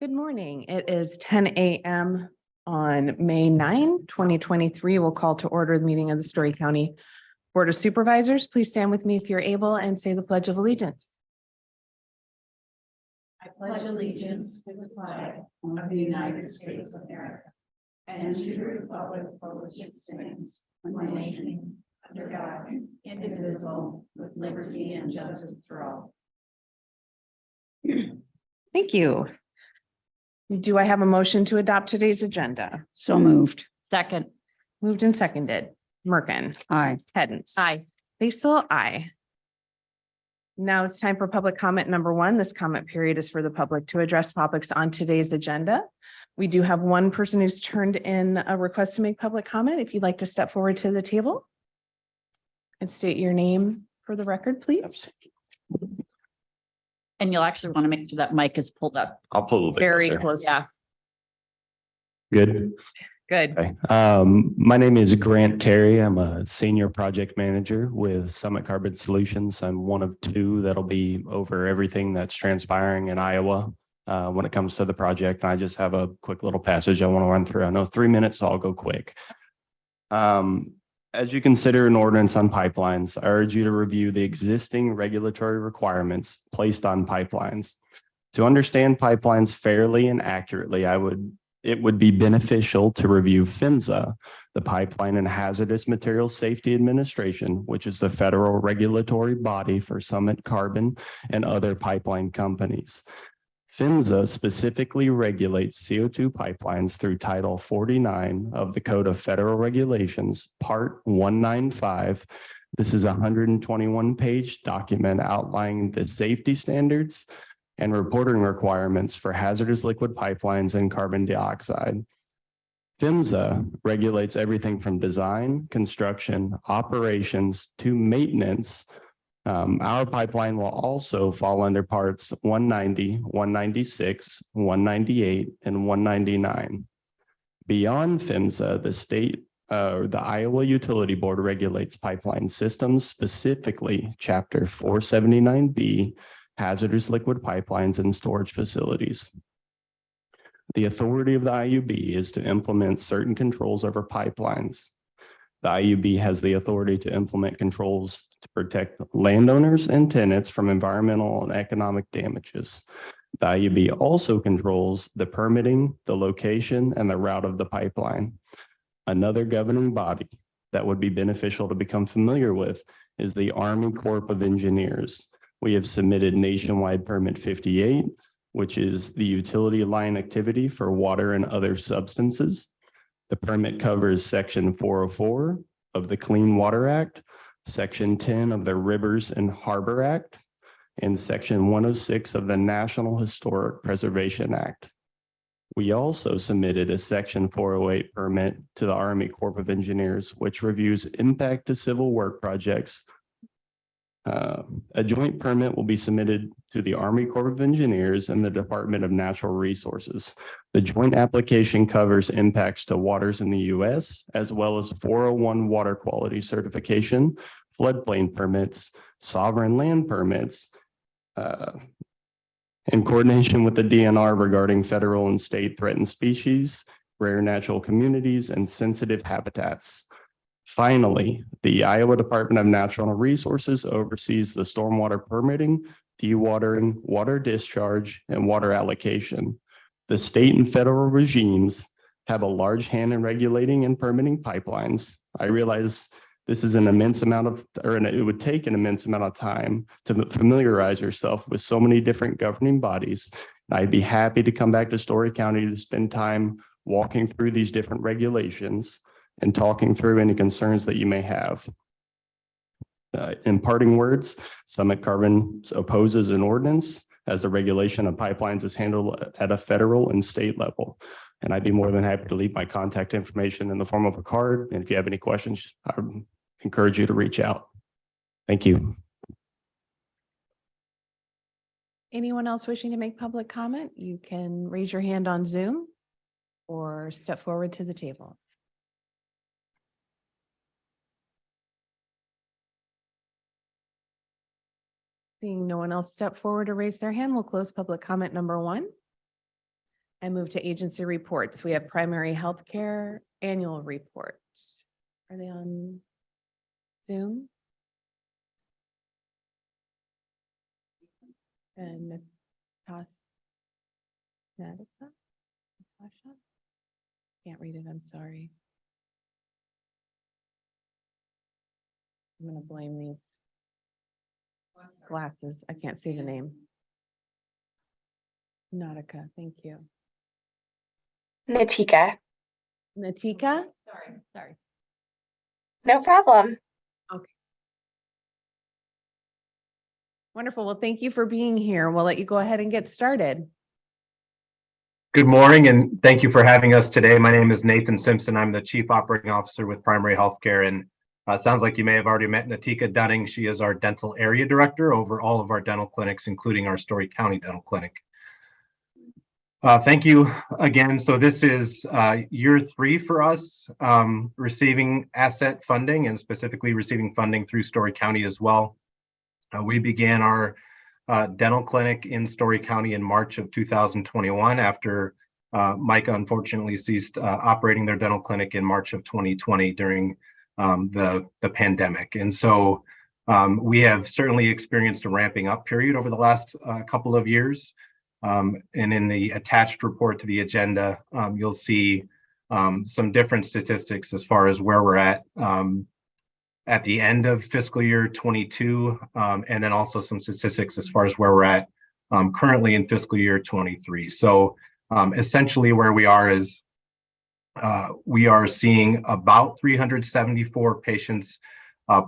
Good morning. It is 10 a.m. on May 9, 2023. We'll call to order the meeting of the Story County Board of Supervisors. Please stand with me if you're able and say the Pledge of Allegiance. I pledge allegiance to the flag of the United States of America and to the republic for which it stands, one nation, under God, indivisible, with liberty and justice for all. Thank you. Do I have a motion to adopt today's agenda? So moved. Second. Moved and seconded. Merkin. Aye. Hens. Aye. Basil, aye. Now it's time for public comment number one. This comment period is for the public to address topics on today's agenda. We do have one person who's turned in a request to make public comment. If you'd like to step forward to the table and state your name for the record, please. And you'll actually want to make sure that mic is pulled up. I'll pull a little bit Very closer. close. Yeah. Good. Good. Okay. My name is Grant Terry. I'm a senior project manager with Summit Carbon Solutions. I'm one of two that'll be over everything that's transpiring in Iowa when it comes to the project. I just have a quick little passage I want to run through. I know 3 minutes, so I'll go quick. As you consider an ordinance on pipelines, I urge you to review the existing regulatory requirements placed on pipelines. To understand pipelines fairly and accurately, it would be beneficial to review PHMSA, the Pipeline and Hazardous Materials Safety Administration, which is the federal regulatory body for Summit Carbon and other pipeline companies. PHMSA specifically regulates CO2 pipelines through Title 49 of the Code of Federal Regulations, Part 195. This is a 121-page document outlining the safety standards and reporting requirements for hazardous liquid pipelines and carbon dioxide. PHMSA regulates everything from design, construction, operations to maintenance. Our pipeline will also fall under parts 190, 196, 198, and 199. Beyond PHMSA, the Iowa Utility Board regulates pipeline systems, specifically Chapter 479B, hazardous liquid pipelines and storage facilities. The authority of the IUB is to implement certain controls over pipelines. The IUB has the authority to implement controls to protect landowners and tenants from environmental and economic damages. The IUB also controls the permitting, the location, and the route of the pipeline. Another governing body that would be beneficial to become familiar with is the Army Corps of Engineers. We have submitted nationwide permit 58, which is the utility line activity for water and other substances. The permit covers Section 404 of the Clean Water Act, Section 10 of the Rivers and Harbor Act, and Section 106 of the National Historic Preservation Act. We also submitted a Section 408 permit to the Army Corps of Engineers, which reviews impact to civil work projects. A joint permit will be submitted to the Army Corps of Engineers and the Department of Natural Resources. The joint application covers impacts to waters in the U.S., as well as 401 water quality certification, floodplain permits, sovereign land permits, in coordination with the DNR regarding federal and state threatened species, rare natural communities, and sensitive habitats. Finally, the Iowa Department of Natural Resources oversees the stormwater permitting, dewatering, water discharge, and water allocation. The state and federal regimes have a large hand in regulating and permitting pipelines. I realize this is an immense amount of, or it would take an immense amount of time to familiarize yourself with so many different governing bodies. I'd be happy to come back to Story County to spend time walking through these different regulations and talking through any concerns that you may have. In parting words, Summit Carbon opposes an ordinance as the regulation of pipelines is handled at a federal and state level. And I'd be more than happy to leave my contact information in the form of a card. And if you have any questions, I would encourage you to reach out. Thank you. Anyone else wishing to make public comment? You can raise your hand on Zoom or step forward to the table. Seeing no one else step forward or raise their hand, we'll close public comment number one. I move to agency reports. We have primary healthcare annual report. Are they on Zoom? And Natasha? Natasha? Can't read it, I'm sorry. I'm gonna blame these glasses. I can't see the name. Nautica, thank you. Natika. Natika? Sorry. No problem. Wonderful. Well, thank you for being here. We'll let you go ahead and get started. Good morning, and thank you for having us today. My name is Nathan Simpson. I'm the Chief Operating Officer with Primary Healthcare, and sounds like you may have already met Natika Dunning. She is our Dental Area Director over all of our dental clinics, including our Story County Dental Clinic. Thank you again. So this is year 3 for us, receiving asset funding and specifically receiving funding through Story County as well. We began our dental clinic in Story County in March of 2021 after Micah unfortunately ceased operating their dental clinic in March of 2020 during the pandemic. And so we have certainly experienced a ramping up period over the last couple of years. And in the attached report to the agenda, you'll see some different statistics as far as where we're at the end of fiscal year 22, and then also some statistics as far as where we're at currently in fiscal year 23. So essentially where we are is we are seeing about 374 patients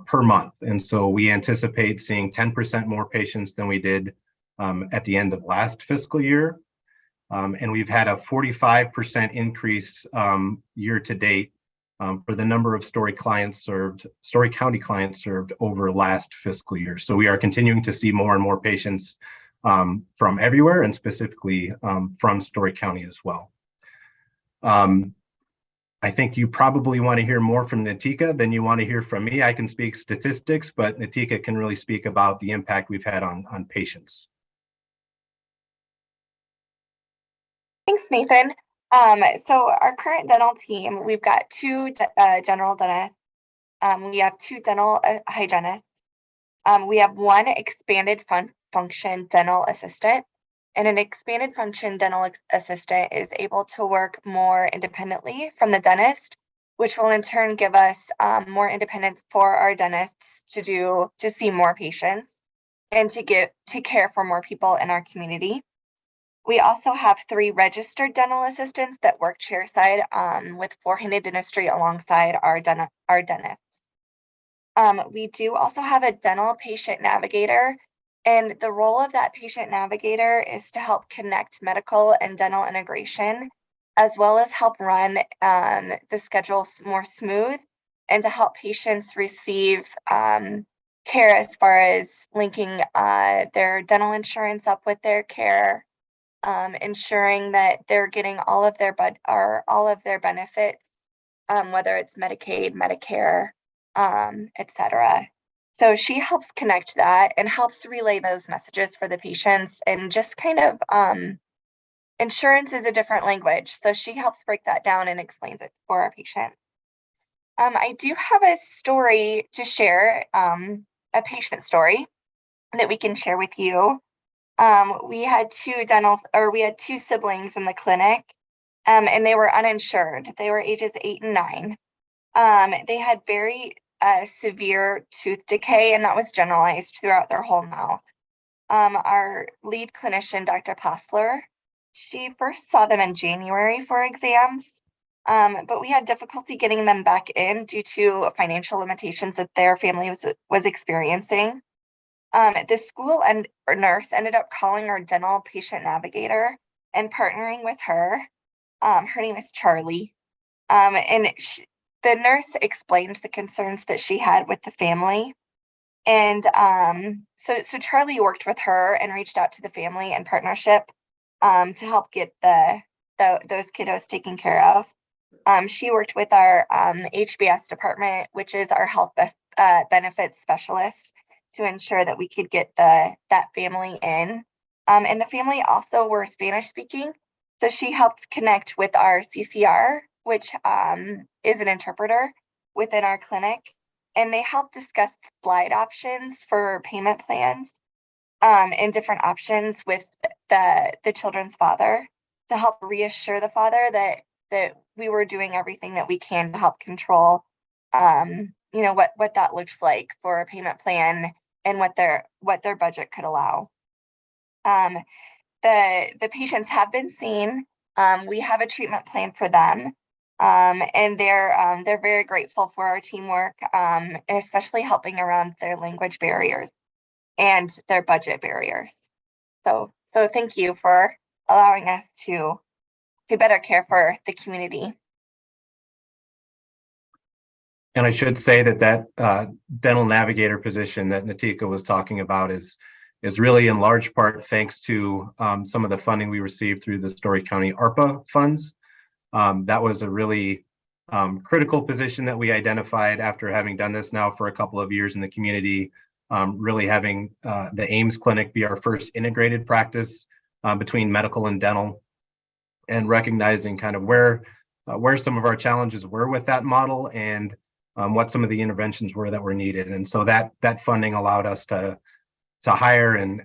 per month. And so we anticipate seeing 10% more patients than we did at the end of last fiscal year. And we've had a 45% increase year to date for the number of Story County clients served over last fiscal year. So we are continuing to see more and more patients from everywhere, and specifically from Story County as well. I think you probably want to hear more from Natika than you want to hear from me. I can speak statistics, but Natika can really speak about the impact we've had on patients. Thanks, Nathan. So our current dental team, we've got 2 general dentists. We have 2 dental hygienists. We have 1 expanded function dental assistant, and an expanded function dental assistant is able to work more independently from the dentist, which will in turn give us more independence for our dentists to see more patients and to care for more people in our community. We also have 3 registered dental assistants that work chairside with forehanded dentistry alongside our dentists. We do also have a dental patient navigator, and the role of that patient navigator is to help connect medical and dental integration, as well as help run the schedule more smooth and to help patients receive care as far as linking their dental insurance up with their care. Ensuring that they're getting all of their benefits, whether it's Medicaid, Medicare, etc. So she helps connect that and helps relay those messages for the patients, and just kind of insurance is a different language, so she helps break that down and explains it for our patient. I do have a story to share, a patient story that we can share with you. We had 2 siblings in the clinic, and they were uninsured. They were ages 8 and 9. They had very severe tooth decay, and that was generalized throughout their whole mouth. Our lead clinician, Dr. Passler, she first saw them in January for exams, but we had difficulty getting them back in due to financial limitations that their family was experiencing. The school and nurse ended up calling our dental patient navigator and partnering with her. Her name is Charlie. And the nurse explained the concerns that she had with the family. And so Charlie worked with her and reached out to the family in partnership to help get those kiddos taken care of. She worked with our HBS department, which is our health benefits specialist, to ensure that we could get that family in. And the family also were Spanish speaking, So she helped connect with our CCR, which is an interpreter within our clinic, and they helped discuss slide options for payment plans and different options with the children's father to help reassure the father that we were doing everything that we can to help control what that looks like for a payment plan and what their budget could allow. The patients have been seen. We have a treatment plan for them. And they're very grateful for our teamwork, and especially helping around their language barriers and their budget barriers. So thank you for allowing us to better care for the community. And I should say that dental navigator position that Natika was talking about is really in large part thanks to some of the funding we received through the Story County ARPA funds. That was a really critical position that we identified after having done this now for a couple of years in the community, really having the Ames Clinic be our first integrated practice between medical and dental, and recognizing kind of where some of our challenges were with that model and what some of the interventions were that were needed. And so that funding allowed us to hire and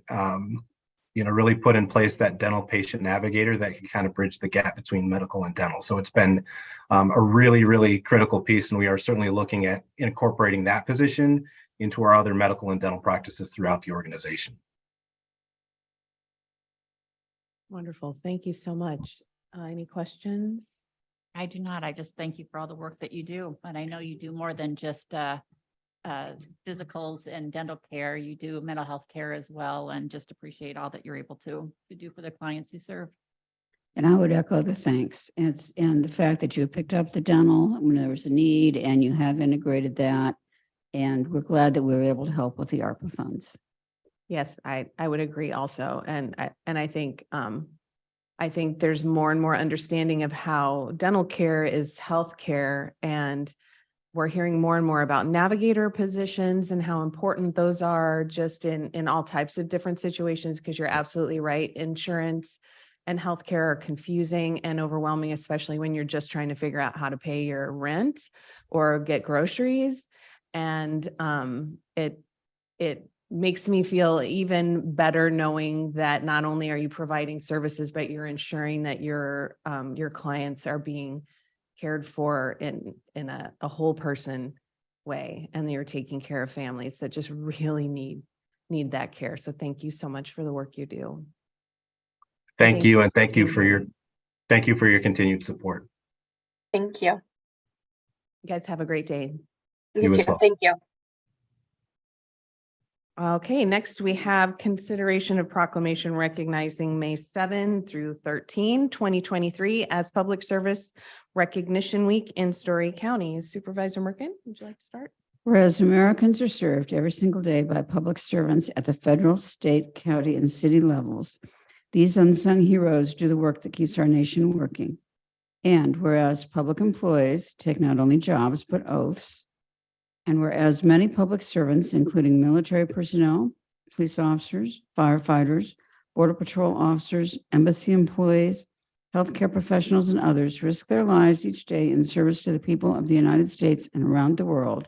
really put in place that dental patient navigator that can kind of bridge the gap between medical and dental. So it's been a really, really critical piece, and we are certainly looking at incorporating that position into our other medical and dental practices throughout the organization. Wonderful. Thank you so much. Any questions? I do not. I just thank you for all the work that you do. And I know you do more than just physicals and dental care. You do mental health care as well, and just appreciate all that you're able to do for the clients you serve. And I would echo the thanks. And the fact that you picked up the dental when there was a need and you have integrated that. And we're glad that we were able to help with the ARPA funds. Yes, I would agree also. And I think there's more and more understanding of how dental care is healthcare, and we're hearing more and more about navigator positions and how important those are just in all types of different situations, because you're absolutely right. Insurance and healthcare are confusing and overwhelming, especially when you're just trying to figure out how to pay your rent or get groceries. And it makes me feel even better knowing that not only are you providing services, but you're ensuring that your clients are being cared for in a whole person way, and you're taking care of families that just really need that care. So thank you so much for the work you do. Thank you, and thank you for your continued support. Thank you. You guys have a great day. You as well. Thank you. Okay, next we have consideration of proclamation recognizing May 7 through 13, 2023 as Public Service Recognition Week in Story County. Supervisor Merkin, would you like to start? Whereas Americans are served every single day by public servants at the federal, state, county, and city levels, these unsung heroes do the work that keeps our nation working. And whereas public employees take not only jobs, but oaths, and whereas many public servants, including military personnel, police officers, firefighters, border patrol officers, embassy employees, healthcare professionals, and others risk their lives each day in service to the people of the United States and around the world.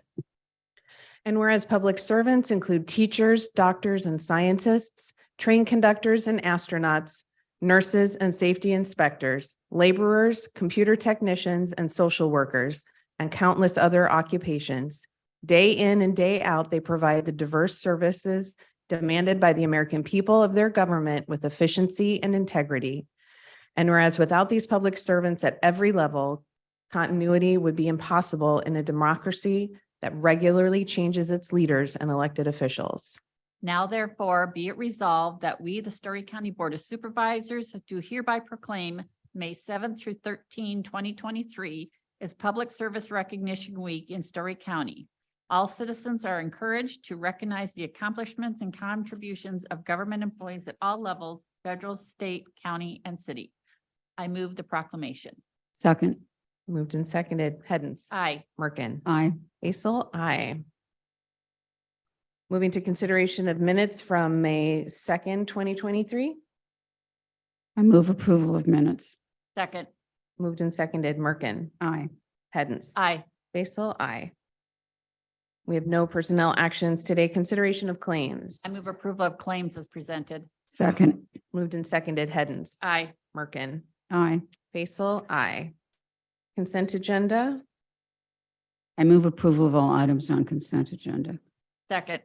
And whereas public servants include teachers, doctors, and scientists, train conductors and astronauts, nurses and safety inspectors, laborers, computer technicians, and social workers, and countless other occupations, day in and day out, they provide the diverse services demanded by the American people of their government with efficiency and integrity. And whereas without these public servants at every level, continuity would be impossible in a democracy that regularly changes its leaders and elected officials. Now therefore be it resolved that we, the Story County Board of Supervisors, do hereby proclaim May 7th through 13, 2023 as Public Service Recognition Week in Story County. All citizens are encouraged to recognize the accomplishments and contributions of government employees at all levels, federal, state, county, and city. I move the proclamation. Second. Moved and seconded. Hens. Aye. Merkin. Aye. Basil. Aye. Moving to consideration of minutes from May 2nd, 2023. I move approval of minutes. Second. Moved and seconded. Merkin. Aye. Hens. Aye. Basil, aye. We have no personnel actions today. Consideration of claims. I move approval of claims as presented. Second. Moved and seconded. Hens. Aye. Merkin. Aye. Basil, aye. Consent agenda. I move approval of all items on consent agenda. Second.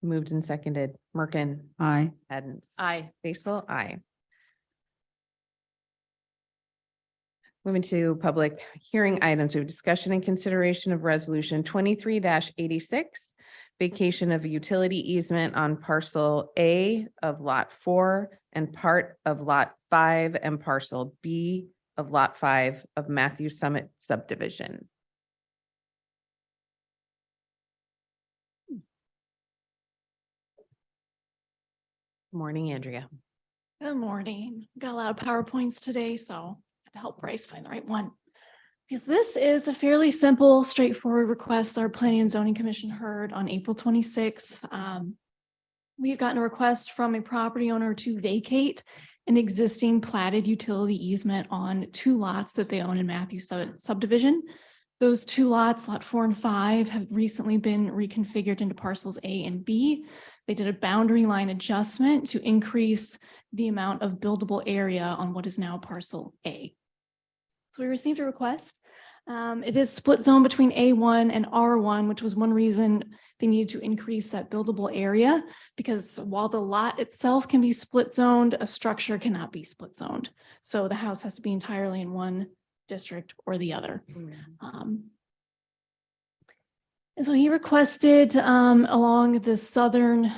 Moved and seconded. Merkin. Aye. Hens. Aye. Basil, aye. Moving to public hearing items, we have discussion and consideration of resolution 23-86, vacation of a utility easement on parcel A of lot 4 and part of lot 5 and parcel B of lot 5 of Matthew Summit subdivision. Morning, Andrea. Good morning. Got a lot of PowerPoints today, so I had to help Bryce find the right one. Because this is a fairly simple, straightforward request our Planning and Zoning Commission heard on April 26th. We've gotten a request from a property owner to vacate an existing platted utility easement on 2 lots that they own in Matthew subdivision. Those 2 lots, lot 4 and 5, have recently been reconfigured into parcels A and B. They did a boundary line adjustment to increase the amount of buildable area on what is now parcel A. So we received a request. It is split zone between A1 and R1, which was one reason they needed to increase that buildable area, because while the lot itself can be split zoned, a structure cannot be split zoned. So the house has to be entirely in one district or the other. And so he requested along the southern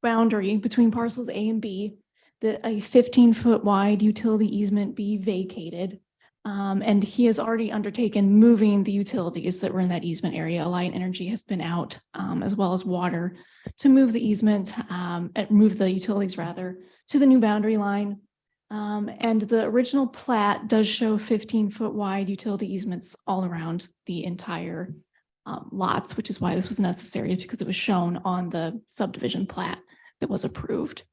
boundary between parcels A and B that a 15-foot wide utility easement be vacated. And he has already undertaken moving the utilities that were in that easement area. Alliant Energy has been out as well as water to move the easement, move the utilities rather, to the new boundary line. And the original plat does show 15-foot wide utility easements all around the entire lots, which is why this was necessary, because it was shown on the subdivision plat that was approved.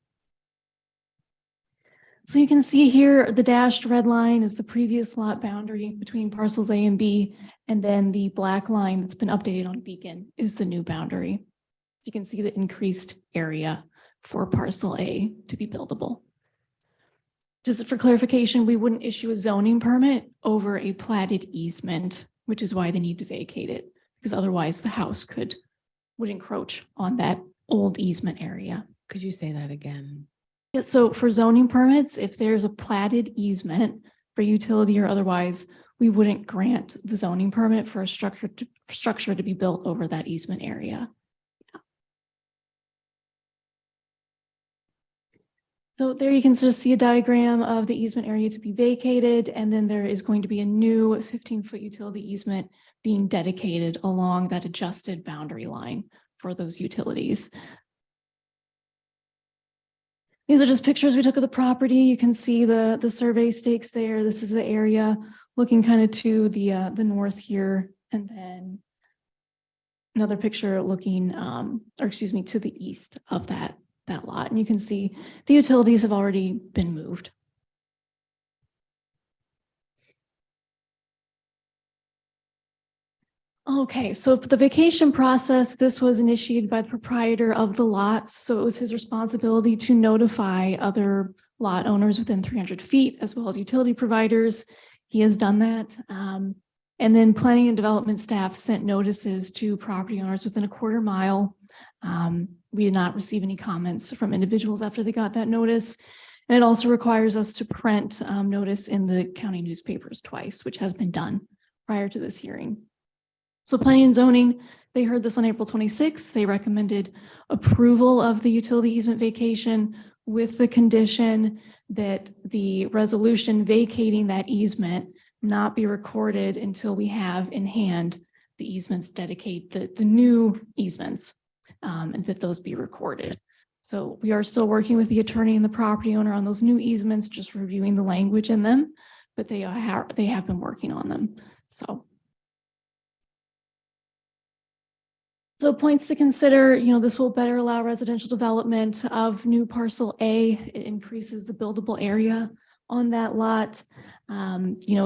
So you can see here, the dashed red line is the previous lot boundary between parcels A and B, and then the black line that's been updated on Beacon is the new boundary. You can see the increased area for parcel A to be buildable. Just for clarification, we wouldn't issue a zoning permit over a platted easement, which is why they need to vacate it, because otherwise the house would encroach on that old easement area. Could you say that again? Yeah, so for zoning permits, if there's a platted easement for utility or otherwise, we wouldn't grant the zoning permit for a structure to be built over that easement area. Yeah. So there you can just see a diagram of the easement area to be vacated, and then there is going to be a new 15-foot utility easement being dedicated along that adjusted boundary line for those utilities. These are just pictures we took of the property. You can see the survey stakes there. This is the area looking kind of to the north here, and then another picture looking, to the east of that lot. And you can see the utilities have already been moved. Okay, so the vacation process, this was initiated by the proprietor of the lots. So it was his responsibility to notify other lot owners within 300 feet, as well as utility providers. He has done that. And then planning and development staff sent notices to property owners within a quarter mile. We did not receive any comments from individuals after they got that notice. And it also requires us to print notice in the county newspapers twice, which has been done prior to this hearing. So planning and zoning, they heard this on April 26th. They recommended approval of the utility easement vacation with the condition that the resolution vacating that easement not be recorded until we have in hand the easements dedicate the new easements, and that those be recorded. So we are still working with the attorney and the property owner on those new easements, just reviewing the language in them, but they have been working on them. So So points to consider, this will better allow residential development of new parcel A. It increases the buildable area on that lot.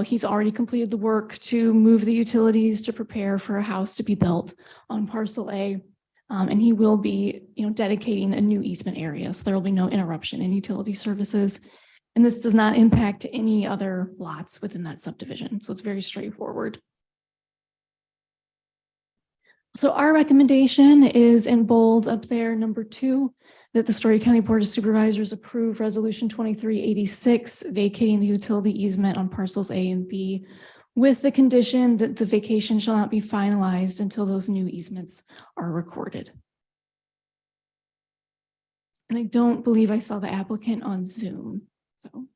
He's already completed the work to move the utilities to prepare for a house to be built on parcel A. And he will be, dedicating a new easement area. So there will be no interruption in utility services. And this does not impact any other lots within that subdivision. So it's very straightforward. So our recommendation is in bold up there, number 2, that the Story County Board of Supervisors approve Resolution 2386, vacating the utility easement on parcels A and B, with the condition that the vacation shall not be finalized until those new easements are recorded. And I don't believe I saw the applicant on Zoom, so.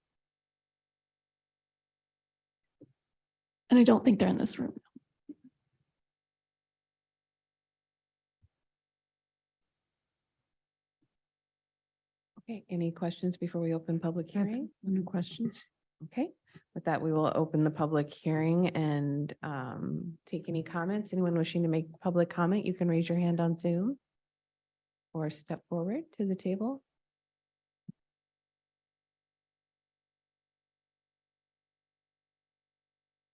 And I don't think they're in this room. Okay, any questions before we open public hearing? No questions? Okay, with that, we will open the public hearing and take any comments. Anyone wishing to make public comment, you can raise your hand on Zoom or step forward to the table.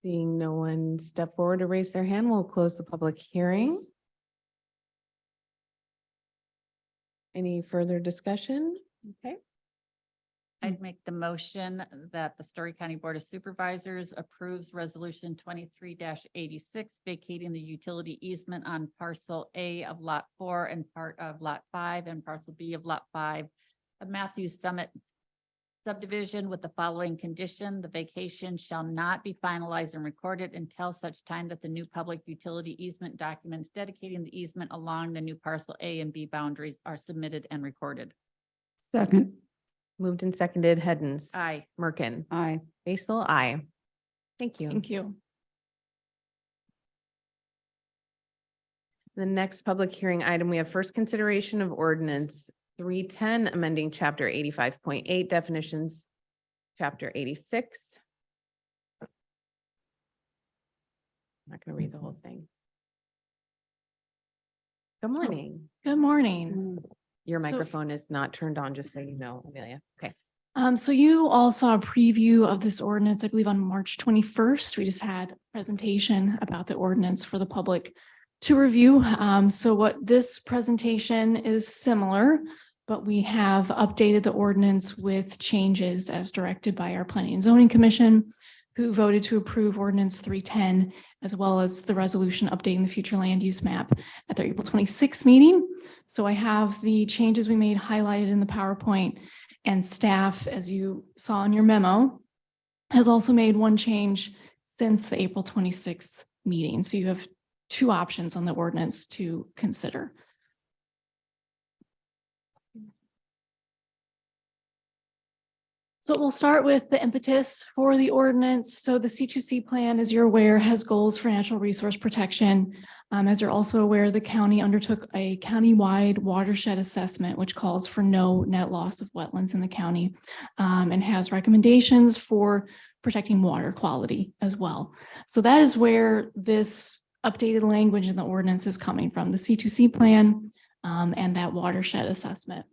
Seeing no one step forward or raise their hand, we'll close the public hearing. Any further discussion? Okay. I'd make the motion that the Story County Board of Supervisors approves Resolution 23-86, vacating the utility easement on parcel A of Lot 4 and part of Lot 5 and parcel B of Lot 5 of Matthews Summit subdivision with the following condition: the vacation shall not be finalized and recorded until such time that the new public utility easement documents dedicating the easement along the new parcel A and B boundaries are submitted and recorded. Second. Moved and seconded. Hens. Aye. Merkin. Aye. Basil. Aye. Thank you. Thank you. The next public hearing item, we have first consideration of ordinance 310, amending chapter 85.8 definitions, chapter 86. I'm not going to read the whole thing. Good morning. Good morning. Your So- microphone is not turned on, just so you know, Amelia. Okay. So you all saw a preview of this ordinance, I believe on March 21st. We just had a presentation about the ordinance for the public to review. So what this presentation is similar, but we have updated the ordinance with changes as directed by our Planning and Zoning Commission, who voted to approve ordinance 310, as well as the resolution updating the future land use map at their April 26th meeting. So I have the changes we made highlighted in the PowerPoint, and staff, as you saw in your memo, has also made one change since the April 26th meeting. So you have 2 options on the ordinance to consider. So we'll start with the impetus for the ordinance. So the C2C plan, as you're aware, has goals for natural resource protection. As you're also aware, the county undertook a county-wide watershed assessment, which calls for no net loss of wetlands in the county, and has recommendations for protecting water quality as well. So that is where this updated language in the ordinance is coming from, the C2C plan and that watershed assessment.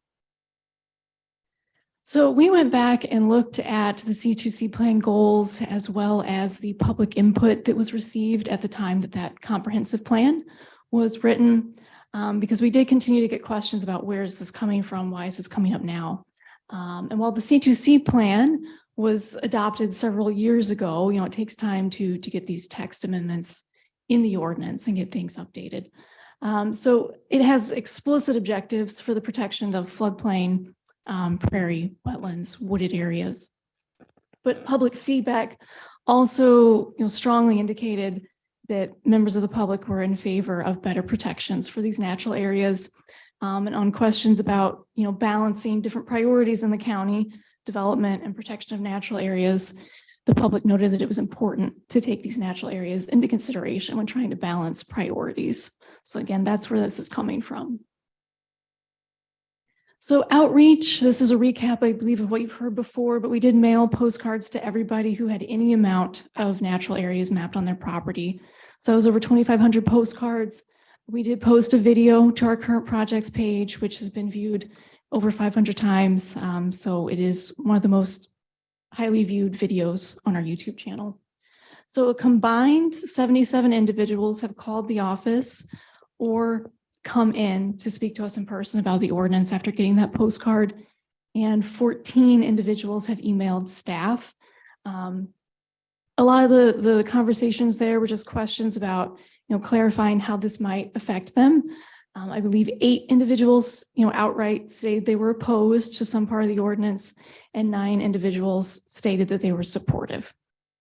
So we went back and looked at the C2C plan goals as well as the public input that was received at the time that that comprehensive plan was written, because we did continue to get questions about where is this coming from? Why is this coming up now? And while the C2C plan was adopted several years ago, it takes time to get these text amendments in the ordinance and get things updated. So it has explicit objectives for the protection of floodplain, prairie, wetlands, wooded areas. But public feedback also, strongly indicated that members of the public were in favor of better protections for these natural areas. And on questions about, balancing different priorities in the county, development and protection of natural areas, the public noted that it was important to take these natural areas into consideration when trying to balance priorities. So again, that's where this is coming from. So outreach, this is a recap, I believe, of what you've heard before, but we did mail postcards to everybody who had any amount of natural areas mapped on their property. So it was over 2,500 postcards We did post a video to our current projects page, which has been viewed over 500 times. So it is one of the most highly viewed videos on our YouTube channel. So a combined 77 individuals have called the office or come in to speak to us in person about the ordinance after getting that postcard. And 14 individuals have emailed staff. A lot of the conversations there were just questions about, clarifying how this might affect them. I believe 8 individuals, outright stated they were opposed to some part of the ordinance, and 9 individuals stated that they were supportive.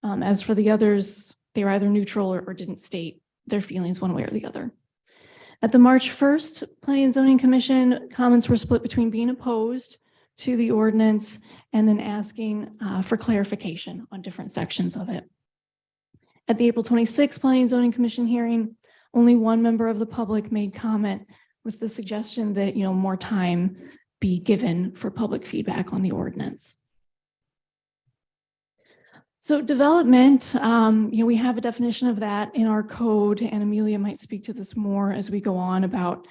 As for the others, they were either neutral or didn't state their feelings one way or the other. At the March 1st Planning and Zoning Commission, comments were split between being opposed to the ordinance and then asking for clarification on different sections of it. At the April 26th Planning and Zoning Commission hearing, only one member of the public made comment with the suggestion that, more time be given for public feedback on the ordinance. So development, we have a definition of that in our code, and Amelia might speak to this more as we go on about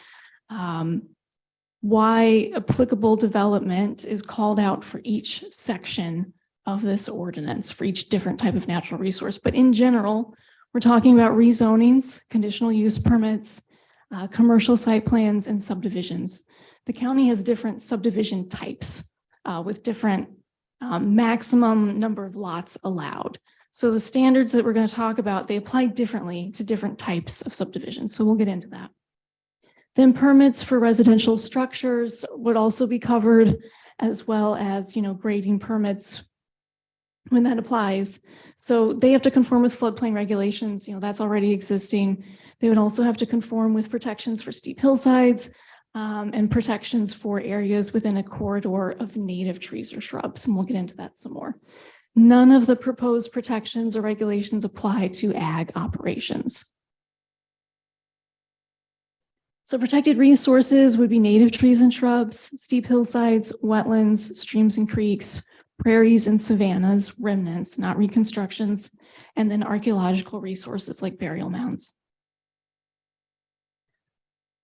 why applicable development is called out for each section of this ordinance, for each different type of natural resource. But in general, we're talking about rezonings, conditional use permits, commercial site plans, and subdivisions. The county has different subdivision types with different maximum number of lots allowed. So the standards that we're going to talk about, they apply differently to different types of subdivisions. So we'll get into that. Then permits for residential structures would also be covered, as well as, grading permits when that applies. So they have to conform with floodplain regulations, that's already existing. They would also have to conform with protections for steep hillsides and protections for areas within a corridor of native trees or shrubs. And we'll get into that some more. None of the proposed protections or regulations apply to ag operations. So protected resources would be native trees and shrubs, steep hillsides, wetlands, streams and creeks, prairies and savannas, remnants, not reconstructions, and then archaeological resources like burial mounds.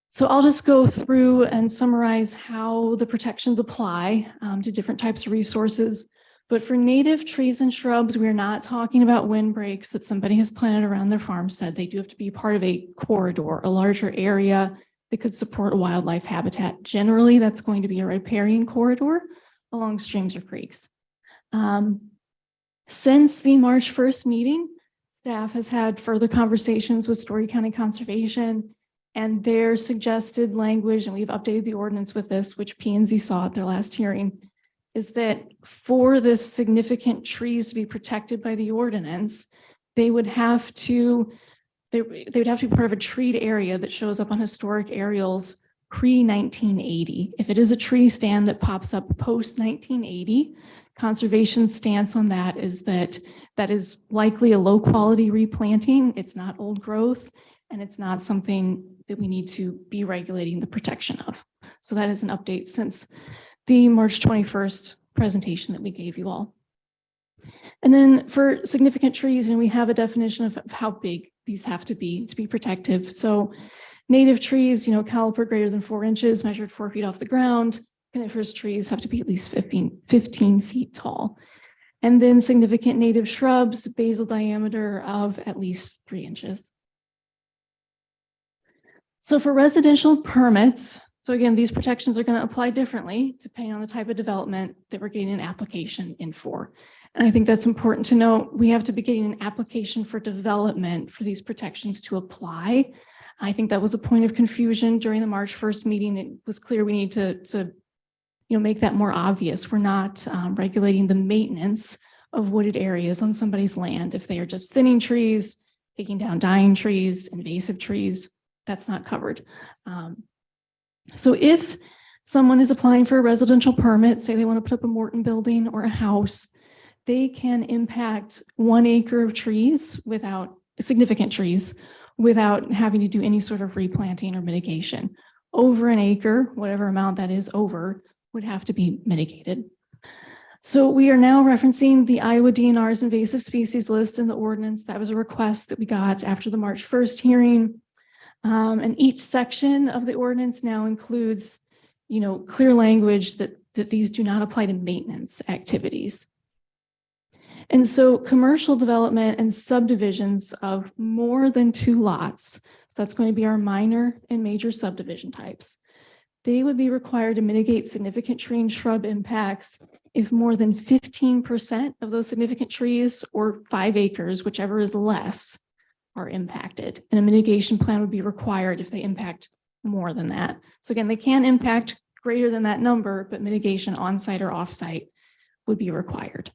So I'll just go through and summarize how the protections apply to different types of resources. But for native trees and shrubs, we're not talking about windbreaks that somebody has planted around their farmstead. They do have to be part of a corridor, a larger area that could support a wildlife habitat. Generally, that's going to be a riparian corridor along streams or creeks. Since the March 1st meeting, staff has had further conversations with Story County Conservation, and their suggested language, and we've updated the ordinance with this, which P&Z saw at their last hearing, is that for this significant trees to be protected by the ordinance, they would have to be part of a treed area that shows up on historic aerials pre-1980. If it is a tree stand that pops up post-1980, conservation's stance on that is that that is likely a low quality replanting. It's not old growth, and it's not something that we need to be regulating the protection of. So that is an update since the March 21st presentation that we gave you all. And then for significant trees, and we have a definition of how big these have to be protective. So native trees, caliper greater than 4 inches, measured 4 feet off the ground. Coniferous trees have to be at least 15 feet tall. And then significant native shrubs, basal diameter of at least 3 inches. So for residential permits, so again, these protections are going to apply differently depending on the type of development that we're getting an application in for. And I think that's important to note. We have to be getting an application for development for these protections to apply. I think that was a point of confusion during the March 1st meeting. It was clear we need to make that more obvious. We're not regulating the maintenance of wooded areas on somebody's land. If they are just thinning trees, taking down dying trees, invasive trees, that's not covered. So if someone is applying for a residential permit, say they want to put up a Morton building or a house, they can impact 1 acre of trees without significant trees, without having to do any sort of replanting or mitigation. Over 1 acre, whatever amount that is over, would have to be mitigated. So we are now referencing the Iowa DNR's invasive species list in the ordinance. That was a request that we got after the March 1st hearing. And each section of the ordinance now includes, clear language that these do not apply to maintenance activities. And so commercial development and subdivisions of more than 2 lots, so that's going to be our minor and major subdivision types, they would be required to mitigate significant tree and shrub impacts if more than 15% of those significant trees or 5 acres, whichever is less, are impacted. And a mitigation plan would be required if they impact more than that. So again, they can impact greater than that number, but mitigation on-site or off-site would be required.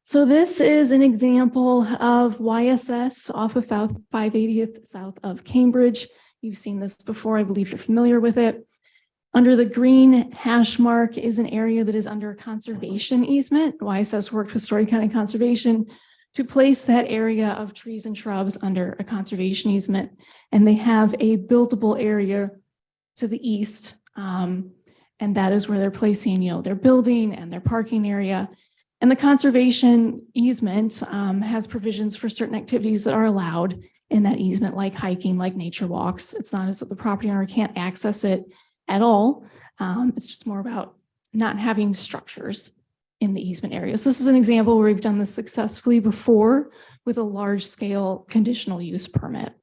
So this is an example of YSS off of 580th south of Cambridge. You've seen this before. I believe you're familiar with it. Under the green hash mark is an area that is under a conservation easement. YSS worked with Story County Conservation to place that area of trees and shrubs under a conservation easement. And they have a buildable area to the east. And that is where they're placing, their building and their parking area. And the conservation easement has provisions for certain activities that are allowed in that easement, like hiking, like nature walks. It's not as though the property owner can't access it at all. It's just more about not having structures in the easement area. So this is an example where we've done this successfully before with a large scale conditional use permit.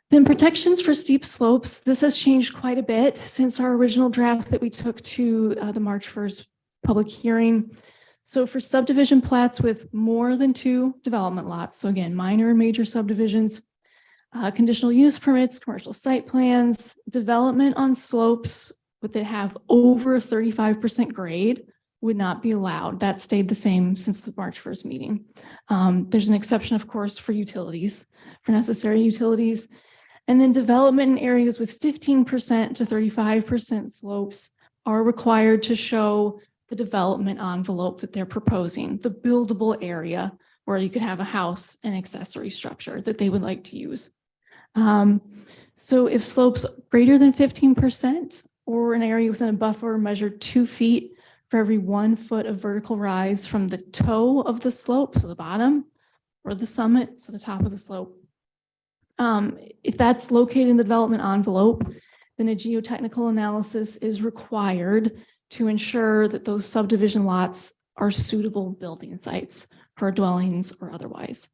Then protections for steep slopes. This has changed quite a bit since our original draft that we took to the March 1st public hearing. So for subdivision plats with more than 2 development lots, so again, minor and major subdivisions, conditional use permits, commercial site plans, development on slopes that have over 35% grade would not be allowed. That stayed the same since the March 1st meeting. There's an exception, of course, for utilities, for necessary utilities. And then development in areas with 15% to 35% slopes are required to show the development envelope that they're proposing, the buildable area where you could have a house and accessory structure that they would like to use. So if slopes greater than 15% or an area within a buffer measured 2 feet for every 1 foot of vertical rise from the toe of the slope, so the bottom, or the summit, so the top of the slope. If that's located in the development envelope, then a geotechnical analysis is required to ensure that those subdivision lots are suitable building sites for dwellings or otherwise.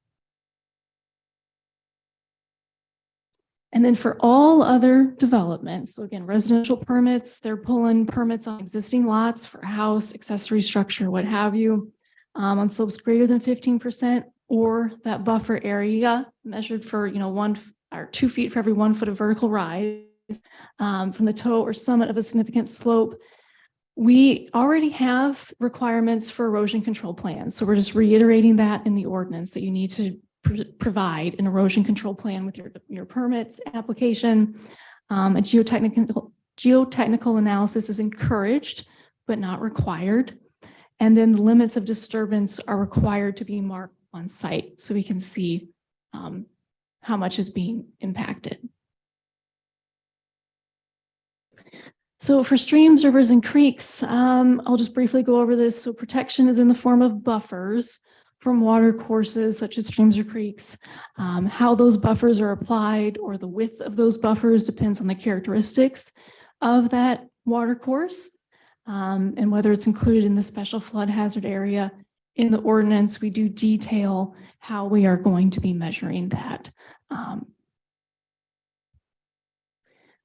And then for all other developments, so again, residential permits, they're pulling permits on existing lots for a house, accessory structure, what have you, on slopes greater than 15%, or that buffer area measured for 1 or 2 feet for every 1 foot of vertical rise from the toe or summit of a significant slope. We already have requirements for erosion control plans. So we're just reiterating that in the ordinance that you need to provide an erosion control plan with your permits application. A geotechnical analysis is encouraged, but not required. And then the limits of disturbance are required to be marked on site so we can see how much is being impacted. So for streams, rivers, and creeks, I'll just briefly go over this. So protection is in the form of buffers from water courses such as streams or creeks. How those buffers are applied or the width of those buffers depends on the characteristics of that water course and whether it's included in the special flood hazard area. In the ordinance, we do detail how we are going to be measuring that.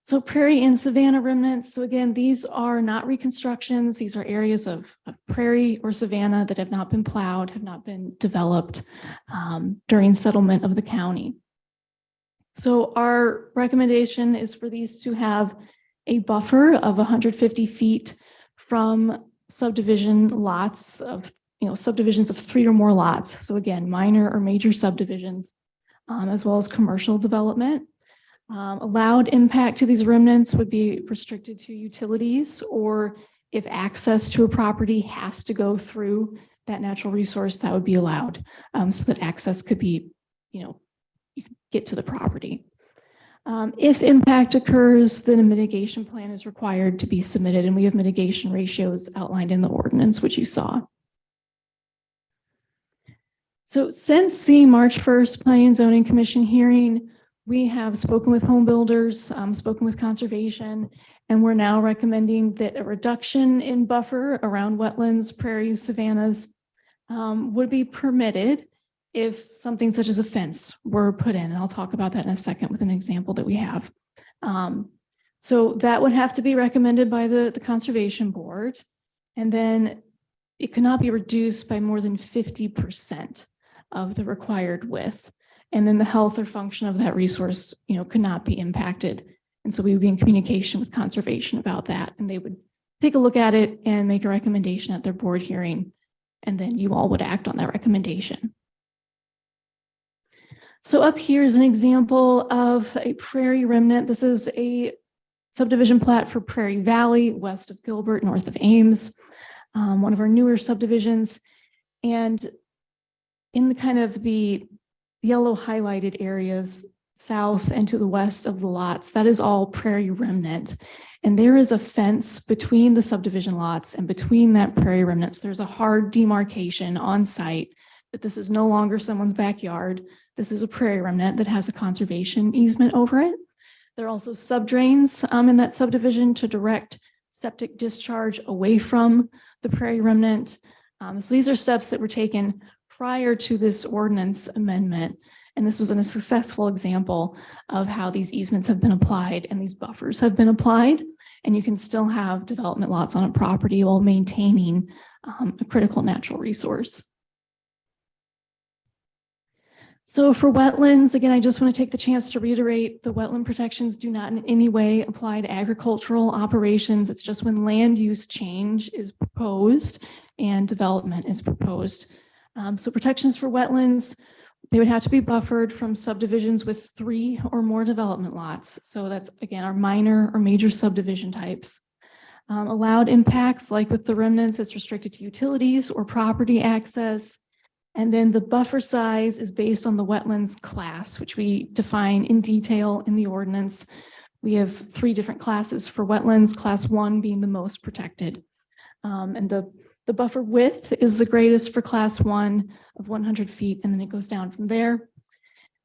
So prairie and savanna remnants. So again, these are not reconstructions. These are areas of prairie or savanna that have not been plowed, have not been developed during settlement of the county. So our recommendation is for these to have a buffer of 150 feet from subdivision lots of, subdivisions of 3 or more lots. So again, minor or major subdivisions, as well as commercial development. Allowed impact to these remnants would be restricted to utilities, or if access to a property has to go through that natural resource, that would be allowed, so that access could be, you could get to the property. If impact occurs, then a mitigation plan is required to be submitted, and we have mitigation ratios outlined in the ordinance, which you saw. So since the March 1st Planning and Zoning Commission hearing, we have spoken with home builders, spoken with conservation, and we're now recommending that a reduction in buffer around wetlands, prairies, savannas would be permitted if something such as a fence were put in. And I'll talk about that in a second with an example that we have. So that would have to be recommended by the Conservation Board. And then it cannot be reduced by more than 50% of the required width. And then the health or function of that resource, could not be impacted. And so we would be in communication with conservation about that. And they would take a look at it and make a recommendation at their board hearing. And then you all would act on that recommendation. So up here is an example of a prairie remnant. This is a subdivision plat for Prairie Valley, west of Gilbert, north of Ames, one of our newer subdivisions. And in the kind of the yellow highlighted areas, south and to the west of the lots, that is all prairie remnant. And there is a fence between the subdivision lots and between that prairie remnants. There's a hard demarcation on site that this is no longer someone's backyard. This is a prairie remnant that has a conservation easement over it. There are also subdrains in that subdivision to direct septic discharge away from the prairie remnant. So these are steps that were taken prior to this ordinance amendment. And this was a successful example of how these easements have been applied and these buffers have been applied. And you can still have development lots on a property while maintaining a critical natural resource. So for wetlands, again, I just want to take the chance to reiterate the wetland protections do not in any way apply to agricultural operations. It's just when land use change is proposed and development is proposed. So protections for wetlands, they would have to be buffered from subdivisions with 3 or more development lots. So that's, again, our minor or major subdivision types. Allowed impacts, like with the remnants, it's restricted to utilities or property access. And then the buffer size is based on the wetlands class, which we define in detail in the ordinance. We have 3 different classes for wetlands, class 1 being the most protected. And the buffer width is the greatest for class 1 of 100 feet, and then it goes down from there.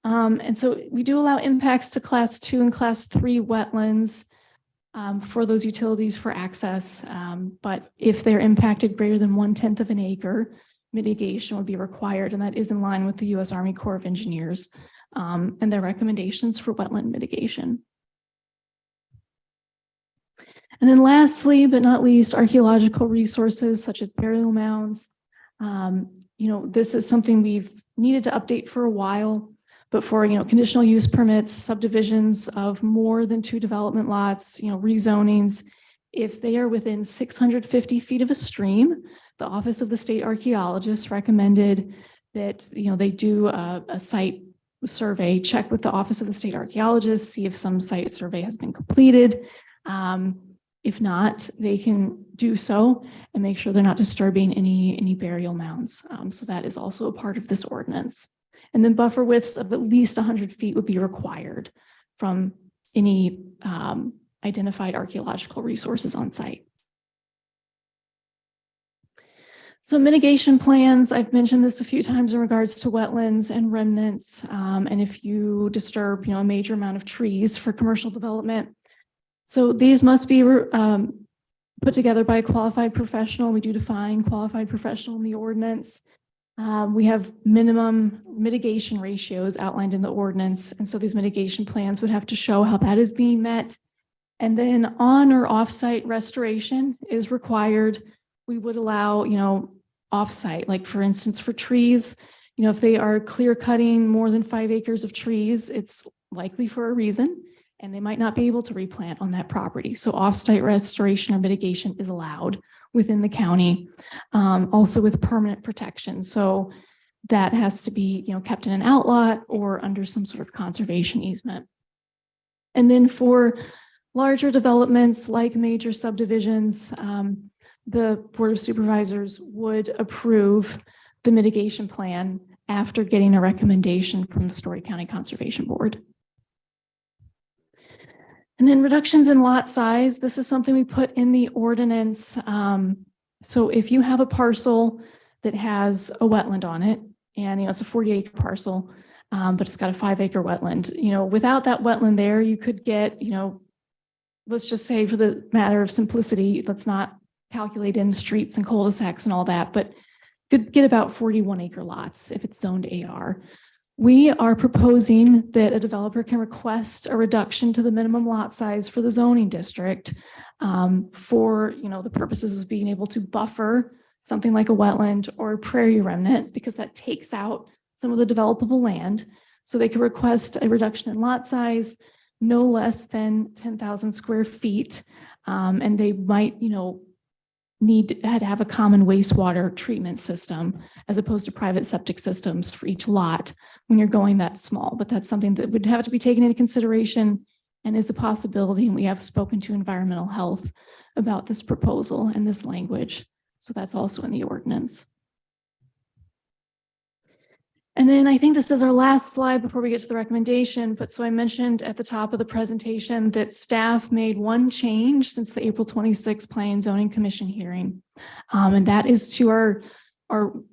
And so we do allow impacts to class 2 and class 3 wetlands for those utilities for access. But if they're impacted greater than 1/10 of an acre, mitigation would be required, and that is in line with the U.S. Army Corps of Engineers and their recommendations for wetland mitigation. And then lastly, but not least, archaeological resources such as burial mounds. This is something we've needed to update for a while, but for, conditional use permits, subdivisions of more than 2 development lots, rezonings, if they are within 650 feet of a stream, the Office of the State Archaeologist recommended that, they do a site survey, check with the Office of the State Archaeologist, see if some site survey has been completed. If not, they can do so and make sure they're not disturbing any burial mounds. So that is also a part of this ordinance. And then buffer widths of at least 100 feet would be required from any identified archaeological resources on site. So mitigation plans, I've mentioned this a few times in regards to wetlands and remnants. And if you disturb, a major amount of trees for commercial development. So these must be put together by a qualified professional. We do define qualified professional in the ordinance. We have minimum mitigation ratios outlined in the ordinance. And so these mitigation plans would have to show how that is being met. And then on or off-site restoration is required. We would allow, off-site, like for instance, for trees, if they are clear cutting more than 5 acres of trees, it's likely for a reason, and they might not be able to replant on that property. So off-site restoration or mitigation is allowed within the county, also with permanent protection. So that has to be, kept in an outlot or under some sort of conservation easement. And then for larger developments like major subdivisions, the Board of Supervisors would approve the mitigation plan after getting a recommendation from the Story County Conservation Board. And then reductions in lot size. This is something we put in the ordinance. So if you have a parcel that has a wetland on it, and, it's a 40-acre parcel, but it's got a 5-acre wetland. Without that wetland there, you could get, let's just say for the matter of simplicity, let's not calculate in streets and cul-de-sacs and all that, but could get about 41-acre lots if it's zoned AR. We are proposing that a developer can request a reduction to the minimum lot size for the zoning district for, the purposes of being able to buffer something like a wetland or a prairie remnant, because that takes out some of the developable land. So they can request a reduction in lot size, no less than 10,000 square feet. And they might, need to have a common wastewater treatment system as opposed to private septic systems for each lot when you're going that small. But that's something that would have to be taken into consideration and is a possibility. And we have spoken to environmental health about this proposal and this language. So that's also in the ordinance. And then I think this is our last slide before we get to the recommendation. But so I mentioned at the top of the presentation that staff made one change since the April 26th Planning and Zoning Commission hearing. And that is to our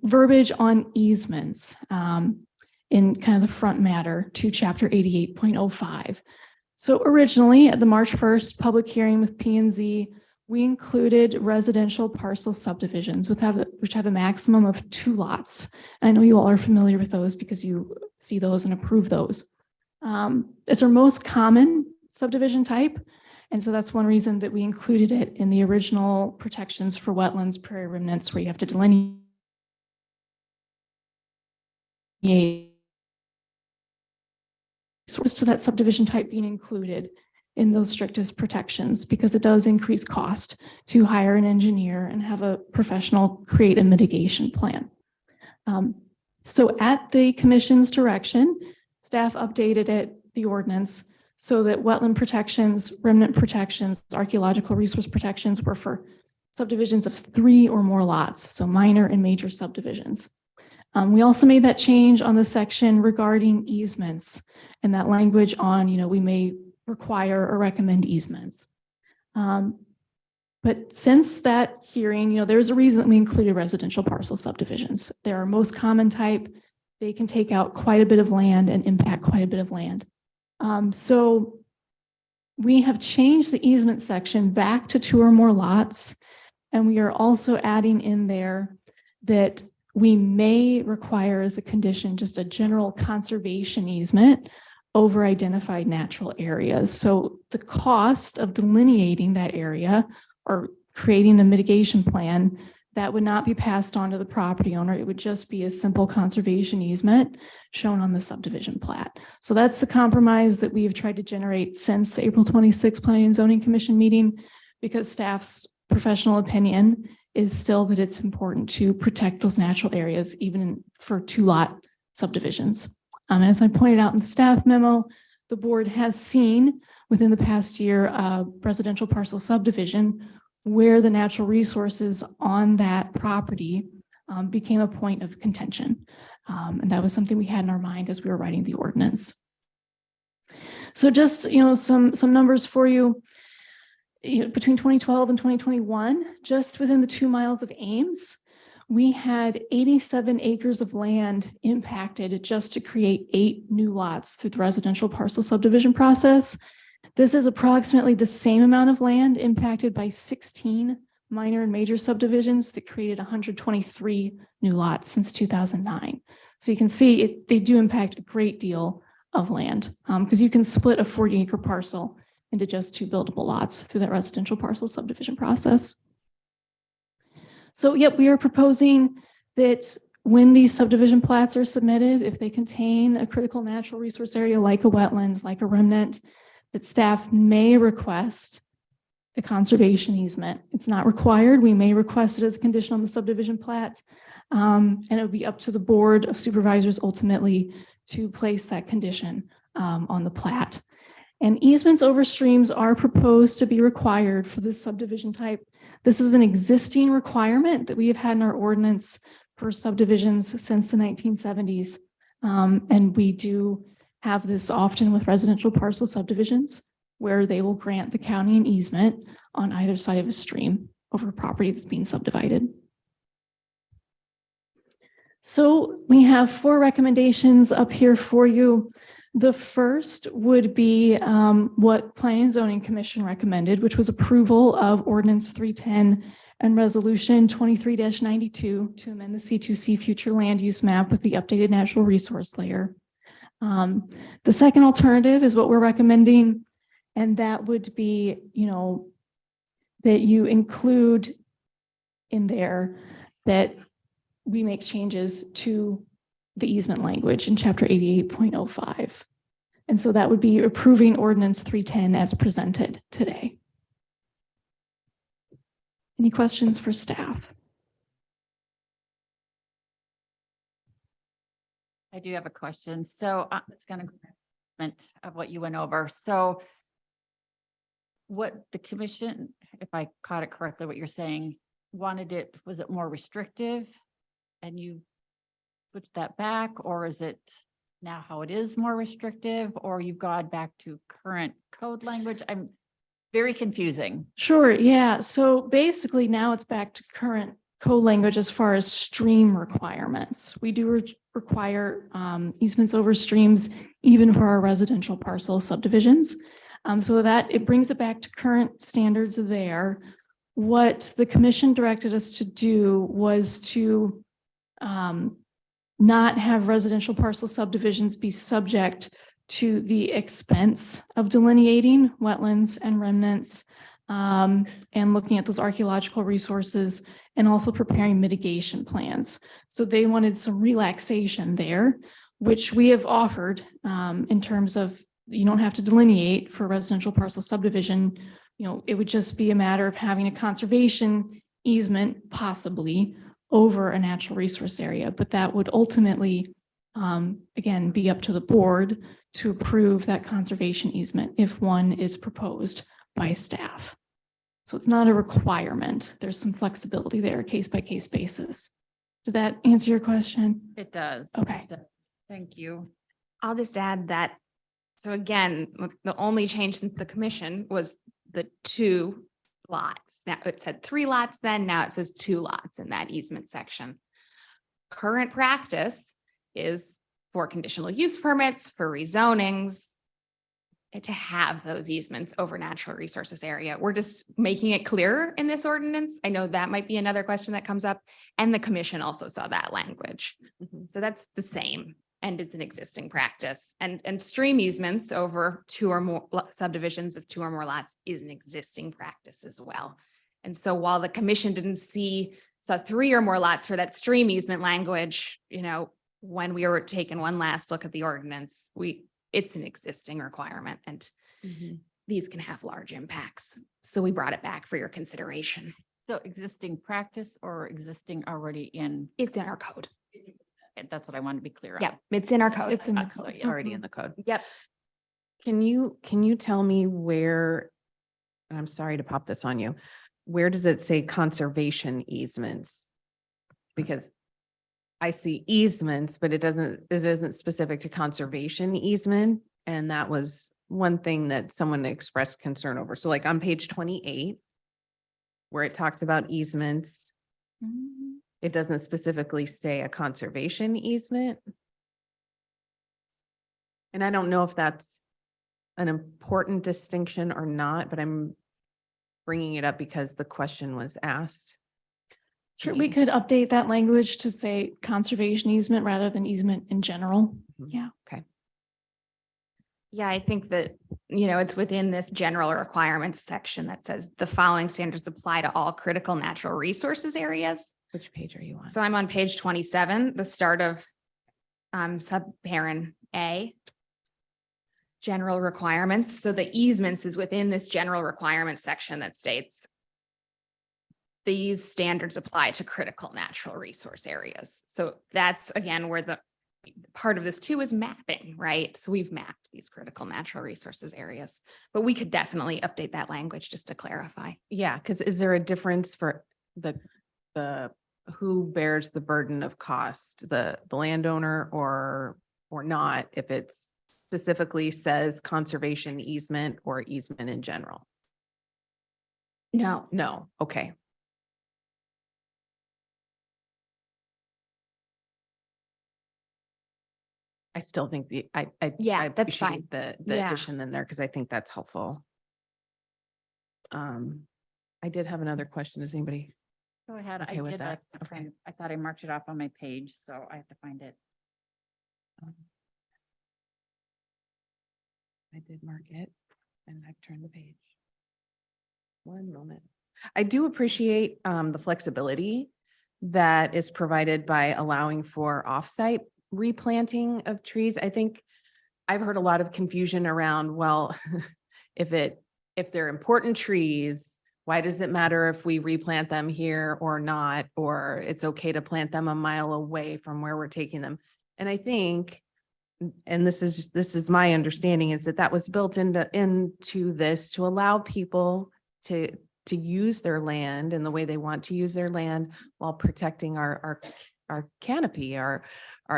verbiage on easements in kind of the front matter to Chapter 88.05. So originally at the March 1st public hearing with P&Z, we included residential parcel subdivisions which have a maximum of 2 lots. I know you all are familiar with those because you see those and approve those. It's our most common subdivision type. And so that's one reason that we included it in the original protections for wetlands, prairie remnants, where you have to delineate source to that subdivision type being included in those strictest protections, because it does increase cost to hire an engineer and have a professional create a mitigation plan. So at the commission's direction, staff updated the ordinance so that wetland protections, remnant protections, archaeological resource protections were for subdivisions of 3 or more lots, so minor and major subdivisions. We also made that change on the section regarding easements and that language on, we may require or recommend easements. But since that hearing, there's a reason that we included residential parcel subdivisions. They're our most common type. They can take out quite a bit of land and impact quite a bit of land. So we have changed the easement section back to 2 or more lots. And we are also adding in there that we may require as a condition just a general conservation easement over identified natural areas. So the cost of delineating that area or creating a mitigation plan, that would not be passed on to the property owner. It would just be a simple conservation easement shown on the subdivision plat. So that's the compromise that we've tried to generate since the April 26th Planning and Zoning Commission meeting, because staff's professional opinion is still that it's important to protect those natural areas, even for 2-lot subdivisions. And as I pointed out in the staff memo, the board has seen within the past year a residential parcel subdivision where the natural resources on that property became a point of contention. And that was something we had in our mind as we were writing the ordinance. So just, some numbers for you. Between 2012 and 2021, just within the 2 miles of Ames, we had 87 acres of land impacted just to create 8 new lots through the residential parcel subdivision process. This is approximately the same amount of land impacted by 16 minor and major subdivisions that created 123 new lots since 2009. So you can see they do impact a great deal of land because you can split a 40-acre parcel into just 2 buildable lots through that residential parcel subdivision process. So, yep, we are proposing that when these subdivision plats are submitted, if they contain a critical natural resource area like a wetlands, like a remnant, that staff may request a conservation easement. It's not required. We may request it as a condition on the subdivision plat, and it would be up to the Board of Supervisors ultimately to place that condition on the plat. And easements over streams are proposed to be required for this subdivision type. This is an existing requirement that we have had in our ordinance for subdivisions since the 1970s. And we do have this often with residential parcel subdivisions where they will grant the county an easement on either side of a stream over a property that's being subdivided. So we have 4 recommendations up here for you. The first would be what Planning and Zoning Commission recommended, which was approval of Ordinance 310 and Resolution 23-92 to amend the C2C future land use map with the updated natural resource layer. The second alternative is what we're recommending, and that would be, that you include in there that we make changes to the easement language in chapter 88.05. And so that would be approving ordinance 310 as presented today. Any questions for staff? I do have a question. So it's kind of of what you went over. So what the commission, if I caught it correctly, what you're saying, was it more restrictive? And you switched that back, or is it now how it is more restrictive, or you've gone back to current code language? I'm very confusing. Sure, yeah. So basically now it's back to current code language as far as stream requirements. We do require easements over streams, even for our residential parcel subdivisions. So that it brings it back to current standards there. What the commission directed us to do was to not have residential parcel subdivisions be subject to the expense of delineating wetlands and remnants, and looking at those archaeological resources, and also preparing mitigation plans. So they wanted some relaxation there, which we have offered in terms of you don't have to delineate for residential parcel subdivision. It would just be a matter of having a conservation easement possibly over a natural resource area, but that would ultimately, again, be up to the board to approve that conservation easement if one is proposed by staff. So it's not a requirement. There's some flexibility there, case by case basis. Did that answer your question? It does. Okay. It does. Thank you. I'll just add that. So again, the only change since the commission was the 2 lots. Now it said 3 lots then, now it says 2 lots in that easement section. Current practice is for conditional use permits, for rezonings, to have those easements over natural resources area. We're just making it clearer in this ordinance. I know that might be another question that comes up, and the commission also saw that language. So that's the same, and it's an existing practice. And stream easements over 2 or more subdivisions of 2 or more lots is an existing practice as well. And so while the commission didn't saw 3 or more lots for that stream easement language, when we were taking one last look at the ordinance, it's an existing requirement, and these can have large impacts. So we brought it back for your consideration. So existing practice or existing already in, It's in our code. that's what I want to be clear on. Yep, it's in our code. It's in the So, code. yeah, Already in the code. Yep. Can you tell me where, and I'm sorry to pop this on you, where does it say conservation easements? Because I see easements, but it isn't specific to conservation easement. And that was one thing that someone expressed concern over. So like on page 28, where it talks about easements, it doesn't specifically say a conservation easement. And I don't know if that's an important distinction or not, but I'm bringing it up because the question was asked. to Sure, we me. could update that language to say conservation easement rather than easement in general. Yeah. Okay. Yeah, I think that, it's within this general requirements section that says the following standards apply to all critical natural resources areas. Which page are you on? So I'm on page 27, the start of subparent A. General requirements. So the easements is within this general requirements section that states these standards apply to critical natural resource areas. So that's again where the part of this too is mapping, right? So we've mapped these critical natural resources areas, but we could definitely update that language just to clarify. Yeah, because is there a difference for the who bears the burden of cost, the landowner or not, if it's specifically says conservation easement or easement in general? No, No, okay. I still think Yeah, I that's fine. appreciate the Yeah. addition in there because I think that's helpful. I did have another question. Does anybody? Go ahead. Okay with that. I thought I marked it off on my page, so I have to find it. I did mark it and I've turned the page. One moment. I do appreciate the flexibility that is provided by allowing for offsite replanting of trees. I think I've heard a lot of confusion around, well, if they're important trees, why does it matter if we replant them here or not? Or it's okay to plant them a mile away from where we're taking them. And I think, and this is my understanding, is that was built into this to allow people to use their land in the way they want to use their land while protecting our canopy, our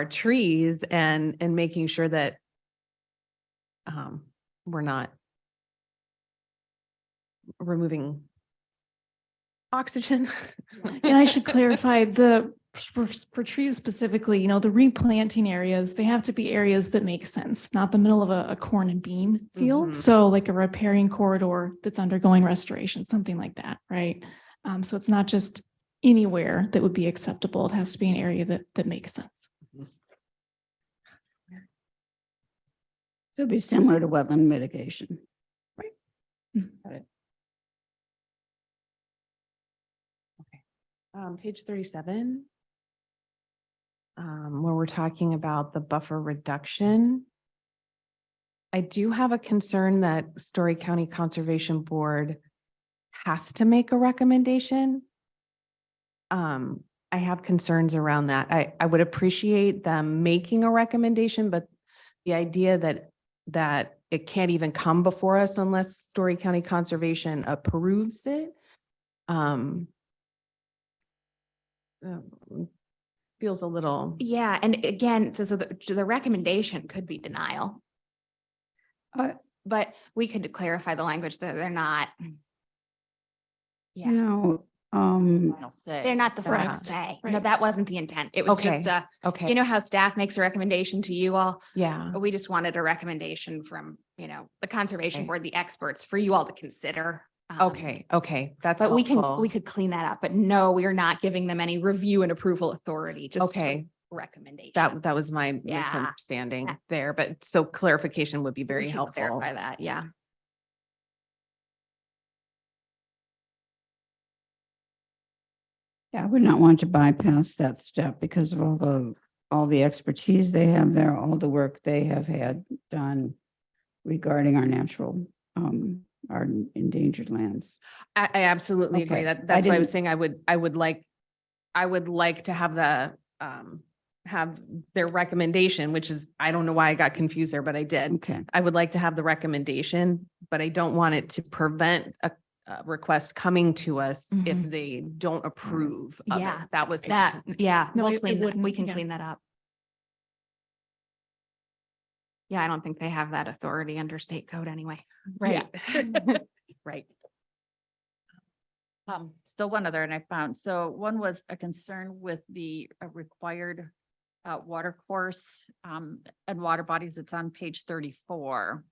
trees, and making sure that we're not removing oxygen. And I should clarify for trees specifically, the replanting areas, they have to be areas that make sense, not the middle of a corn and bean field. Mhm. So like a riparian corridor that's undergoing restoration, something like that, right? So it's not just anywhere that would be acceptable. It has to be an area that makes sense. It'd be similar to wetland mitigation. Page 37. Where we're talking about the buffer reduction. I do have a concern that Story County Conservation Board has to make a recommendation. I have concerns around that. I would appreciate them making a recommendation, but the idea that it can't even come before us unless Story County Conservation approves it. Feels a little. Yeah, and again, so the recommendation could be denial. Uh, But we could clarify the language that they're not. You Yeah, know, Final say. they're not the final Right. say. No, Right. that wasn't the intent. It was Okay. just, Okay. you know how staff makes a recommendation to you all? Yeah. We just wanted a recommendation from, the conservation Okay. board, the experts, for you all to consider. Okay. That's But we helpful. could clean that up, but no, we are not giving them any review and approval authority, just Okay. recommendation. That was my Yeah. misunderstanding Yeah. there, but so clarification would be We very should helpful. Clarify that, yeah. yeah, I would not want to bypass that step because of all the expertise they have there, all the work they have had done regarding our natural, our endangered lands. I absolutely agree. Okay. That's why I was didn't- saying I would like to have have their recommendation, which is, I don't know why I got confused there, but I did. Okay, I would like to have the recommendation, but I don't want it to prevent a request coming to us if Mhm. they don't approve of it. Yeah, That was. That, yeah, No, we'll it clean that, wouldn't, we can yeah. clean that up. Yeah, I don't think they have that authority under state code anyway. Right. Right. Still one other, and I found, so one was a concern with the required water course and water bodies. It's on page 34.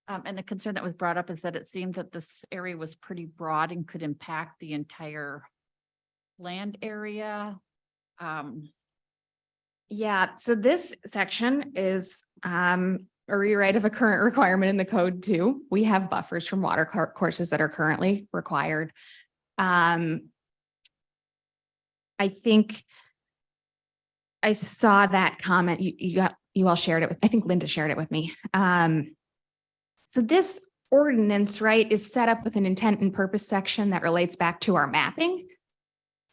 And the concern that was brought up is that it seems that this area was pretty broad and could impact the entire land area. Yeah, so this section is a rewrite of a current requirement in the code too. We have buffers from water courses that are currently required. I think I saw that comment, you all shared it with, I think Linda shared it with me. So this ordinance, right, is set up with an intent and purpose section that relates back to our mapping.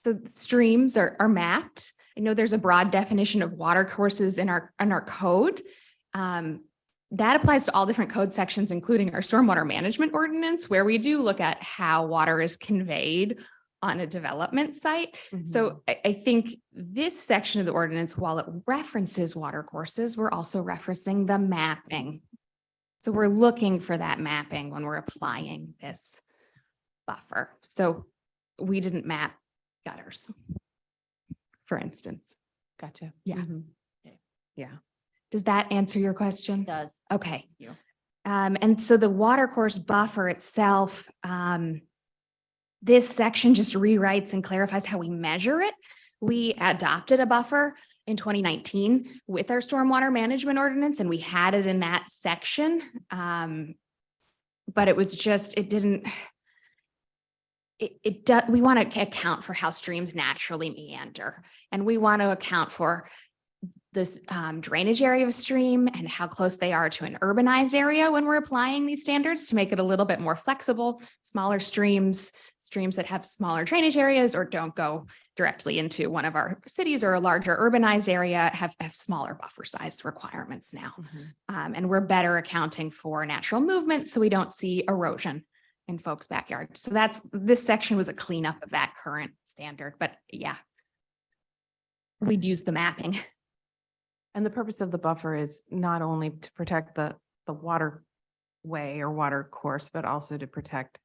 So streams are mapped. I know there's a broad definition of water courses in our code. That applies to all different code sections, including our stormwater management ordinance, where we do look at how water is conveyed on a development site. So I think this section of the ordinance, while it references water courses, we're also referencing the mapping. So we're looking for that mapping when we're applying this buffer. So we didn't map gutters, for instance. Gotcha. Yeah. Mhm. Yeah. Does that answer your question? Does. Okay. you. And so the watercourse buffer itself, this section just rewrites and clarifies how we measure it. We adopted a buffer in 2019 with our stormwater management ordinance, and we had it in that section. But it was just, it didn't, we want to account for how streams naturally meander. And we want to account for this drainage area of a stream and how close they are to an urbanized area when we're applying these standards to make it a little bit more flexible. Smaller streams that have smaller drainage areas or don't go directly into one of our cities or a larger urbanized area have smaller buffer size requirements now. And we're better accounting for natural movement so we don't see erosion in folks' backyards. So this section was a cleanup of that current standard, but yeah, we'd use the mapping. And the purpose of the buffer is not only to protect the waterway or water course, but also to protect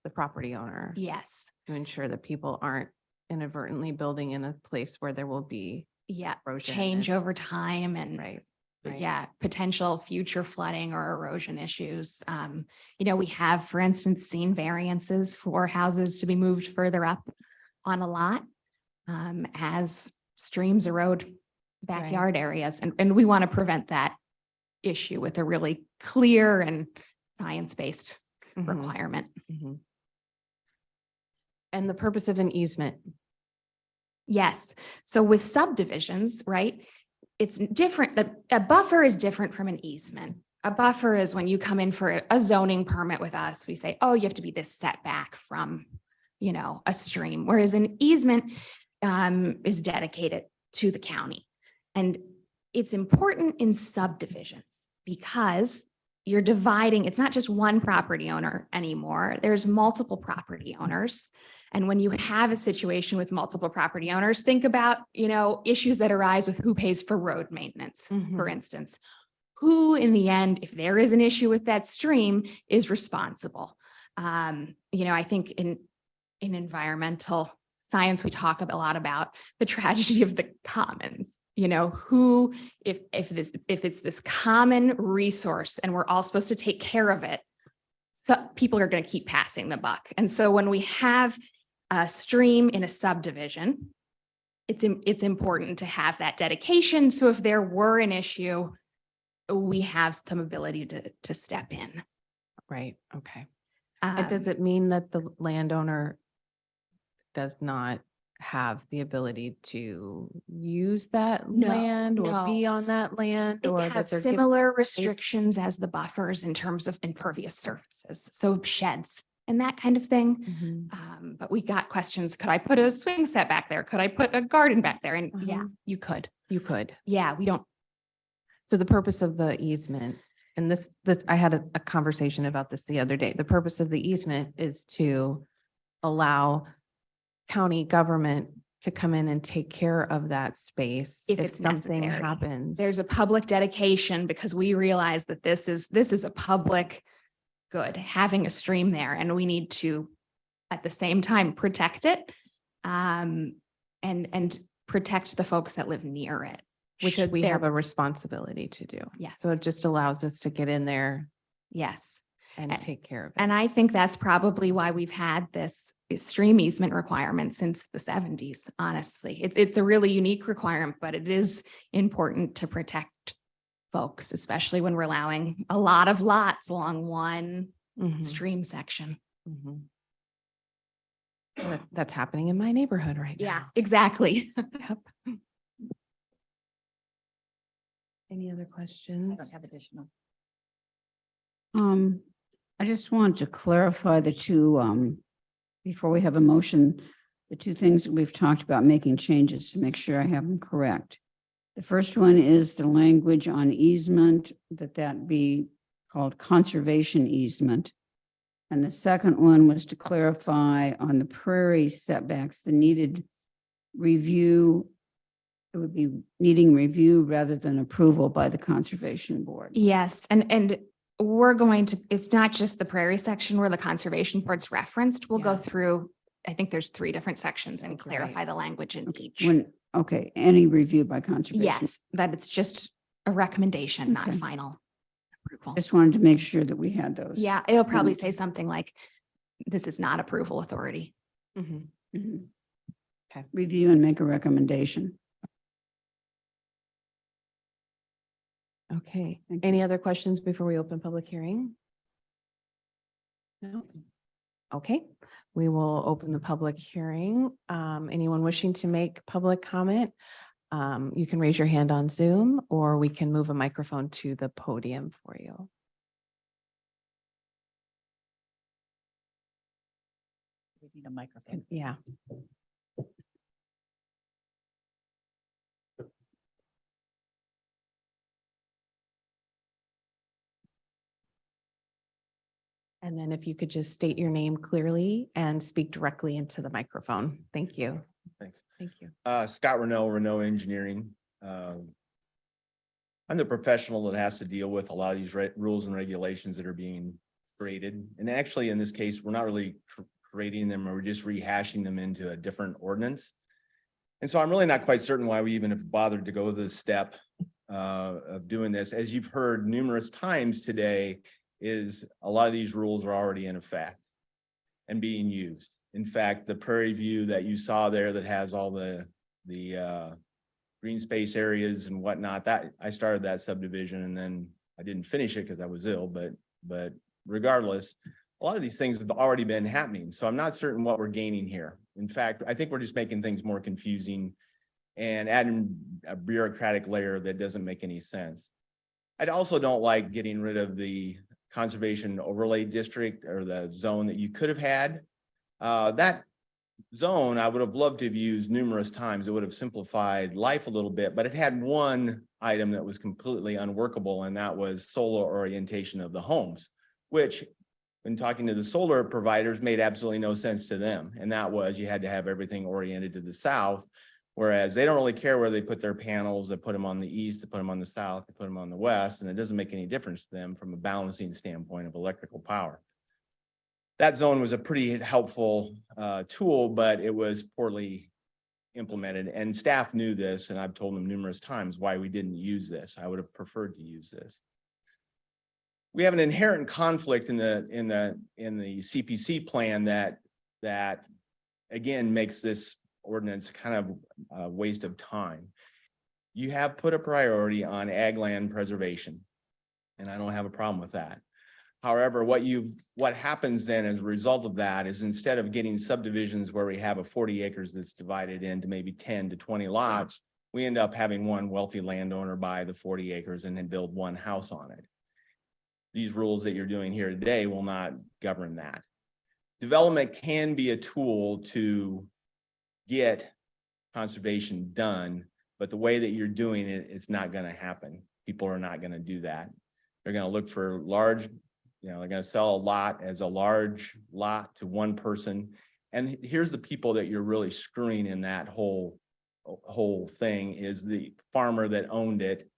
the property owner. Yes. To ensure that people aren't inadvertently building in a place where there will be Yeah. erosion. Change over time and Right. yeah, potential future flooding or erosion issues. We have, for instance, seen variances for houses to be moved further up on a lot as streams erode backyard areas. And we want to prevent that issue with a really clear and science-based requirement. And the purpose of an easement. Yes. So with subdivisions, right, it's different. A buffer is different from an easement. A buffer is when you come in for a zoning permit with us, we say, oh, you have to be this setback from, a stream. Whereas an easement is dedicated to the county. And it's important in subdivisions because you're dividing, it's not just one property owner anymore. There's multiple property owners. And when you have a situation with multiple property owners, think about, issues that arise with who pays for road maintenance, for instance. Who in the end, if there is an issue with that stream, is responsible? I think in environmental science, we talk a lot about the tragedy of the commons. Who, if it's this common resource and we're all supposed to take care of it, so people are going to keep passing the buck. And so when we have a stream in a subdivision, it's important to have that dedication. So if there were an issue, we have some ability to step in. Right. Okay. Does it mean that the landowner does not have the ability to use that land or be on that land? Or They that have they're given- similar restrictions as the buffers in terms of impervious surfaces, so sheds and that kind of thing. But we got questions, could I put a swing set back there? Could I put a garden back there? And yeah, you could. You could. Yeah, we don't. So the purpose of the easement, and this I had a conversation about this the other day. The purpose of the easement is to allow county government to come in and take care of that space If if it's something necessary. happens. There's a public dedication because we realize that this is a public good, having a stream there, and we need to at the same time protect it and protect the folks that live near it. which should we there- have a responsibility to do. Yes. So it just allows us to get in there Yes. and A- take care of it. And I think that's probably why we've had this stream easement requirement since the 70s, honestly. It's a really unique requirement, but it is important to protect folks, especially when we're allowing a lot of lots along one Mhm, stream section. mhm. That's happening in my neighborhood right now. Yeah, exactly. Yep. Any other questions? additional. I just want to clarify the two, before we have a motion, the two things that we've talked about making changes to make sure I have them correct. The first one is the language on easement, that be called conservation easement. And the second one was to clarify on the prairie setbacks, the needed review. It would be needing review rather than approval by the Conservation Board. Yes, and we're going to, it's not just the prairie section where the conservation board's referenced. We'll go Yeah. through, I think there's 3 different sections and Right. clarify the language in each. Any review by conservation. Yes, that it's just a recommendation, not a Okay. final approval. Just wanted to make sure that we had those. Yeah, it'll probably say something like, this is not approval authority. Mhm. Mhm. Okay. Review and make a recommendation. Okay, Thank any you. other questions before we open public hearing? No. Okay, we will open the public hearing. Anyone wishing to make public comment? You can raise your hand on Zoom, or we can move a microphone to the podium for you. We need a microphone. Yeah. And then if you could just state your name clearly and speak directly into the microphone. Thank you. Thanks. Thank you. Scott Renault Engineering. I'm the professional that has to deal with a lot of these rules and regulations that are being created. And actually, in this case, we're not really creating them, or we're just rehashing them into a different ordinance. And so I'm really not quite certain why we even have bothered to go the step of doing this. As you've heard numerous times today, is a lot of these rules are already in effect and being used. In fact, the Prairie View that you saw there that has all the green space areas and whatnot, that I started that subdivision and then I didn't finish it because I was ill, but regardless, a lot of these things have already been happening. So I'm not certain what we're gaining here. In fact, I think we're just making things more confusing and adding a bureaucratic layer that doesn't make any sense. I also don't like getting rid of the conservation overlay district or the zone that you could have had. That zone I would have loved to have used numerous times. It would have simplified life a little bit, but it had one item that was completely unworkable, and that was solar orientation of the homes, which when talking to the solar providers made absolutely no sense to them. And that was, you had to have everything oriented to the south, whereas they don't really care where they put their panels. They put them on the east, they put them on the south, they put them on the west, and it doesn't make any difference to them from a balancing standpoint of electrical power. That zone was a pretty helpful tool, but it was poorly implemented, and staff knew this, and I've told them numerous times why we didn't use this. I would have preferred to use this. We have an inherent conflict in the CPC plan that again makes this ordinance kind of a waste of time. You have put a priority on ag land preservation, and I don't have a problem with that. However, what happens then as a result of that is, instead of getting subdivisions where we have a 40 acres that's divided into maybe 10 to 20 lots, we end up having one wealthy landowner buy the 40 acres and then build one house on it. These rules that you're doing here today will not govern that. Development can be a tool to get conservation done, but the way that you're doing it, it's not going to happen. People are not going to do that. They're going to look for large, they're going to sell a lot as a large lot to one person. And here's the people that you're really screwing in that whole thing, is the farmer that owned it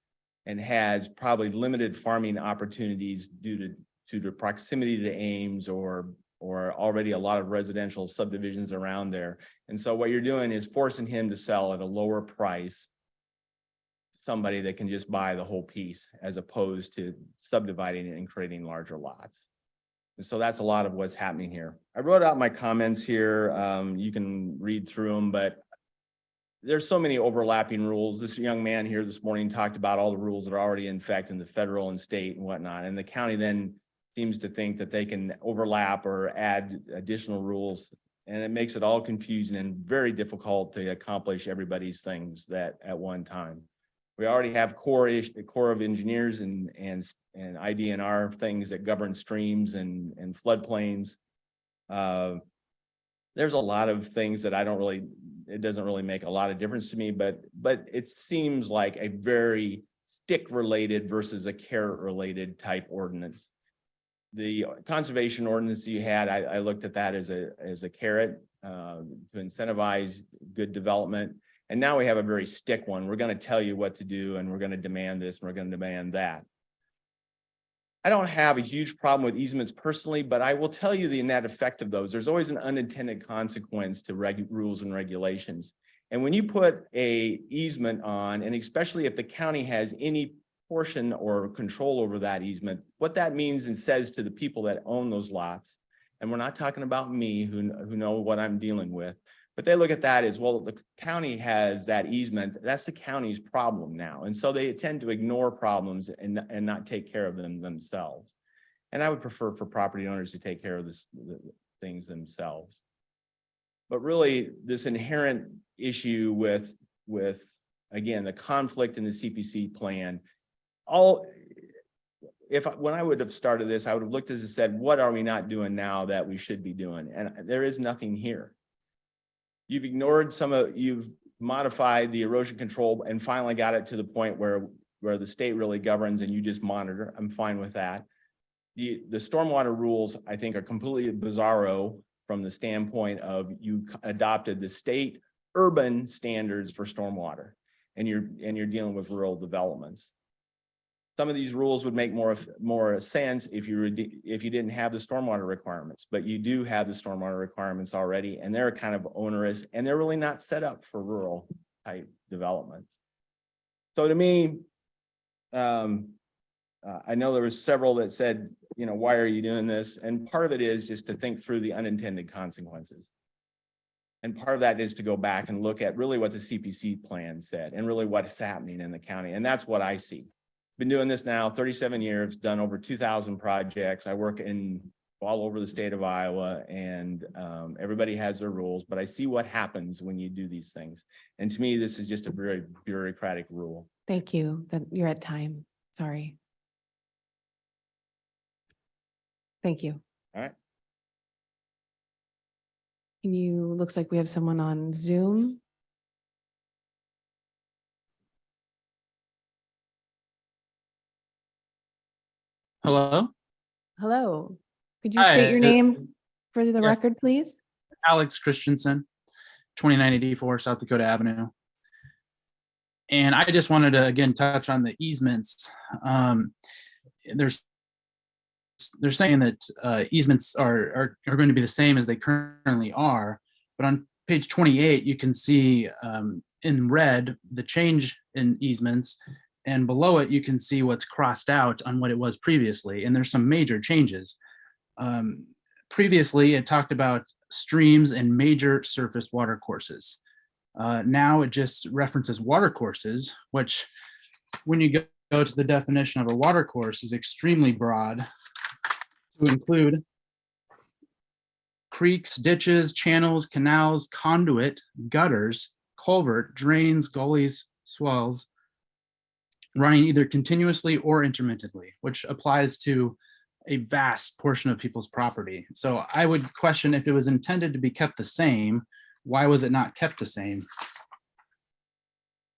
and has probably limited farming opportunities due to the proximity to Ames or already a lot of residential subdivisions around there. And so what you're doing is forcing him to sell at a lower price to somebody that can just buy the whole piece, as opposed to subdividing it and creating larger lots. And so that's a lot of what's happening here. I wrote out my comments here. You can read through them, but there's so many overlapping rules. This young man here this morning talked about all the rules that are already in effect in the federal and state and whatnot. And the county then seems to think that they can overlap or add additional rules. And it makes it all confusing and very difficult to accomplish everybody's things that at one time. We already have the Corps of Engineers and IDNR things that govern streams and floodplains. There's a lot of things that it doesn't really make a lot of difference to me, but it seems like a very stick related versus a carrot related type ordinance. The conservation ordinance you had, I looked at that as a carrot to incentivize good development. And now we have a very stick one. We're going to tell you what to do, and we're going to demand this, and we're going to demand that. I don't have a huge problem with easements personally, but I will tell you the net effect of those. There's always an unintended consequence to rules and regulations. And when you put a easement on, and especially if the county has any portion or control over that easement, what that means and says to the people that own those lots, and we're not talking about me who know what I'm dealing with, but they look at that as, well, the county has that easement, that's the county's problem now. And so they tend to ignore problems and not take care of them themselves. And I would prefer for property owners to take care of the things themselves. But really, this inherent issue with again, the conflict in the CPC plan, when I would have started this, I would have looked at this and said, what are we not doing now that we should be doing? And there is nothing here. You've ignored you've modified the erosion control and finally got it to the point where the state really governs and you just monitor. I'm fine with that. The stormwater rules, I think, are completely bizarro from the standpoint of you adopted the state urban standards for stormwater, and you're dealing with rural developments. Some of these rules would make more sense if you didn't have the stormwater requirements, but you do have the stormwater requirements already, and they're kind of onerous, and they're really not set up for rural type developments. So to me, I know there was several that said, why are you doing this? And part of it is just to think through the unintended consequences. And part of that is to go back and look at really what the CPC plan said and really what's happening in the county. And that's what I see. Been doing this now 37 years, done over 2,000 projects. I work all over the state of Iowa, and everybody has their rules, but I see what happens when you do these things. And to me, this is just a very bureaucratic rule. Thank you. That you're at time. Sorry. Thank you. All right. Looks like we have someone on Zoom. Hello, Hello. Could you Hi, state your name for the yeah. record, please? Alex Christensen, 2984 South Dakota Avenue. And I just wanted to again touch on the easements. They're saying that easements are going to be the same as they currently are, but on page 28 you can see in red the change in easements, and below it you can see what's crossed out on what it was previously, and there's some major changes. Previously it talked about streams and major surface water courses. Now it just references water courses, which when you go to the definition of a water course is extremely broad to include creeks, ditches, channels, canals, conduit, gutters, culvert, drains, gullies, swells, running either continuously or intermittently, which applies to a vast portion of people's property. So I would question, if it was intended to be kept the same, why was it not kept the same?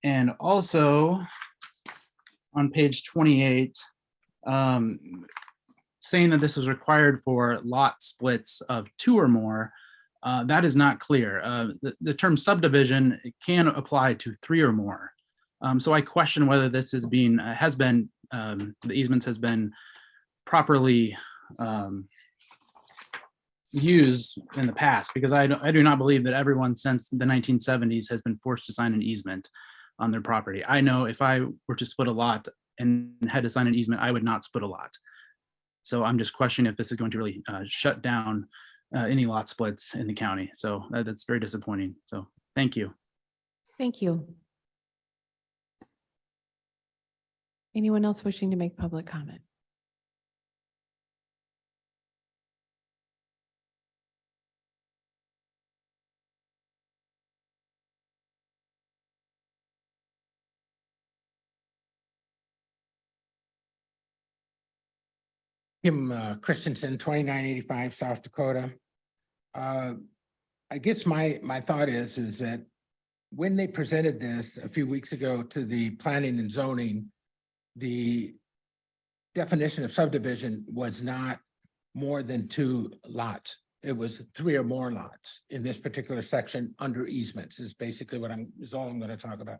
And also on page 28, saying that this is required for lot splits of 2 or more, that is not clear. The term subdivision can apply to 3 or more. So I question whether this is the easements has been properly used in the past, because I do not believe that everyone since the 1970s has been forced to sign an easement on their property. I know if I were to split a lot and had to sign an easement, I would not split a lot. So I'm just questioning if this is going to really shut down any lot splits in the county. So that's very disappointing. So thank you. Thank you. Anyone else wishing to make public comment? Kim Christensen, 2985 South Dakota. I guess my thought is that when they presented this a few weeks ago to the planning and zoning, the definition of subdivision was not more than 2 lots. It was 3 or more lots in this particular section under easements is basically is all I'm going to talk about.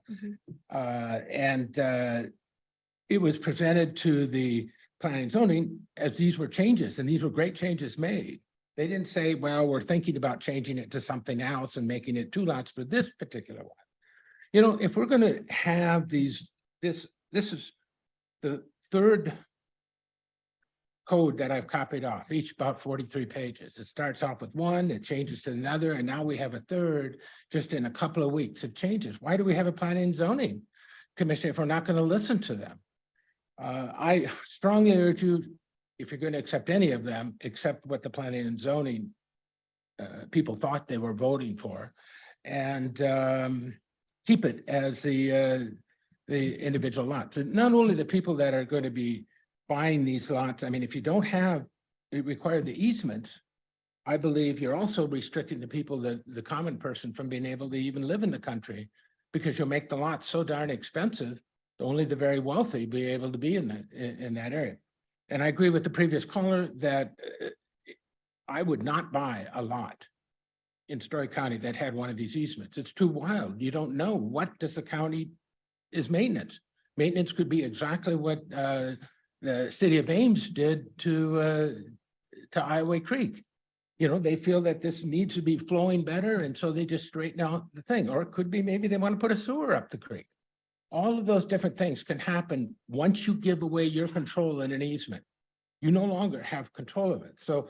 It was presented to the planning and zoning as these were changes, and these were great changes made. They didn't say, well, we're thinking about changing it to something else and making it 2 lots for this particular one. If we're going to have this is the third code that I've copied off, each about 43 pages. It starts off with one, it changes to another, and now we have a third just in a couple of weeks. It changes. Why do we have a planning and zoning commission if we're not going to listen to them? I strongly urge you, if you're going to accept any of them, accept what the planning and zoning people thought they were voting for, and keep it as the individual lots. And not only the people that are going to be buying these lots. I mean, if you don't have, it required the easements, I believe you're also restricting the people, the common person, from being able to even live in the country, because you'll make the lots so darn expensive, only the very wealthy be able to be in that area. And I agree with the previous caller that I would not buy a lot in Story County that had one of these easements. It's too wild. You don't know what does the county is maintenance. Maintenance could be exactly what the city of Ames did to Iowa Creek. You know, they feel that this needs to be flowing better, and so they just straighten out the thing. Or it could be maybe they want to put a sewer up the creek. All of those different things can happen once you give away your control in an easement. You no longer have control of it. So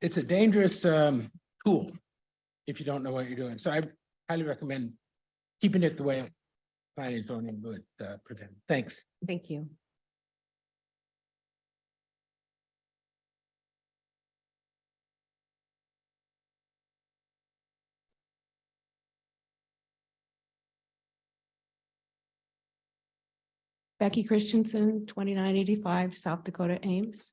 it's a dangerous tool if you don't know what you're doing. So I highly recommend keeping it the way planning and zoning would present. Thanks. Thank you. Becky Christensen, 2985 South Dakota Ames.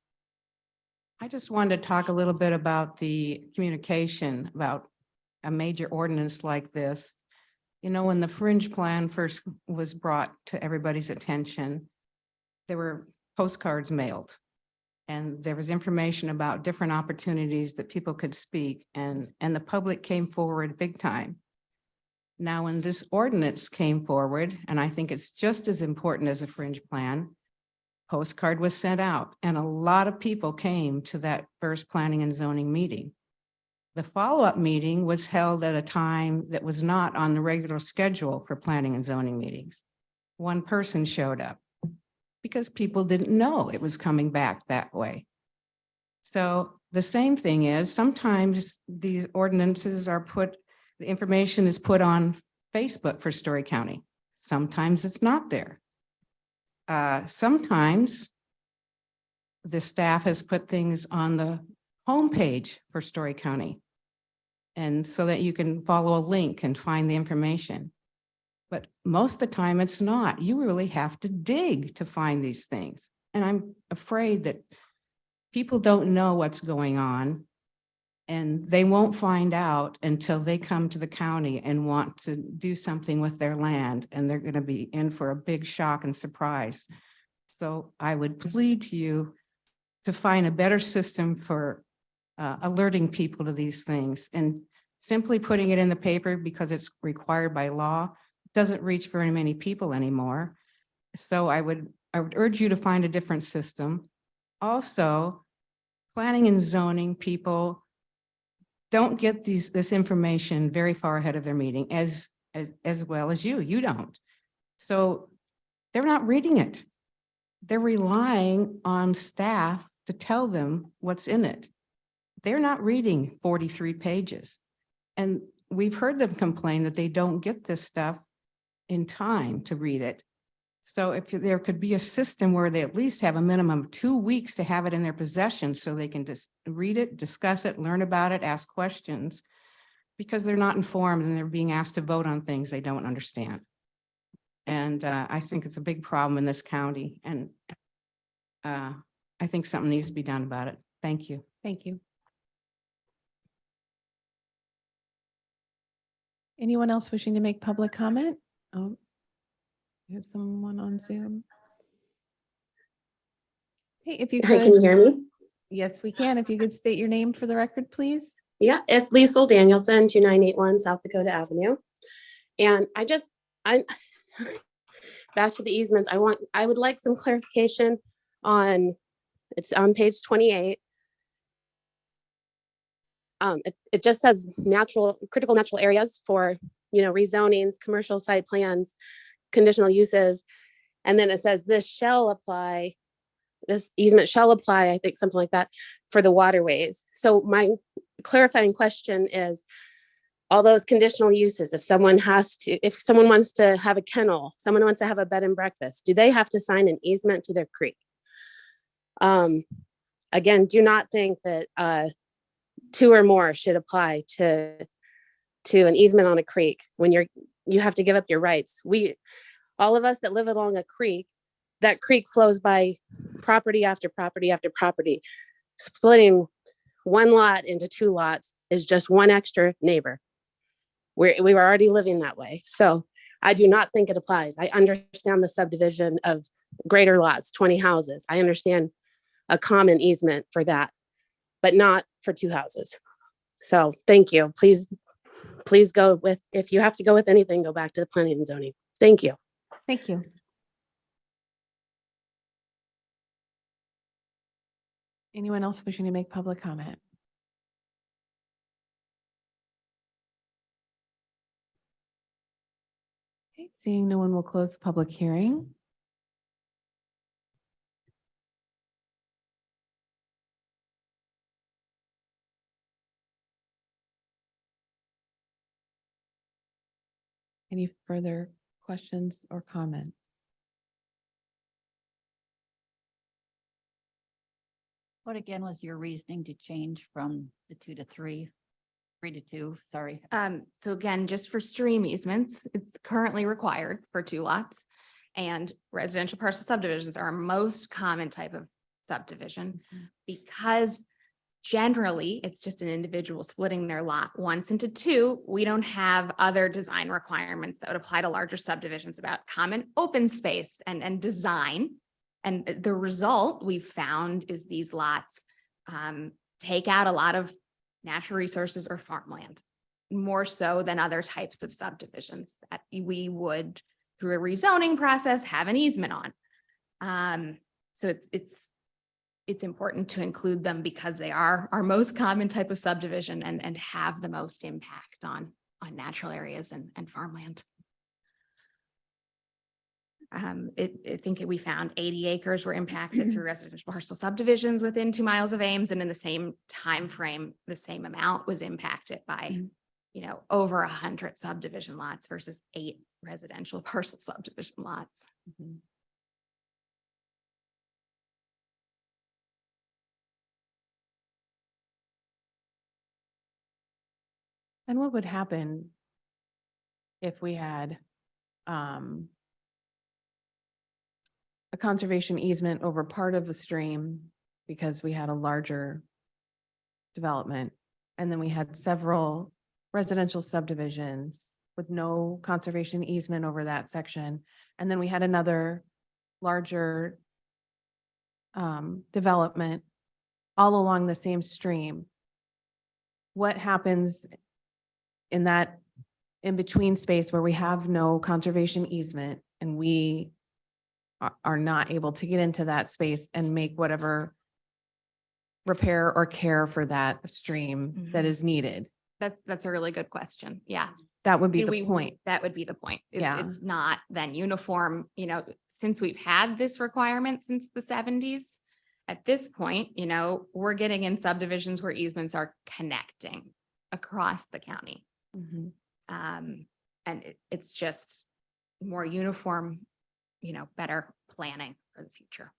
I just wanted to talk a little bit about the communication about a major ordinance like this. You know, when the fringe plan first was brought to everybody's attention, there were postcards mailed. And there was information about different opportunities that people could speak, and the public came forward big time. Now, when this ordinance came forward, and I think it's just as important as a fringe plan, postcard was sent out, and a lot of people came to that first planning and zoning meeting. The follow-up meeting was held at a time that was not on the regular schedule for planning and zoning meetings. One person showed up because people didn't know it was coming back that way. So the same thing is, sometimes these ordinances are put, the information is put on Facebook for Story County. Sometimes it's not there. Sometimes the staff has put things on the homepage for Story County, and so that you can follow a link and find the information. But most of the time it's not. You really have to dig to find these things. And I'm afraid that people don't know what's going on, and they won't find out until they come to the county and want to do something with their land, and they're going to be in for a big shock and surprise. So I would plead to you to find a better system for alerting people to these things, and simply putting it in the paper because it's required by law doesn't reach very many people anymore. So I would urge you to find a different system. Also, planning and zoning people don't get this information very far ahead of their meeting, as well as you don't. So they're not reading it. They're relying on staff to tell them what's in it. They're not reading 43 pages. And we've heard them complain that they don't get this stuff in time to read it. So if there could be a system where they at least have a minimum of 2 weeks to have it in their possession, so they can just read it, discuss it, learn about it, ask questions, because they're not informed and they're being asked to vote on things they don't understand. And I think it's a big problem in this county, and I think something needs to be done about it. Thank you. Thank you. Anyone else wishing to make public comment? Oh, we have someone on Zoom. Hey, if you Hi, can you could, hear me? yes, we can. If you could state your name for the record, please. Yeah, it's Liesl Danielson, 2981 South Dakota Avenue. And I back to the easements. I would like some clarification on, it's on page 28. It just says critical natural areas for, rezonings, commercial site plans, conditional uses. And then it says this shall apply, this easement shall apply, I think something like that, for the waterways. So my clarifying question is, all those conditional uses, if someone wants to have a kennel, someone wants to have a bed and breakfast, do they have to sign an easement to their creek? Again, do not think that 2 or more should apply to an easement on a creek when you have to give up your rights. All of us that live along a creek, that creek flows by property after property after property. Splitting one lot into 2 lots is just one extra neighbor. We were already living that way. So I do not think it applies. I understand the subdivision of greater lots, 20 houses. I understand a common easement for that, but not for 2 houses. So thank you. Please go with, if you have to go with anything, go back to the planning and zoning. Thank you. Thank you. Anyone else wishing to make public comment? Okay, seeing no one will close the public hearing. Any further questions or comments? What again was your reasoning to change from the 2 to 3, 3 to 2? Sorry. So again, just for stream easements, it's currently required for 2 lots. And residential parcel subdivisions are our most common type of subdivision because generally it's just an individual splitting their lot once into 2. We don't have other design requirements that would apply to larger subdivisions about common open space and design. And the result we've found is these lots take out a lot of natural resources or farmland, more so than other types of subdivisions that we would, through a rezoning process, have an easement on. So it's important to include them because they are our most common type of subdivision and have the most impact on natural areas and farmland. I think we found 80 acres were impacted through residential parcel subdivisions within 2 miles of Ames, and in the same time frame, the same amount was impacted by, over 100 subdivision lots versus 8 residential parcel subdivision lots. And what would happen if we had a conservation easement over part of the stream because we had a larger development, and then we had several residential subdivisions with no conservation easement over that section, and then we had another larger development all along the same stream? What happens in that in-between space where we have no conservation easement and we are not able to get into that space and make whatever repair or care for that stream that is needed? That's a really good question. Yeah. That would be the point. That would be the point. Yeah. It's not then uniform, since we've had this requirement since the 70s, at this point, we're getting in subdivisions where easements are connecting across the county. And it's just more uniform, better planning for the future.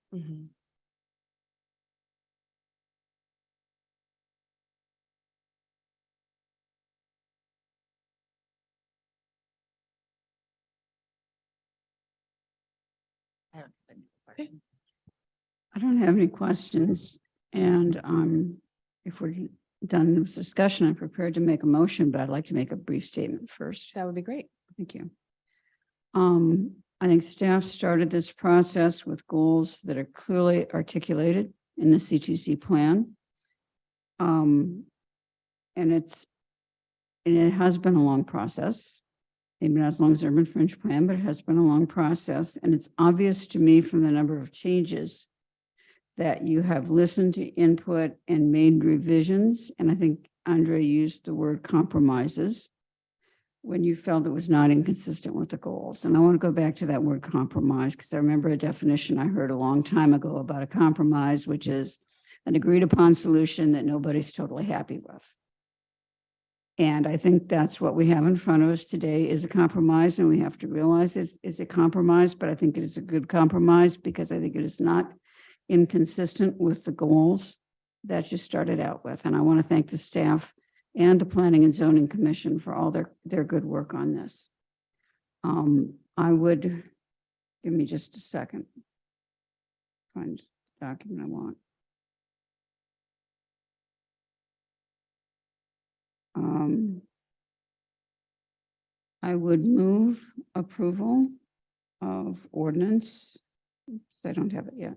I don't have any questions. I don't have any questions. And if we're done with discussion, I'm prepared to make a motion, but I'd like to make a brief statement first. That would be great. Thank you. I think staff started this process with goals that are clearly articulated in the C2C plan. And it has been a long process. Maybe not as long as the urban fringe plan, but it has been a long process. And it's obvious to me from the number of changes that you have listened to input and made revisions. And I think Andre used the word compromises when you felt it was not inconsistent with the goals. And I want to go back to that word compromise, because I remember a definition I heard a long time ago about a compromise, which is an agreed upon solution that nobody's totally happy with. And I think that's what we have in front of us today is a compromise, and we have to realize it's a compromise, but I think it is a good compromise because I think it is not inconsistent with the goals that you started out with. And I want to thank the staff and the Planning and Zoning Commission for all their good work on this. I would, give me just a second. Find the document I want. I would move approval of ordinance. Oops, I don't have it yet.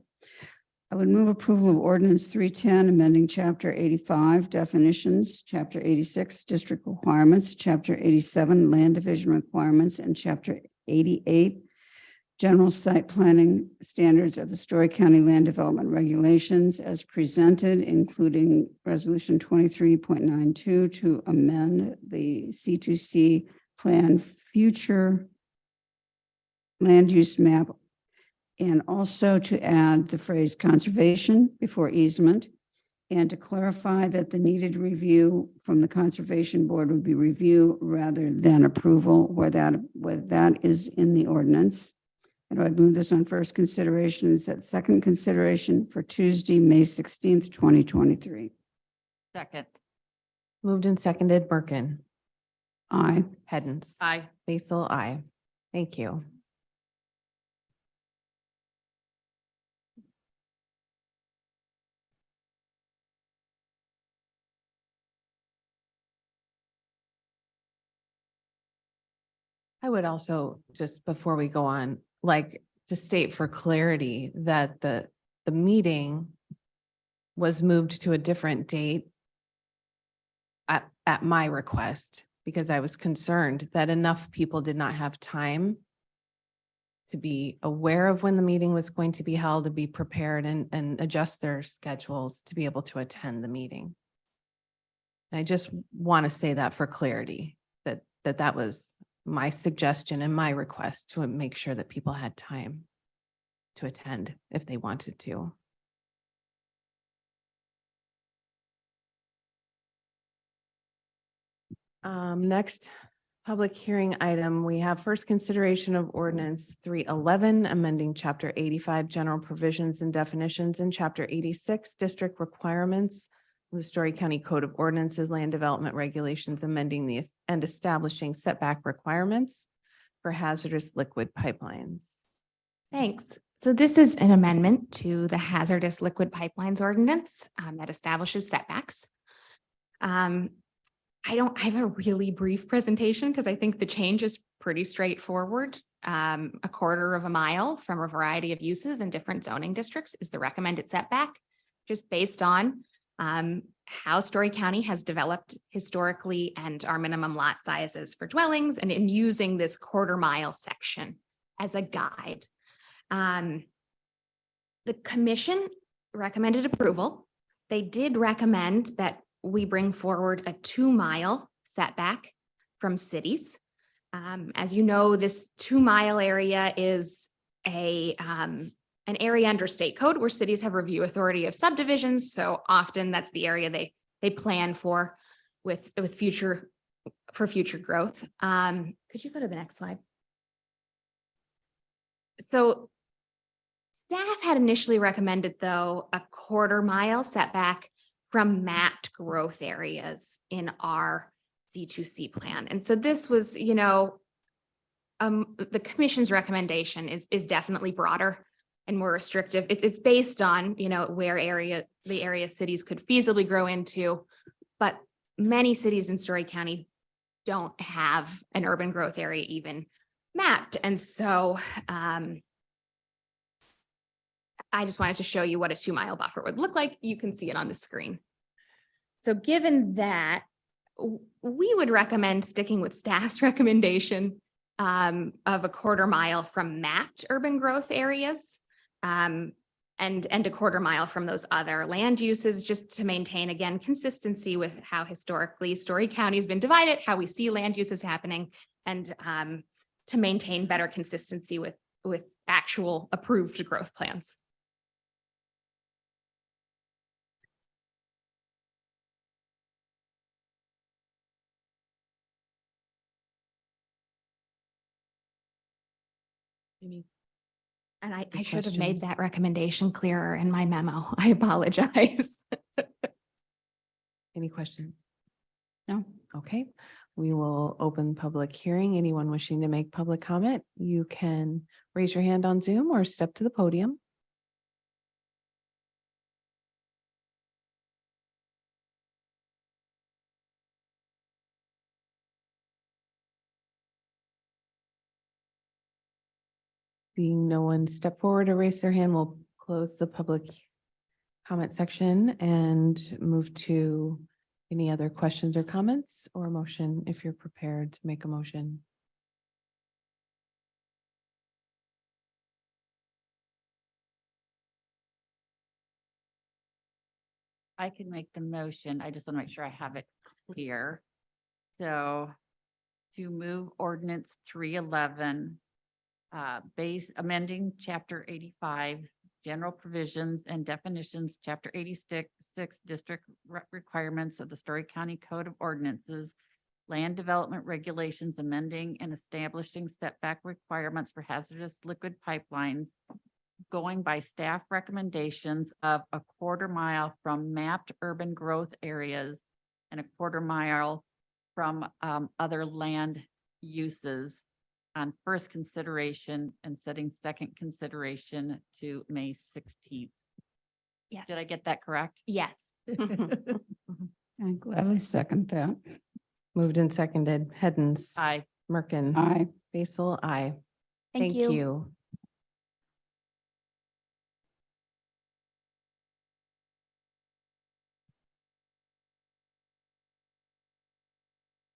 I would move approval of ordinance 310, amending chapter 85 definitions, chapter 86 district requirements, chapter 87 land division requirements, and chapter 88 general site planning standards of the Story County Land Development Regulations as presented, including resolution 23.92 to amend the C2C plan future land use map, and also to add the phrase conservation before easement, and to clarify that the needed review from the Conservation Board would be review rather than approval where that is in the ordinance. And I'd move this on first consideration and set second consideration for Tuesday, May 16th, 2023. Second. Moved and seconded, Merkin. Aye. Hens. Aye. Basil, aye. Thank you. I would also, just before we go on, like to state for clarity that the meeting was moved to a different date at my request, because I was concerned that enough people did not have time to be aware of when the meeting was going to be held, to be prepared and adjust their schedules to be able to attend the meeting. And I just want to say that for clarity, that was my suggestion and my request to make sure that people had time to attend if they wanted to. Next public hearing item, we have first consideration of ordinance 311, amending chapter 85 general provisions and definitions and chapter 86 district requirements of the Story County Code of Ordinances, land development regulations, amending the and establishing setback requirements for hazardous liquid pipelines. Thanks. So this is an amendment to the hazardous liquid pipelines ordinance that establishes setbacks. I have a really brief presentation because I think the change is pretty straightforward. A quarter of a mile from a variety of uses in different zoning districts is the recommended setback, just based on how Story County has developed historically and our minimum lot sizes for dwellings, and in using this quarter mile section as a guide. The commission recommended approval. They did recommend that we bring forward a 2-mile setback from cities. As you know, this 2-mile area is an area under state code where cities have review authority of subdivisions. So often that's the area they plan for with future growth. Could you go to the next slide? So staff had initially recommended, though, a 1/4 mile setback from mapped growth areas in our C2C plan. And so this was, the commission's recommendation is definitely broader and more restrictive. It's based on, where the area cities could feasibly grow into, but many cities in Story County don't have an urban growth area even mapped. And so I just wanted to show you what a 2-mile buffer would look like. You can see it on the screen. So given that, we would recommend sticking with staff's recommendation of a 1/4 mile from mapped urban growth areas. and a quarter mile from those other land uses, just to maintain, again, consistency with how historically Story County has been divided, how we see land uses happening, and to maintain better consistency with actual approved growth plans. And I Any should have made questions? that recommendation clearer in my memo. I apologize. Any questions? No. Okay, we will open public hearing. Anyone wishing to make public comment, you can raise your hand on Zoom or step to the podium. Seeing no one step forward or raise their hand, we'll close the public comment section and move to any other questions or comments or motion if you're prepared to make a motion. I can make the motion. I just want to make sure I have it clear. So to move ordinance 311, base amending chapter 85, general provisions and definitions, chapter 86, district requirements of the Story County Code of Ordinances, land development regulations, amending and establishing setback requirements for hazardous liquid pipelines, going by staff recommendations of a quarter mile from mapped urban growth areas and a quarter mile from other land uses on first consideration, and setting second consideration to May 16th. Yes. Did I get that correct? Yes. I gladly second that. Moved and seconded. Hens. Aye. Merkin. Aye. Basil. Aye. Thank you.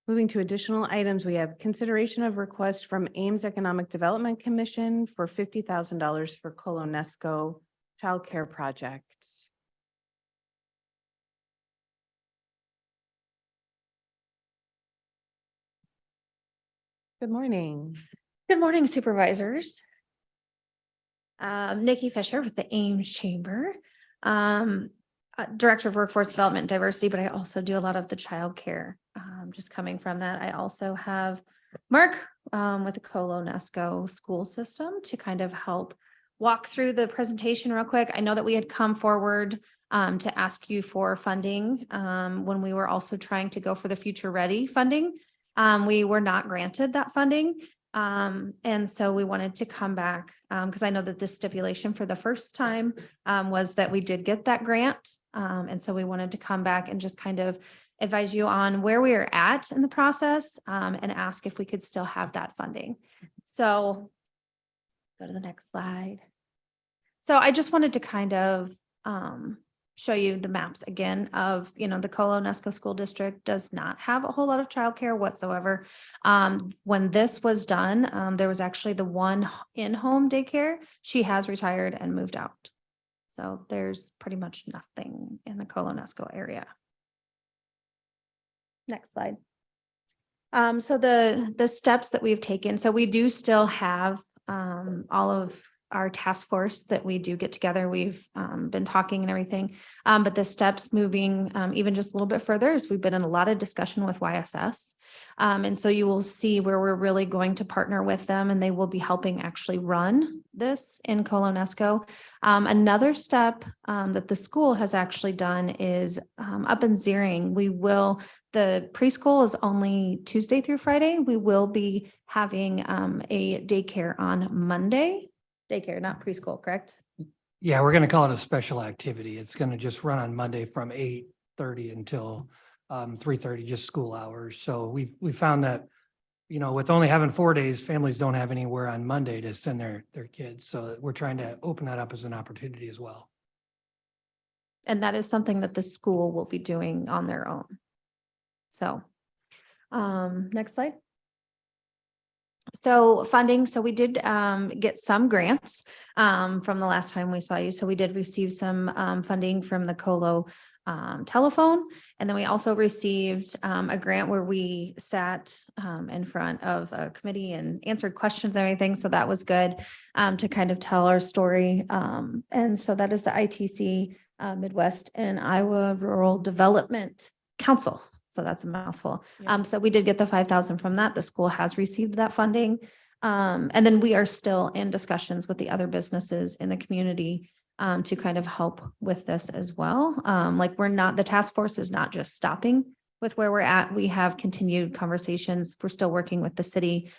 Moving to additional items, we have consideration of request from Ames Economic Development Commission for $50,000 for Colonesco childcare project. Good morning. Good morning, supervisors. Nikki Fisher with the Ames Chamber, Director of Workforce Development and Diversity, but I also do a lot of the childcare. Just coming from that, I also have Mark with the Colonesco school system to kind of help walk through the presentation real quick. I know that we had come forward to ask you for funding when we were also trying to go for the Future Ready funding. We were not granted that funding. And so we wanted to come back because I know that the stipulation for the first time was that we did get that grant. And so we wanted to come back and just kind of advise you on where we are at in the process and ask if we could still have that funding. So go to the next slide. So I just wanted to kind of show you the maps again of, the Colonesco School District does not have a whole lot of childcare whatsoever. When this was done, there was actually the one in-home daycare. She has retired and moved out. So there's pretty much nothing in the Colonesco area. Next slide. So the steps that we've taken, so we do still have all of our task force that we do get together. We've been talking and everything, but the steps moving even just a little bit further is we've been in a lot of discussion with YSS. And so you will see where we're really going to partner with them, and they will be helping actually run this in Colonesco. Another step that the school has actually done is up in Zeering, the preschool is only Tuesday through Friday. We will be having a daycare on Monday. Daycare, not preschool, correct? Yeah, we're going to call it a special activity. It's going to just run on Monday from 8:30 until 3:30, just school hours. So we found that, with only having 4 days, families don't have anywhere on Monday to send their kids. So we're trying to open that up as an opportunity as well. And that is something that the school will be doing on their own. So, next slide. So funding, so we did get some grants from the last time we saw you. So we did receive some funding from the Colo telephone. And then we also received a grant where we sat in front of a committee and answered questions and everything. So that was good to kind of tell our story. And so that is the ITC Midwest and Iowa Rural Development Council. So that's a mouthful. So we did get the 5,000 from that. The school has received that funding. And then we are still in discussions with the other businesses in the community to kind of help with this as well. Like the task force is not just stopping with where we're at. We have continued conversations. We're still working with the city,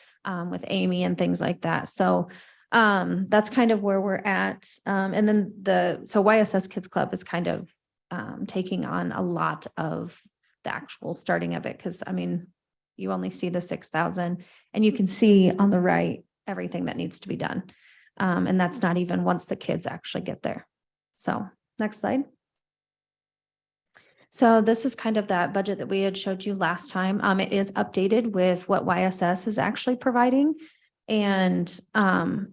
with Amy and things like that. So that's kind of where we're at. And then so YSS Kids Club is kind of taking on a lot of the actual starting of it. Cause I mean, you only see the 6,000 and you can see on the right, everything that needs to be done. And that's not even once the kids actually get there. So next slide. So this is kind of that budget that we had showed you last time. It is updated with what YSS is actually providing. And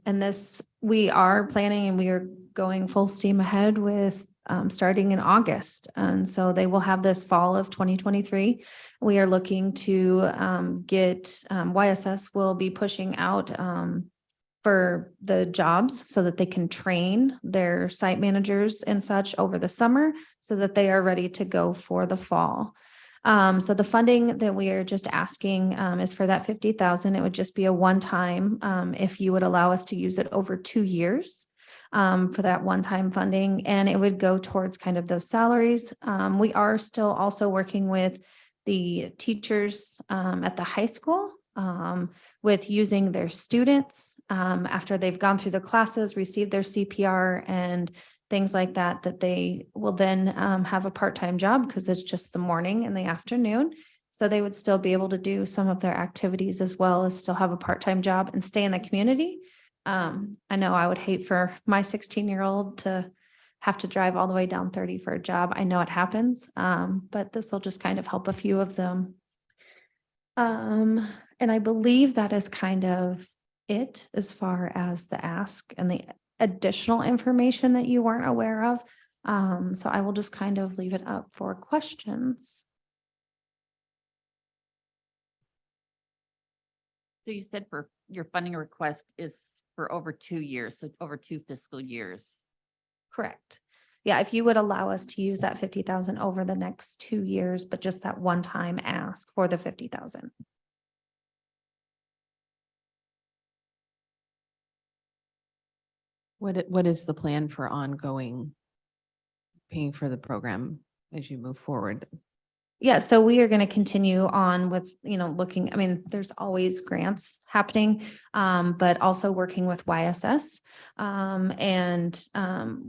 this, we are planning and we are going full steam ahead with starting in August. And so they will have this fall of 2023. We are looking to get, YSS will be pushing out for the jobs so that they can train their site managers and such over the summer so that they are ready to go for the fall. So the funding that we are just asking is for that 50,000. It would just be a one-time if you would allow us to use it over 2 years. For that one-time funding, and it would go towards kind of those salaries. We are still also working with the teachers at the high school with using their students after they've gone through the classes, received their CPR and things like that, that they will then have a part-time job because it's just the morning and the afternoon. So they would still be able to do some of their activities as well as still have a part-time job and stay in the community. I know I would hate for my 16-year-old to have to drive all the way down 30 for a job. I know it happens, but this will just kind of help a few of them. And I believe that is kind of it as far as the ask and the additional information that you weren't aware of. So I will just kind of leave it up for questions. So you said for your funding request is for over 2 years, so over 2 fiscal years. Correct. Yeah, if you would allow us to use that 50,000 over the next 2 years, but just that one time ask for the 50,000. What is the plan for ongoing paying for the program as you move forward? Yeah, so we are going to continue on with, looking, I mean, there's always grants happening, but also working with YSS.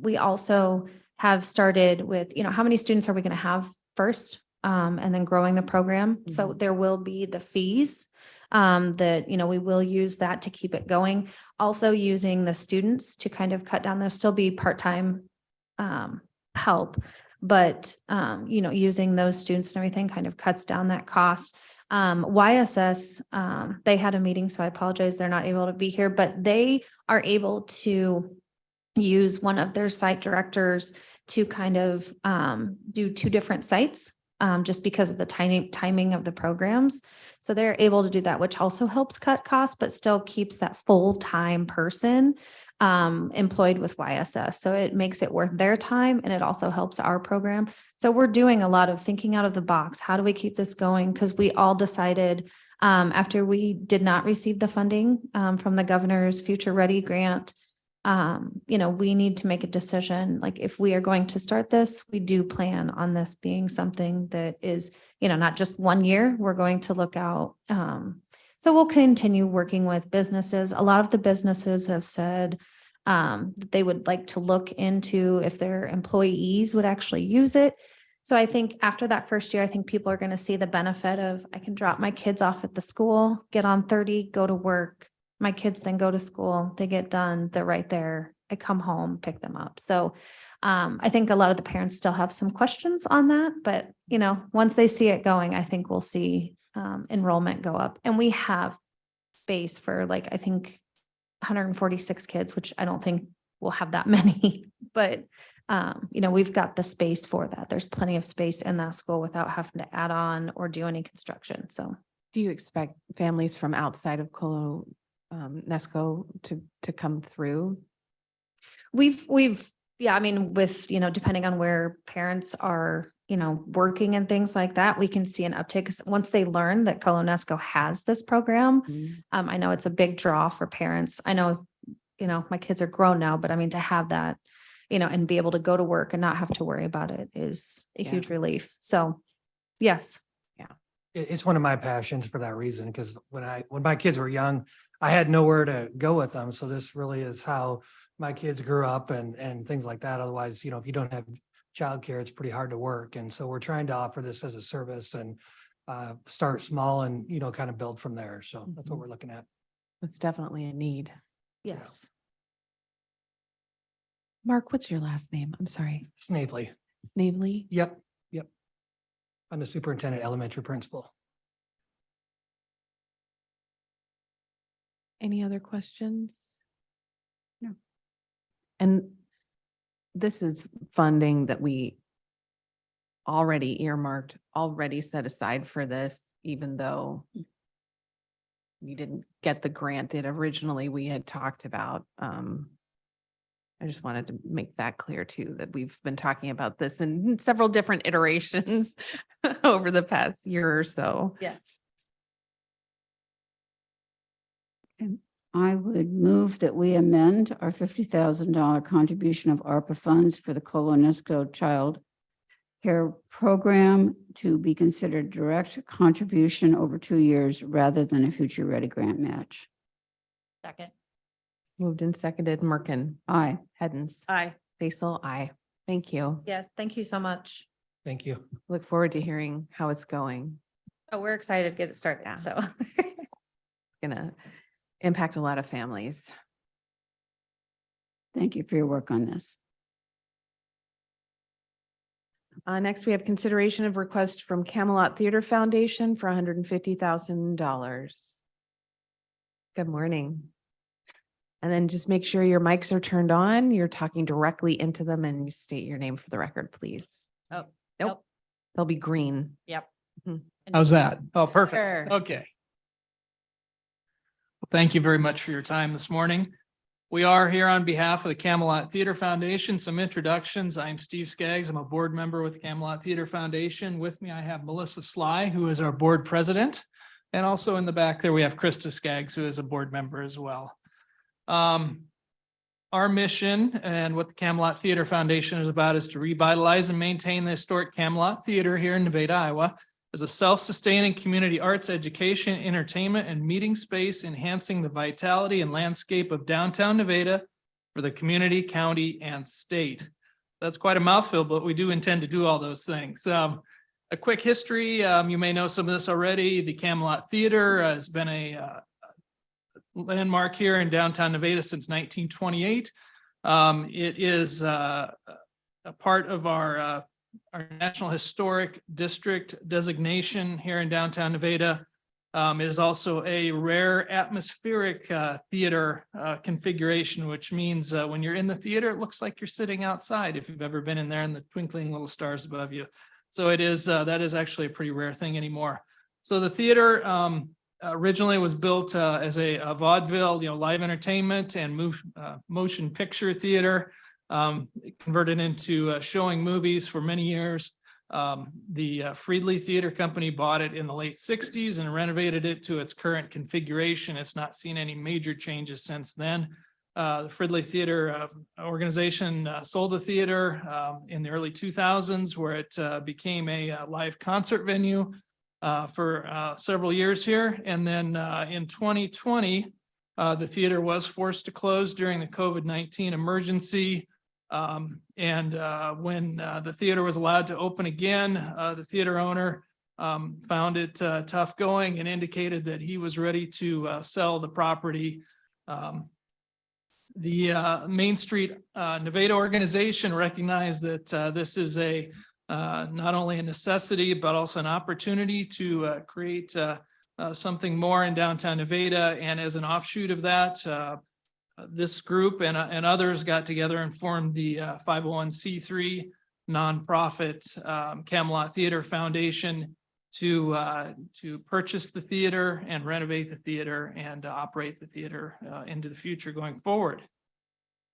We also have started with, how many students are we going to have first, and then growing the program. So there will be the fees that, we will use that to keep it going. Also using the students to kind of cut down, there'll still be part-time help. But, using those students and everything kind of cuts down that cost. YSS, they had a meeting, so I apologize, they're not able to be here, but they are able to use one of their site directors to kind of do 2 different sites just because of the timing of the programs. So they're able to do that, which also helps cut costs, but still keeps that full-time person employed with YSS. So it makes it worth their time and it also helps our program. So we're doing a lot of thinking out of the box. How do we keep this going? Because we all decided after we did not receive the funding from the governor's Future Ready grant, we need to make a decision. Like if we are going to start this, we do plan on this being something that is, not just 1 year. We're going to look out. So we'll continue working with businesses. A lot of the businesses have said that they would like to look into if their employees would actually use it. So I think after that first year, I think people are going to see the benefit of I can drop my kids off at the school, get on 30, go to work. My kids then go to school, they get done, they're right there. I come home, pick them up. So I think a lot of the parents still have some questions on that, but once they see it going, I think we'll see enrollment go up. And we have space for like, I think 146 kids, which I don't think we'll have that many, but we've got the space for that. There's plenty of space in that school without having to add on or do any construction. So Do you expect families from outside of Colo Nesco to come through? yeah, I mean, with, depending on where parents are, working and things like that, we can see an uptick. 'Cause once they learn that Colonesco has this program, I know it's a big draw for parents. I know, my kids are grown now, but I mean, to have that, and be able to go to work and not have to worry about it is a Yeah. huge relief. So, yes. It's one of my passions for that reason, because when my kids were young, I had nowhere to go with them. So this really is how my kids grew up and things like that. Otherwise, if you don't have childcare, it's pretty hard to work. And so we're trying to offer this as a service and start small and, kind of build from there. So that's what we're looking at. It's definitely a need. Yes. Mark, what's your last name? I'm sorry. Snavely. Snavely? Yep. I'm the superintendent elementary principal. Any other questions? No. And this is funding that we already earmarked, already set aside for this, even though we didn't get the grant that originally we had talked about. I just wanted to make that clear too, that we've been talking about this in several different iterations over the past year or so. Yes. I would move that we amend our $50,000 contribution of ARPA funds for the Colonesco Child Care Program to be considered direct contribution over 2 years rather than a future ready grant match. Second. Moved and seconded. Merkin. Aye. Hens. Aye. Basil. Aye. Thank you. Yes. Thank you so much. Thank you. Look forward to hearing how it's going. Oh, we're excited to get it started. Yeah. So. Gonna impact a lot of families. Thank you for your work on this. Next, we have consideration of request from Camelot Theater Foundation for $150,000. Good morning. And then just make sure your mics are turned on. You're talking directly into them and you state your name for the record, please. Oh, Nope. They'll be green. Yep. How's that? Oh, Sure. perfect. Okay. Well, thank you very much for your time this morning. We are here on behalf of the Camelot Theater Foundation. Some introductions. I'm Steve Skaggs. I'm a board member with the Camelot Theater Foundation. With me, I have Melissa Sly, who is our board president. And also in the back there, we have Krista Skaggs, who is a board member as well. Our mission and what the Camelot Theater Foundation is about is to revitalize and maintain the historic Camelot Theater here in Nevada, Iowa, as a self-sustaining community arts, education, entertainment, and meeting space, enhancing the vitality and landscape of downtown Nevada for the community, county, and state. That's quite a mouthful, but we do intend to do all those things. A quick history, you may know some of this already. The Camelot Theater has been a landmark here in downtown Nevada since 1928. It is a part of our National Historic District designation here in downtown Nevada. It is also a rare atmospheric theater configuration, which means when you're in the theater, it looks like you're sitting outside if you've ever been in there and the twinkling little stars above you. So it is that is actually a pretty rare thing anymore. So the theater originally was built as a vaudeville, live entertainment and motion picture theater. It converted into showing movies for many years. The Friedley Theater Company bought it in the late 60s and renovated it to its current configuration. It's not seen any major changes since then. The Friedley Theater organization sold the theater in the early 2000s, where it became a live concert venue for several years here. And then in 2020, the theater was forced to close during the COVID-19 emergency. When the theater was allowed to open again, the theater owner found it tough going and indicated that he was ready to sell the property. The Main Street Nevada organization recognized that this is not only a necessity, but also an opportunity to create something more in downtown Nevada. And as an offshoot of that, this group and others got together and formed the 501c3 nonprofit Camelot Theater Foundation to purchase the theater and renovate the theater and operate the theater into the future going forward.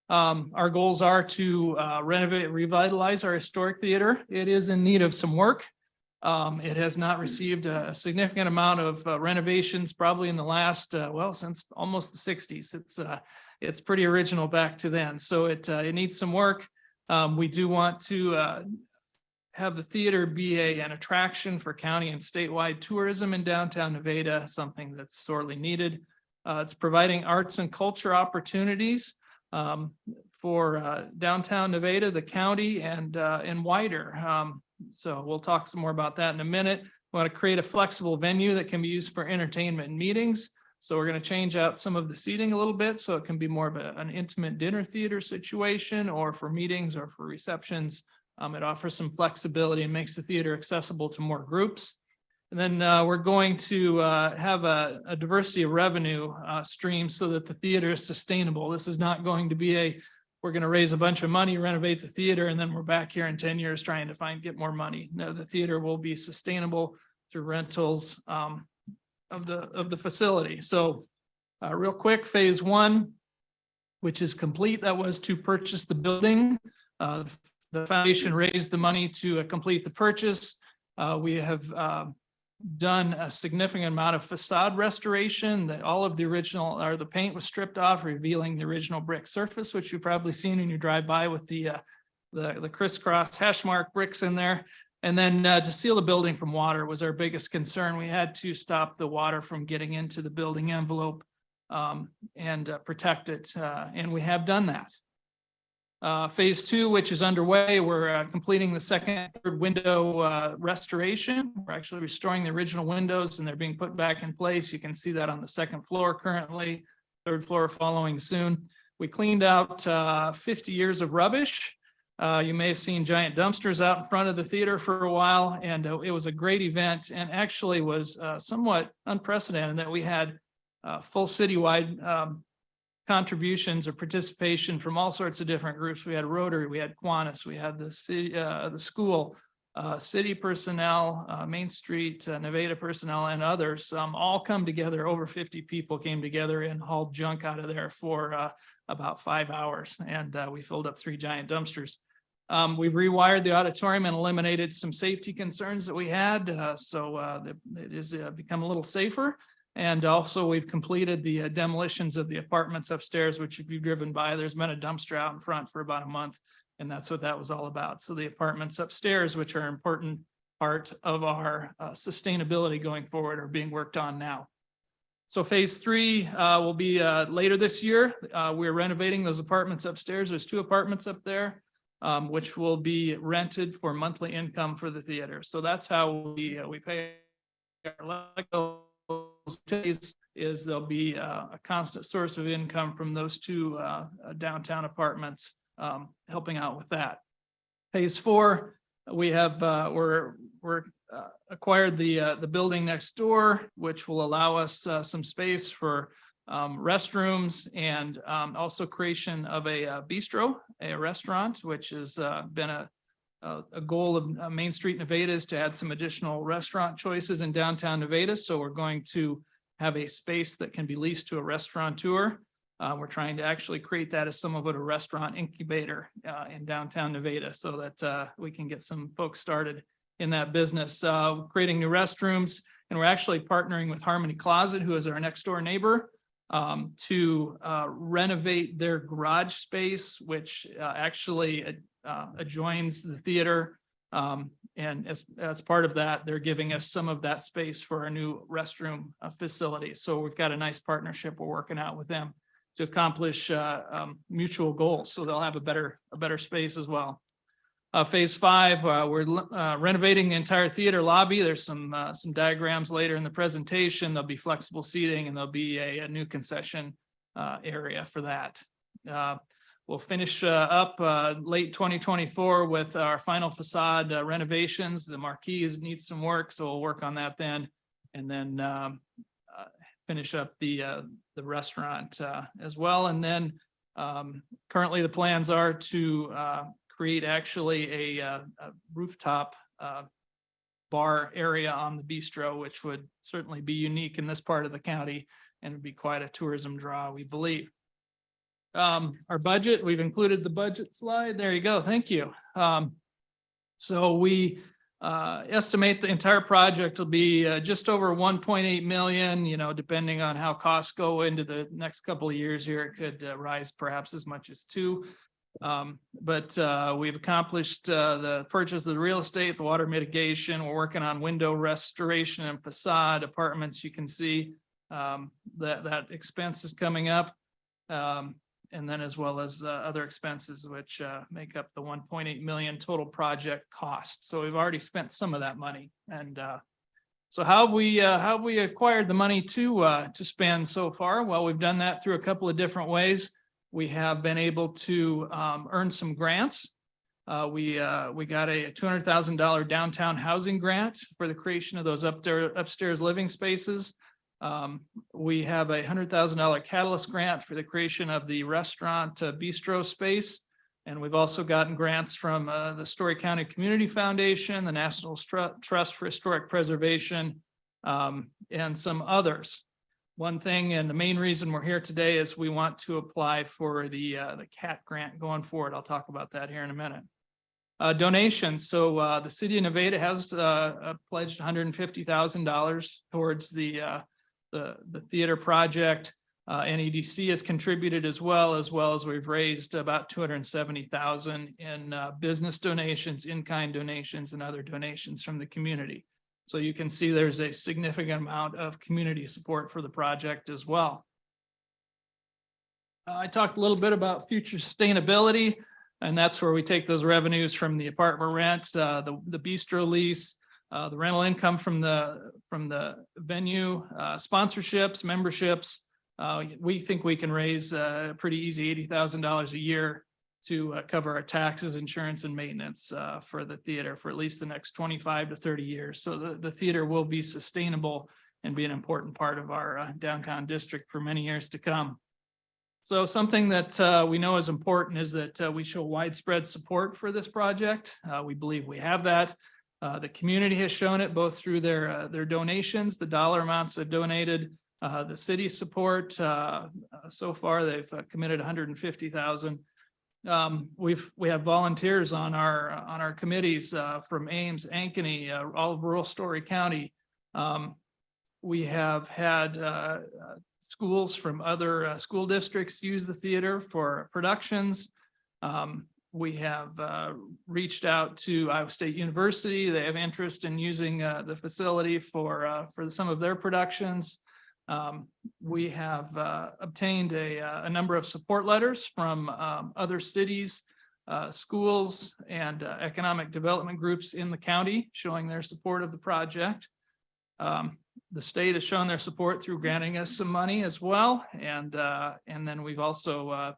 Our goals are to renovate, revitalize our historic theater. It is in need of some work. It has not received a significant amount of renovations, probably in the last, well, since almost the 60s. It's pretty original back to then, so it needs some work. We do want to have the theater be an attraction for county and statewide tourism in downtown Nevada, something that's sorely needed. It's providing arts and culture opportunities for downtown Nevada, the county, and wider. So we'll talk some more about that in a minute. We want to create a flexible venue that can be used for entertainment and meetings. So we're going to change out some of the seating a little bit so it can be more of an intimate dinner theater situation, or for meetings or for receptions. It offers some flexibility and makes the theater accessible to more groups. And then we're going to have a diversity of revenue streams so that the theater is sustainable. This is not going to be we're going to raise a bunch of money, renovate the theater, and then we're back here in 10 years trying to get more money. No, the theater will be sustainable through rentals of the facility. So real quick, phase one, which is complete, that was to purchase the building. The foundation raised the money to complete the purchase. We have done a significant amount of facade restoration, that all of the original, or the paint was stripped off, revealing the original brick surface, which you've probably seen when you drive by with the crisscross hash mark bricks in there. And then to seal the building from water was our biggest concern. We had to stop the water from getting into the building envelope and protect it. And we have done that. Phase two, which is underway, we're completing the second window restoration. We're actually restoring the original windows and they're being put back in place. You can see that on the second floor currently, third floor following soon. We cleaned out 50 years of rubbish. You may have seen giant dumpsters out in front of the theater for a while, and it was a great event, and actually was somewhat unprecedented that we had full citywide contributions or participation from all sorts of different groups. We had Rotary, we had Kiwanis, we had the city, the school, city personnel, Main Street, Nevada personnel, and others. All come together. Over 50 people came together and hauled junk out of there for about 5 hours, and we filled up 3 giant dumpsters. We've rewired the auditorium and eliminated some safety concerns that we had, so it has become a little safer. And also we've completed the demolitions of the apartments upstairs, which if you've driven by, there's been a dumpster out in front for about a month, and that's what that was all about. So the apartments upstairs, which are an important part of our sustainability going forward, are being worked on now. So phase three will be later this year. We're renovating those apartments upstairs. There's 2 apartments up there, which will be rented for monthly income for the theater. So that's how we pay our electrical is there'll be a constant source of income from those 2 downtown apartments, helping out with that. Phase 4, we have we're acquired the building next door, which will allow us some space for restrooms, and also creation of a bistro, a restaurant, which has been a goal of Main Street Nevada, is to add some additional restaurant choices in downtown Nevada. So we're going to have a space that can be leased to a restaurateur. We're trying to actually create that as some of it a restaurant incubator in downtown Nevada, so that we can get some folks started in that business. Creating new restrooms, and we're actually partnering with Harmony Closet, who is our next door neighbor, to renovate their garage space, which actually adjoins the theater. And as part of that, they're giving us some of that space for our new restroom facility. So we've got a nice partnership we're working out with them to accomplish mutual goals. So they'll have a better space as well. Phase 5, we're renovating the entire theater lobby. There's some diagrams later in the presentation. There'll be flexible seating, and there'll be a new concession area for that. We'll finish up late 2024 with our final facade renovations. The marquees need some work, so we'll work on that then. and then finish up the restaurant as well. And then currently the plans are to create actually a rooftop bar area on the bistro, which would certainly be unique in this part of the county and would be quite a tourism draw, we believe. Our budget, we've included the budget slide. There you go. Thank you. So we estimate the entire project will be just over 1.8 million, you know, depending on how costs go into the next couple of years here, it could rise perhaps as much as 2. But we've accomplished the purchase of the real estate, the water mitigation. We're working on window restoration and facade apartments. You can see that expense is coming up. And then as well as other expenses, which make up the 1.8 million total project cost. So we've already spent some of that money. And so how have we acquired the money to spend so far? Well, we've done that through a couple of different ways. We have been able to earn some grants. We got a $200,000 downtown housing grant for the creation of those upstairs living spaces. We have a $100,000 catalyst grant for the creation of the restaurant bistro space. And we've also gotten grants from the Story County Community Foundation, the National Trust for Historic Preservation, and some others. One thing, and the main reason we're here today, is we want to apply for the CAT grant going forward. I'll talk about that here in a minute. Donations. So the city of Nevada has pledged $150,000 towards the theater project. NEDC has contributed as well as we've raised about $270,000 in business donations, in-kind donations, and other donations from the community. So you can see there's a significant amount of community support for the project as well. I talked a little bit about future sustainability, and that's where we take those revenues from the apartment rent, the bistro lease, the rental income from the venue, sponsorships, memberships. We think we can raise a pretty easy $80,000 a year to cover our taxes, insurance, and maintenance for the theater for at least the next 25 to 30 years. So the theater will be sustainable and be an important part of our downtown district for many years to come. So something that we know is important is that we show widespread support for this project. We believe we have that. The community has shown it both through their donations, the dollar amounts they've donated, the city support. So far, they've committed $150,000. We have volunteers on our committees from Ames, Ankeny, all of rural Story County. We have had schools from other school districts use the theater for productions. We have reached out to Iowa State University. They have interest in using the facility for some of their productions. We have obtained a number of support letters from other cities, schools, and economic development groups in the county showing their support of the project. The state has shown their support through granting us some money as well. And then we've also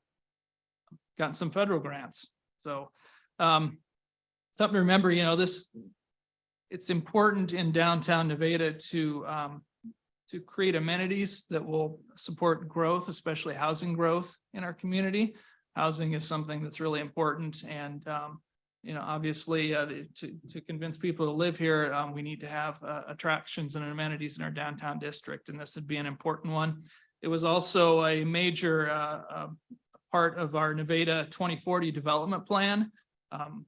gotten some federal grants. So something to remember, you know, it's important in downtown Nevada to create amenities that will support growth, especially housing growth in our community. Housing is something that's really important. And, you know, obviously to convince people to live here, we need to have attractions and amenities in our downtown district. And this would be an important one. It was also a major part of our Nevada 2040 development plan.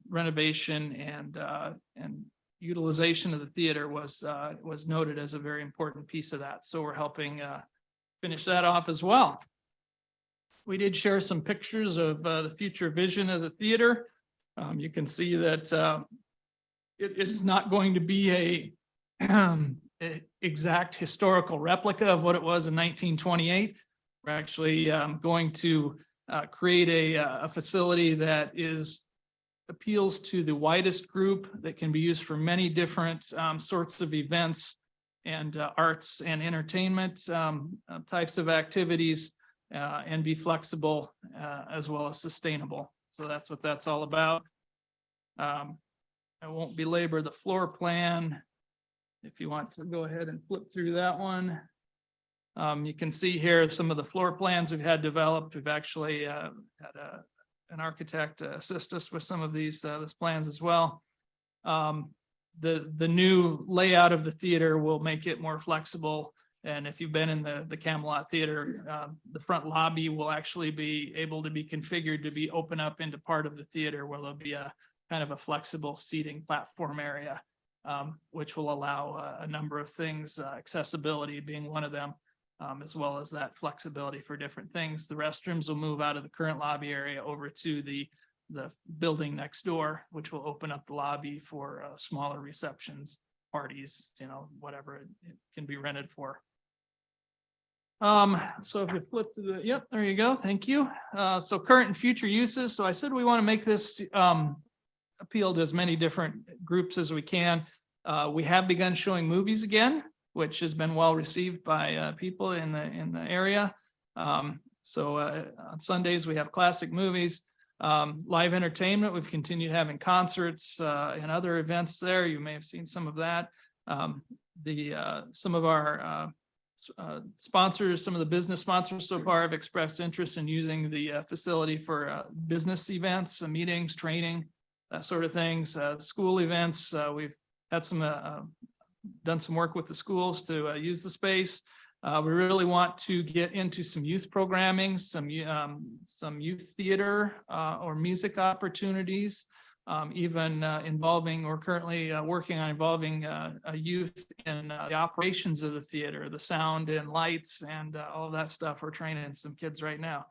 Renovation and utilization of the theater was noted as a very important piece of that. So we're helping finish that off as well. We did share some pictures of the future vision of the theater. You can see that it's not going to be a exact historical replica of what it was in 1928. We're actually going to create a facility that appeals to the widest group, that can be used for many different sorts of events and arts and entertainment types of activities, and be flexible as well as sustainable. So that's what that's all about. I won't belabor the floor plan. if you want to go ahead and flip through that one. You can see here some of the floor plans we've had developed. We've actually had an architect assist us with some of these plans as well. The new layout of the theater will make it more flexible. And if you've been in the Camelot Theater, the front lobby will actually be able to be configured to be open up into part of the theater where there'll be a kind of a flexible seating platform area, which will allow a number of things, accessibility being one of them, as well as that flexibility for different things. The restrooms will move out of the current lobby area over to the building next door, which will open up the lobby for smaller receptions, parties, whatever it can be rented for. So if you flip to the, yep, there you go. Thank you. So current and future uses. So I said we want to make this appeal to as many different groups as we can. We have begun showing movies again, which has been well received by people in the area. So on Sundays we have classic movies, live entertainment. We've continued having concerts and other events there. You may have seen some of that. Some of our sponsors, some of the business sponsors so far have expressed interest in using the facility for business events, meetings, training, that sort of things. School events, we've had done some work with the schools to use the space. We really want to get into some youth programming, some youth theater or music opportunities, even involving, or currently working on involving a youth in the operations of the theater, the sound and lights and all of that stuff. We're training some kids right now.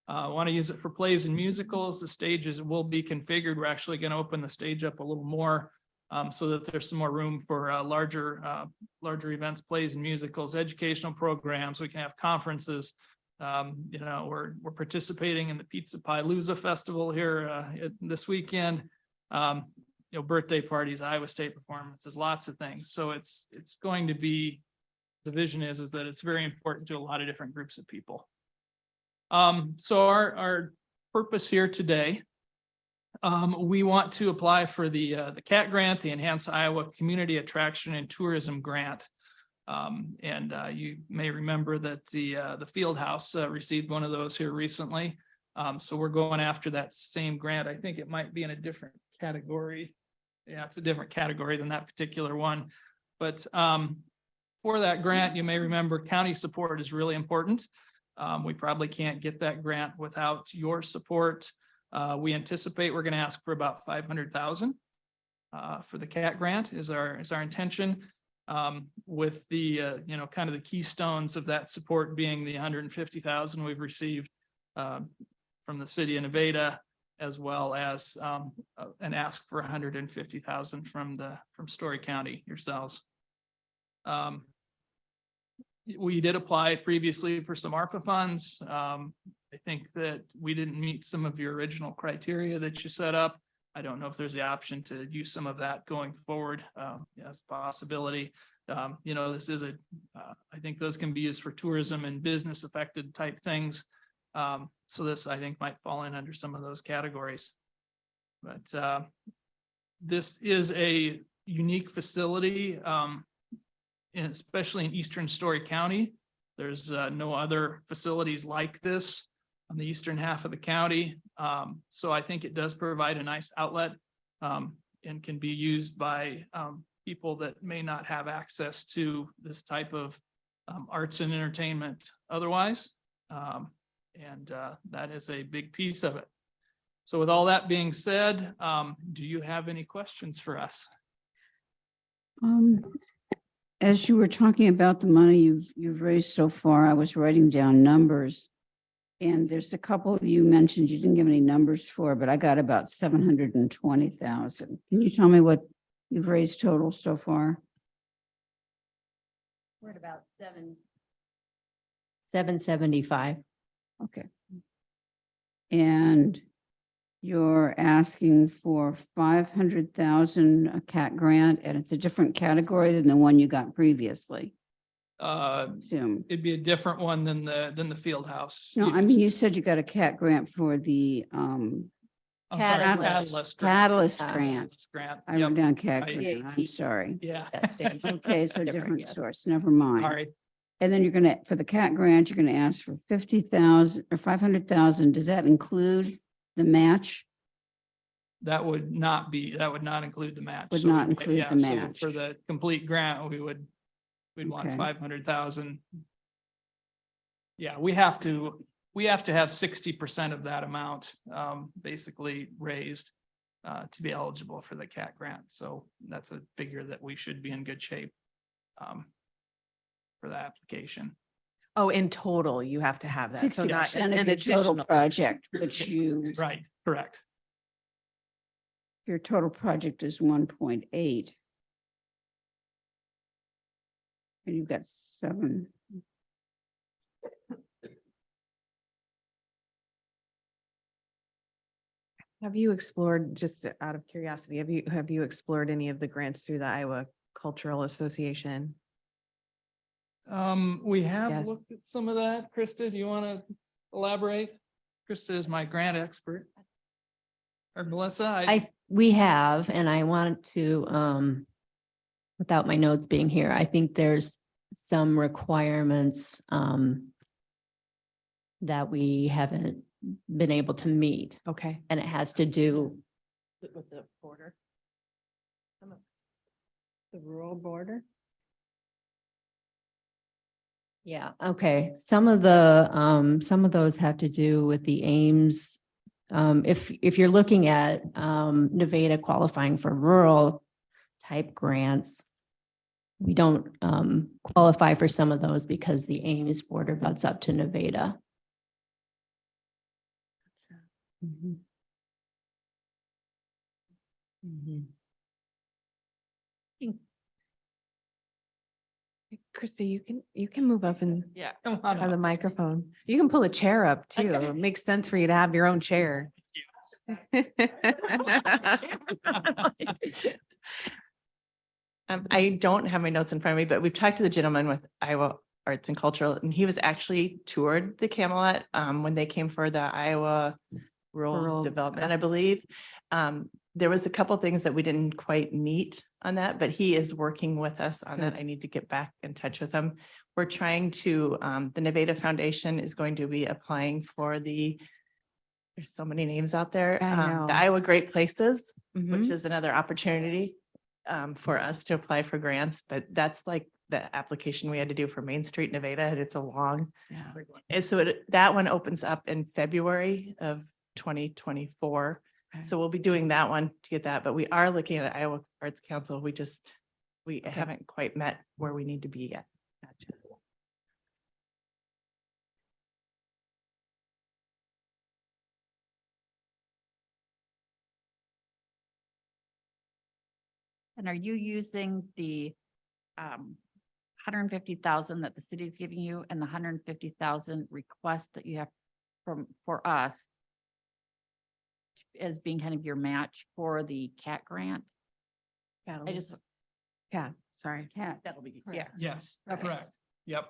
Want to use it for plays and musicals. The stages will be configured. We're actually going to open the stage up a little more so that there's some more room for larger events, plays and musicals, educational programs. We can have conferences. We're participating in the Pizza Palooza Festival here this weekend. Birthday parties, Iowa State performances, lots of things. So it's going to be, the vision is that it's very important to a lot of different groups of people. So our purpose here today, we want to apply for the CAT grant, the Enhance Iowa Community Attraction and Tourism Grant. You may remember that the Field House received one of those here recently. So we're going after that same grant. I think it might be in a different category. Yeah, it's a different category than that particular one. But for that grant, you may remember county support is really important. We probably can't get that grant without your support. We anticipate we're going to ask for about $500,000 for the CAT grant is our intention, with the kind of the keystones of that support being the $150,000 we've received from the city of Nevada, as well as an ask for $150,000 from Story County yourselves. We did apply previously for some ARPA funds. I think that we didn't meet some of your original criteria that you set up. I don't know if there's the option to use some of that going forward as a possibility. This is I think those can be used for tourism and business affected type things. So this, I think, might fall in under some of those categories. But this is a unique facility, especially in Eastern Story County. There's no other facilities like this on the eastern half of the county. So I think it does provide a nice outlet and can be used by people that may not have access to this type of arts and entertainment otherwise. That is a big piece of it. So with all that being said, do you have any questions for us? As you were talking about the money you've raised so far, I was writing down numbers. And there's a couple you mentioned you didn't give any numbers for, but I got about 720,000. Can you tell me what you've raised total so far? We're at about 775. Okay. And you're asking for 500,000 a CAT grant, and it's a different category than the one you got previously. It'd be a different one than the field house. No, I mean, you said you got a CAT grant for the I'm sorry, Catalyst. Catalyst. grant. Catalyst grant. Catalyst Grant. I Yep. wrote down CAT I- grant, I'm sorry. Yeah. That stands for Okay, so different yes. source, never mind. Sorry. And then you're gonna, for the CAT grant, you're gonna ask for 50,000 or 500,000. Does that include the match? That would not include the match. Would So not we- include yeah, the so match. For the complete grant, we'd want Okay. 500,000. Yeah, we have to have 60% of that amount, basically raised, to be eligible for the CAT grant. So that's a figure that we should be in good shape, for the application. Oh, in total, you have to have that. So 60% not of an your total additional. project, which you, Right, correct. your total project is 1.8. And you've got 7. Have you explored, just out of curiosity, have you explored any of the grants through the Iowa Cultural Association? We have Yes. looked at some of that. Krista, do you want to elaborate? Krista is my grant expert. Or Melissa, We have, and I wanted to, without my notes being here, I think there's some requirements, that we haven't been able to meet, okay. and it has to do, With the border? the rural border? Yeah, okay. Some of those have to do with the Ames. If you're looking at, Nevada qualifying for rural type grants, we don't, qualify for some of those because the Ames border butts up to Nevada. Mhm. Mhm. Krista, you can move up and yeah, come on. have the microphone. You can pull a chair up too. It makes sense for you to have your own chair. I don't have my notes in front of me, but we've talked to the gentleman with Iowa Arts and Cultural, and he was actually toured the Camelot when they came for the Iowa Rural Rural Development, I believe. There was a couple things that we didn't quite meet on that, but he is working with us on that. I need to get back in touch with him. We're trying to, the Nevada Foundation is going to be applying for there's so many names out there. I know. The Iowa Great Places, which Mhm. is another opportunity for us to apply for grants, but that's like the application we had to do for Main Street, Nevada, and it's a long. Yeah. And so that one opens up in February of 2024. Okay. So we'll be doing that one to get that, but we are looking at Iowa Arts Council. We haven't quite met where we need to be yet. Gotcha. And are you using the 150,000 that the city is giving you and the 150,000 request that you have for us as being kind of your match for the CAT grant? I just, Yeah, sorry. CAT, that'll be, yeah. Yes, Okay. correct. Yep.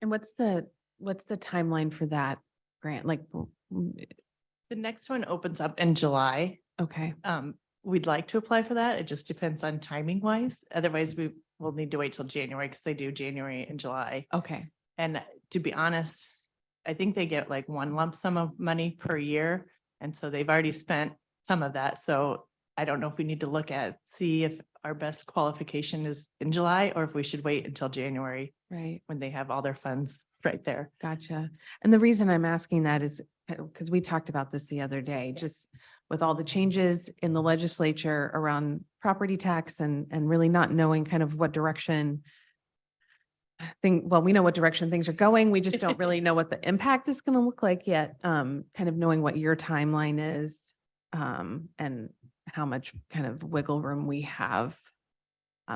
And what's the timeline for that grant? Like, The next one opens up in July. okay, We'd like to apply for that. It just depends on timing wise. Otherwise, we will need to wait till January because they do January and July. okay. And to be honest, I think they get like one lump sum of money per year. And so they've already spent some of that. So I don't know if we need to see if our best qualification is in July or if we should wait until January Right. when they have all their funds right there. Gotcha. And the reason I'm asking that is because we talked about this the other day, just with all the changes in the legislature around property tax and really not knowing kind of what direction we know what direction things are going. We just don't really know what the impact is going to look like yet. Kind of knowing what your timeline is, and how much kind of wiggle room we have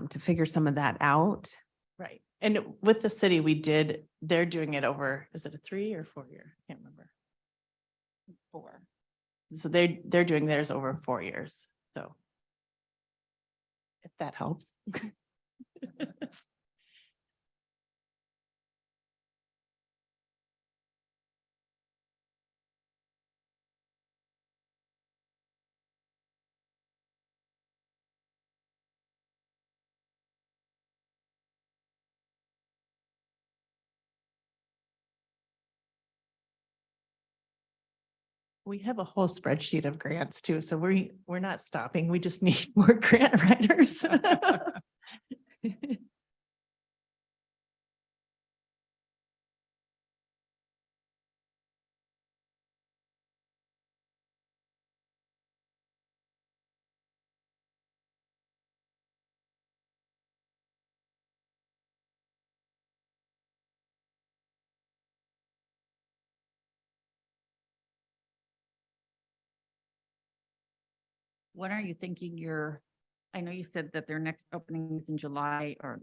to figure some of that out. Right. And with the city, they're doing it over, is it a 3 or 4 year? Can't remember. 4. So they're doing theirs over 4 years. So if that helps. We have a whole spreadsheet of grants too, so we're not stopping. We just need more grant writers. When are you thinking I know you said that their next opening is in July or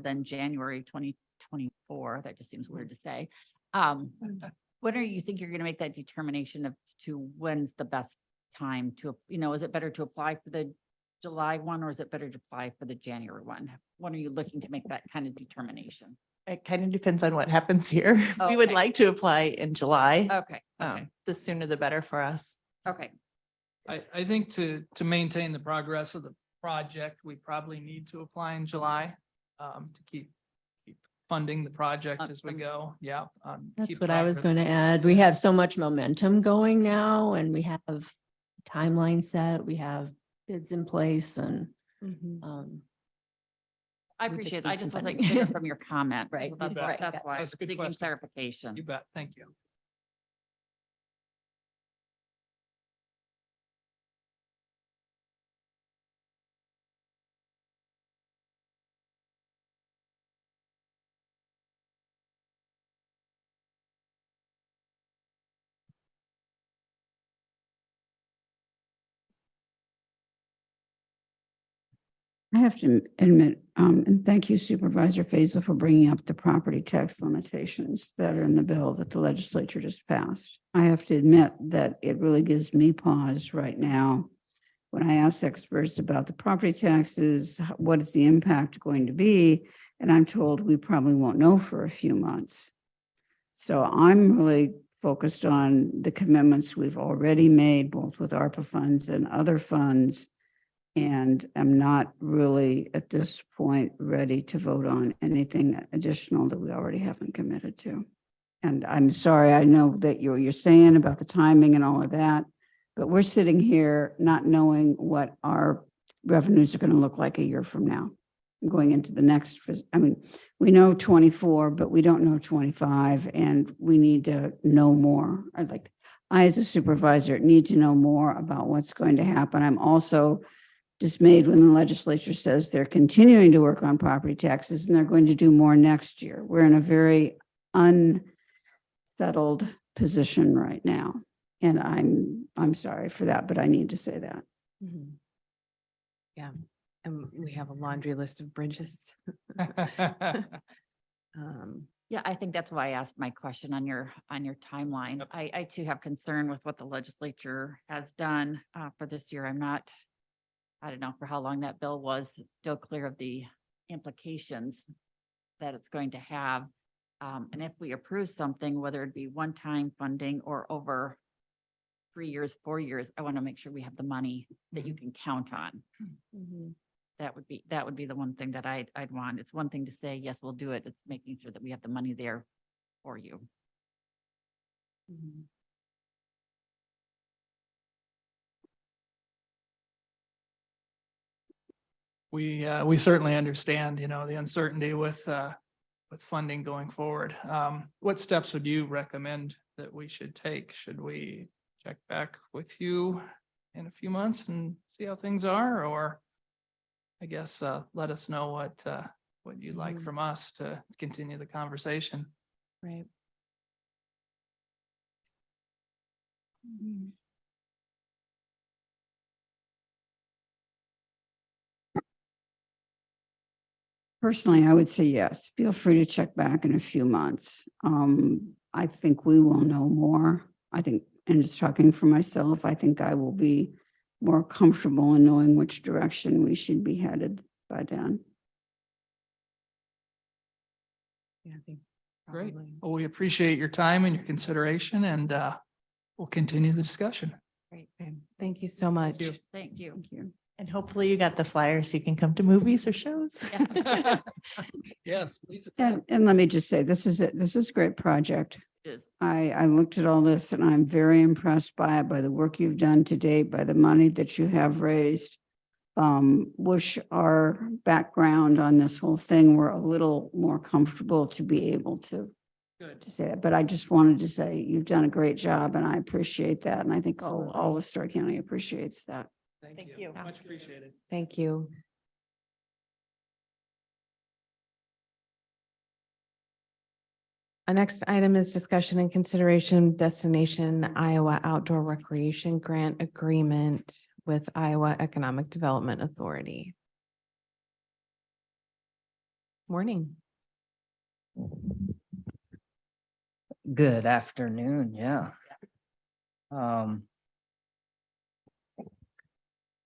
then January 2024. That just seems weird to say. When are you think you're gonna make that determination to when's the best time to, is it better to apply for the July one or is it better to apply for the January one? When are you looking to make that kind of determination? It kind of depends on what happens here. We would Okay. like to apply in July. Okay, okay, The sooner the better for us. okay. I think to maintain the progress of the project, we probably need to apply in July to keep funding the project as we go. Yeah. That's keep what I was progress. going to add. We have so much momentum going now and we have timeline set, we have bids in place and I We just appreciate it. need I just some wasn't funding. clear from your comment. Right. So That's You why, bet. that's why I'm That's a good seeking question. clarification. You bet. Thank you. I have to admit, and thank you Supervisor Faisal for bringing up the property tax limitations that are in the bill that the legislature just passed. I have to admit that it really gives me pause right now. When I ask experts about the property taxes, what is the impact going to be? And I'm told we probably won't know for a few months. So I'm really focused on the commitments we've already made, both with ARPA funds and other funds. And I'm not really at this point ready to vote on anything additional that we already haven't committed to. And I'm sorry, I know that you're saying about the timing and all of that, but we're sitting here not knowing what our revenues are going to look like a year from now. Going into the next, we know 24, but we don't know 25, and we need to know more. I, as a supervisor, need to know more about what's going to happen. I'm also dismayed when the legislature says they're continuing to work on property taxes and they're going to do more next year. We're in a very unsettled position right now. And I'm sorry for that, but I need to say that. Yeah, and we have a laundry list of bridges. Yeah, I think that's why I asked my question on your timeline. I too have concern with what the legislature has done for this year. I don't know for how long that bill was, it's still clear of the implications that it's going to have. And if we approve something, whether it be one-time funding or over 3 years, 4 years, I want to make sure we have the money that you can count on. That would be the one thing that I'd want. It's one thing to say, yes, we'll do it. It's making sure that we have the money there for you. We certainly understand, the uncertainty with funding going forward. What steps would you recommend that we should take? Should we check back with you in a few months and see how things are, or I guess let us know what you'd like from us to continue the conversation. Right. Personally, I would say yes. Feel free to check back in a few months. I think we will know more. I think, and just talking for myself, I think I will be more comfortable in knowing which direction we should be headed by then. Yeah, I think. Great. probably. Well, we appreciate your time and your consideration, and we'll continue the discussion. Great. Okay. Thank you so much. Thank you. Thank you. And hopefully you got the flyer so you can come to movies or shows. Yes, please. And let me just say, this is a great project. Good. I looked at all this and I'm very impressed by it, by the work you've done to date, by the money that you have raised. Wish our background on this whole thing were a little more comfortable to be able to Good. say that. But I just wanted to say you've done a great job and I appreciate that. And I think all of Story County appreciates that. Thank you. Much appreciated. Thank you. Our next item is discussion and consideration Destination Iowa Outdoor Recreation Grant Agreement with Iowa Economic Development Authority. Morning. Good afternoon, yeah.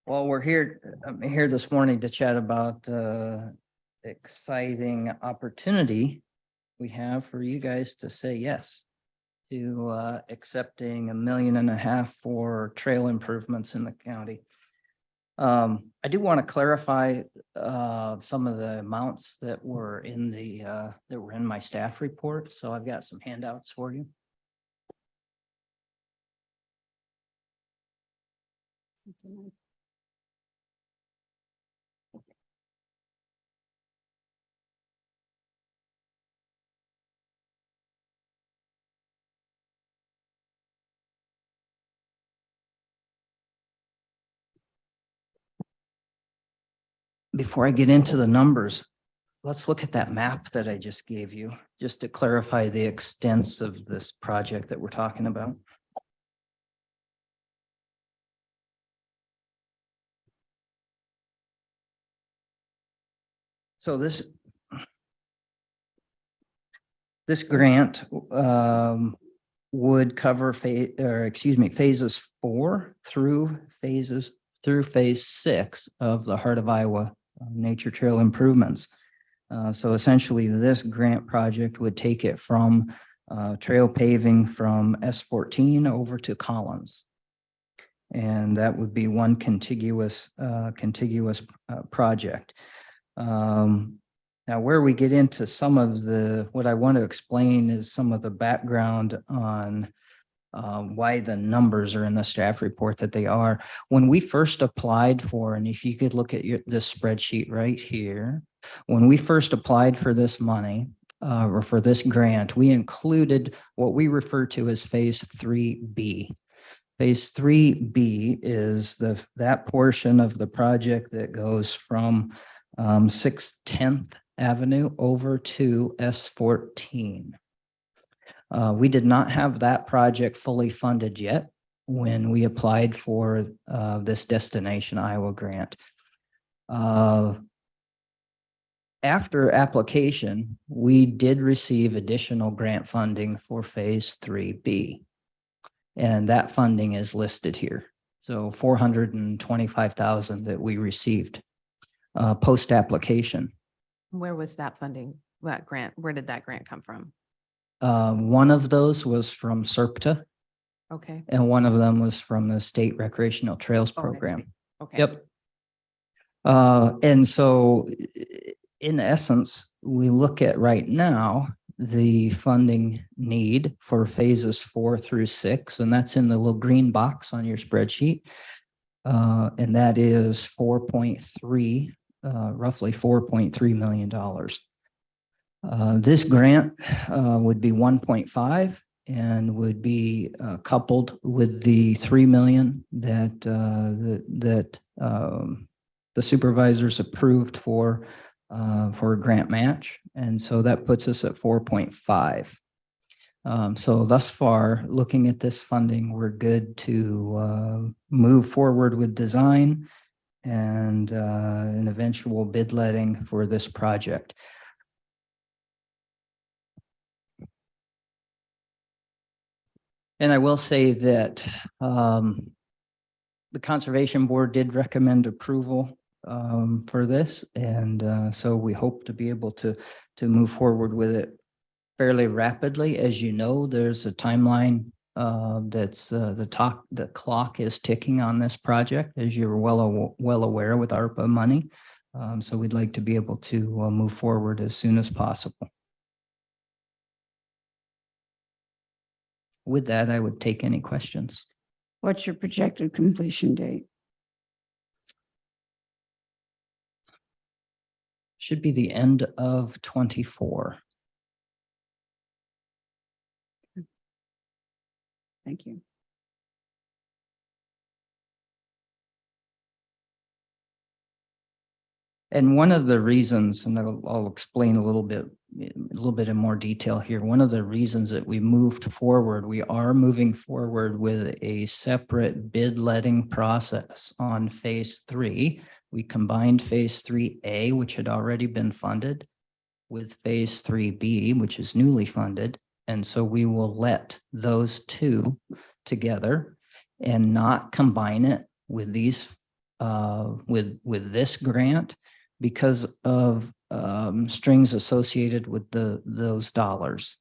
Well, I'm here this morning to chat about exciting opportunity we have for you guys to say yes to accepting $1.5 million for trail improvements in the county. I do want to clarify some of the amounts that were in my staff report. So I've got some handouts for you. Before I get into the numbers, let's look at that map that I just gave you, just to clarify the extents of this project that we're talking about. So this grant would cover phases 4 through phase 6 of the Heart of Iowa Nature Trail improvements. So essentially, this grant project would take it from trail paving from S14 over to Collins. And that would be one contiguous project. Now, where we get into some of what I want to explain is some of the background on why the numbers are in the staff report that they are. When we first applied for, and if you could look at this spreadsheet right here, when we first applied for this money or for this grant, we included what we refer to as phase 3B. Phase 3B is that portion of the project that goes from 610th Avenue over to S14. We did not have that project fully funded yet when we applied for this Destination Iowa grant. After application, we did receive additional grant funding for phase 3B. And that funding is listed here. So $425,000 that we received post-application. Where was that funding, that grant? Where did that grant come from? One of those was from SERPTA. Okay. And one of them was from the State Recreational Trails Oh, I Program. see. Okay. Yep. And so in essence, we look at right now the funding need for phases 4 through 6, and that's in the little green box on your spreadsheet. And that is roughly $4.3 million. This grant would be 1.5 and would be coupled with the 3 million that the supervisors approved for a grant match. And so that puts us at 4.5. So thus far, looking at this funding, we're good to move forward with design and an eventual bid letting for this project. And I will say that the Conservation Board did recommend approval for this, and so we hope to be able to move forward with it fairly rapidly. As you know, there's a timeline that's the clock is ticking on this project, as you're well aware with ARPA money. So we'd like to be able to move forward as soon as possible. With that, I would take any questions. What's your projected completion date? Should be the end of 24. Thank you. And one of the reasons, and I'll explain a little bit in more detail here. One of the reasons that we moved forward, we are moving forward with a separate bid letting process on phase 3. We combined phase 3A, which had already been funded, with phase 3B, which is newly funded. And so we will let those two together and not combine it with these with this grant, because of strings associated with those dollars.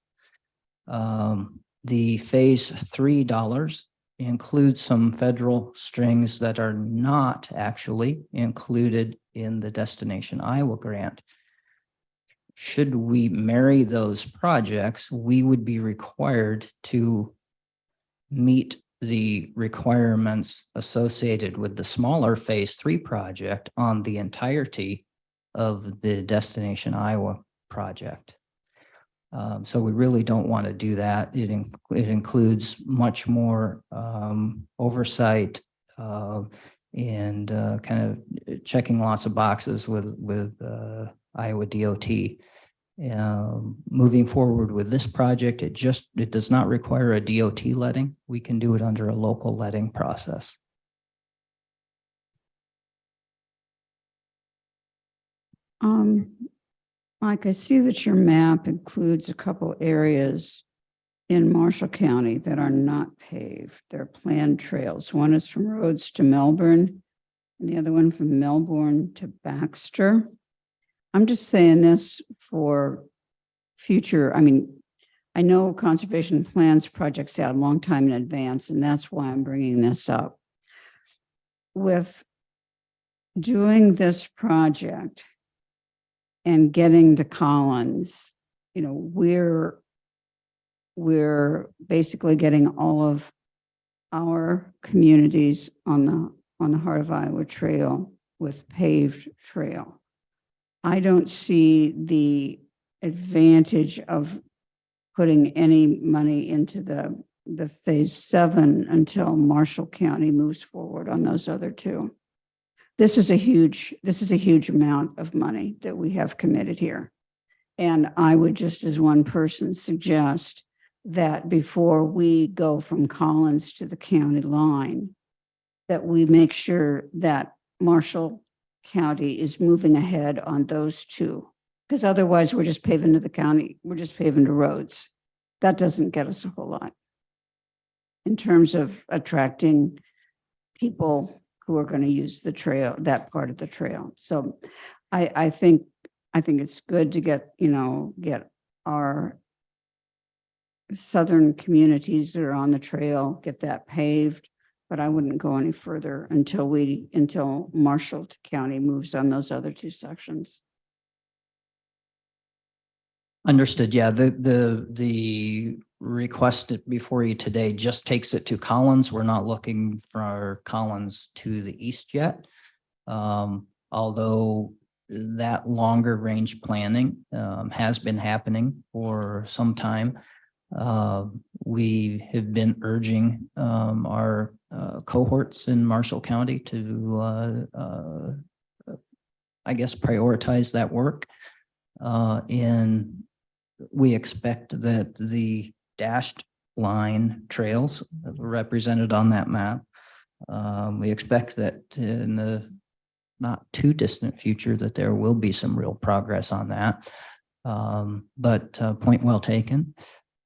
The phase 3 dollars includes some federal strings that are not actually included in the Destination Iowa grant. Should we marry those projects, we would be required to meet the requirements associated with the smaller phase 3 project on the entirety of the Destination Iowa project. So we really don't want to do that. It includes much more oversight and kind of checking lots of boxes with Iowa DOT. Moving forward with this project, it does not require a DOT letting. We can do it under a local letting process. Mike, I see that your map includes a couple areas in Marshall County that are not paved. They're planned trails. One is from Rhodes to Melbourne, and the other one from Melbourne to Baxter. I'm just saying this for future. I mean, I know conservation plans projects out a long time in advance, and that's why I'm bringing this up. With doing this project and getting to Collins, you know, we're basically getting all of our communities on the Heart of Iowa Trail with paved trail. I don't see the advantage of putting any money into the phase 7 until Marshall County moves forward on those other two. This is a huge amount of money that we have committed here. And I would just as one person suggest that before we go from Collins to the county line, that we make sure that Marshall County is moving ahead on those two, because otherwise we're just paving to the county, we're just paving to roads. That doesn't get us a whole lot in terms of attracting people who are going to use the trail, that part of the trail. So I think it's good to get our southern communities that are on the trail, get that paved, but I wouldn't go any further until Marshall County moves on those other two sections. Understood. Yeah, the request before you today just takes it to Collins. We're not looking for Collins to the east yet. Although that longer range planning has been happening for some time. We have been urging our cohorts in Marshall County to, I guess, prioritize that work. And we expect that the dashed line trails represented on that map, we expect that in the not too distant future that there will be some real progress on that. But point well taken.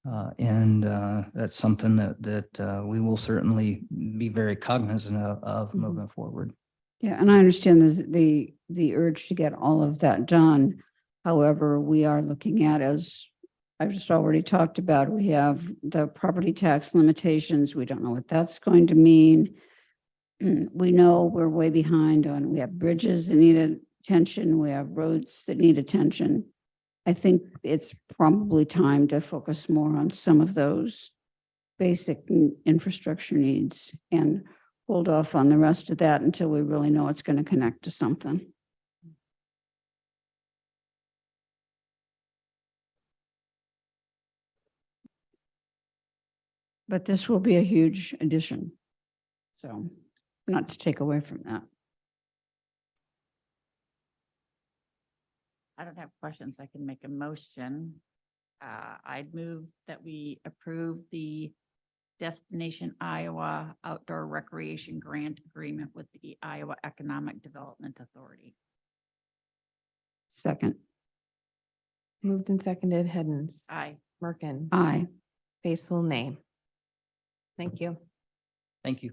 That's something that we will certainly be very cognizant of Mhm. moving forward. Yeah, and I understand the urge to get all of that done. However, we are looking at, as I've just already talked about, we have the property tax limitations. We don't know what that's going to mean. We know we're way behind on, we have bridges that need attention, we have roads that need attention. I think it's probably time to focus more on some of those basic infrastructure needs and hold off on the rest of that until we really know it's going to connect to something. But this will be a huge addition. So not to take away from that. I don't have questions. I can make a motion. I'd move that we approve the Destination Iowa Outdoor Recreation Grant Agreement with the Iowa Economic Development Authority. Second. Moved and seconded, Hens. Aye. Merkin. Aye. Basil, nay. Thank you. Thank you.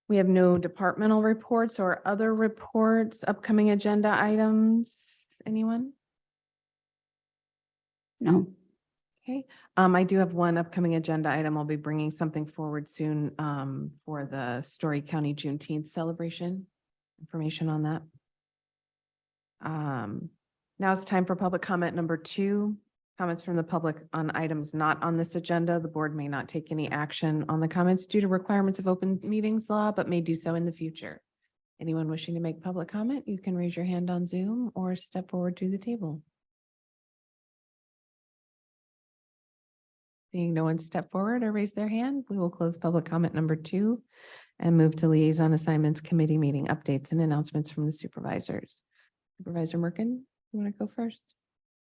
We have no departmental reports or other reports, upcoming agenda items. Anyone? No. Okay, I do have one upcoming agenda item. I'll be bringing something forward soon for the Story County Juneteenth celebration. Information on that. Now it's time for public comment number 2. Comments from the public on items not on this agenda. The board may not take any action on the comments due to requirements of open meetings law, but may do so in the future. Anyone wishing to make public comment, you can raise your hand on Zoom or step forward to the table. Seeing no one step forward or raise their hand, we will close public comment number 2 and move to liaison assignments committee meeting updates and announcements from the supervisors. Supervisor Merkin, you want to go first?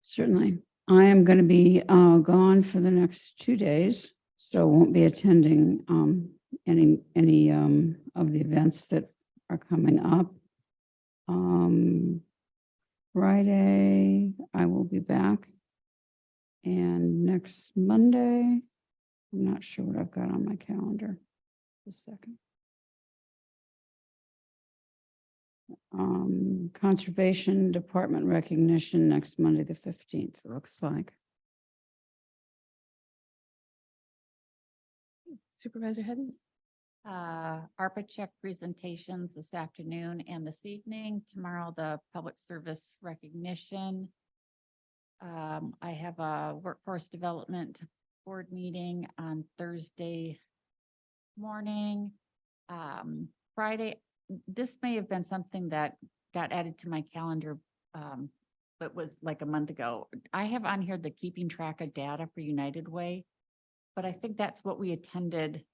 Certainly. I am going to be gone for the next 2 days, so won't be attending any of the events that are coming up. Friday, I will be back. And next Monday, I'm not sure what I've got on my calendar. Just a second. Conservation Department recognition next Monday, the 15th, it looks like. Supervisor Hedden? ARPA check presentations this afternoon and this evening. Tomorrow, the public service recognition. I have a workforce development board meeting on Thursday morning. Friday, this may have been something that got added to my calendar, but was like a month ago. I have on here the keeping track of data for United Way, but I think that's what we attended.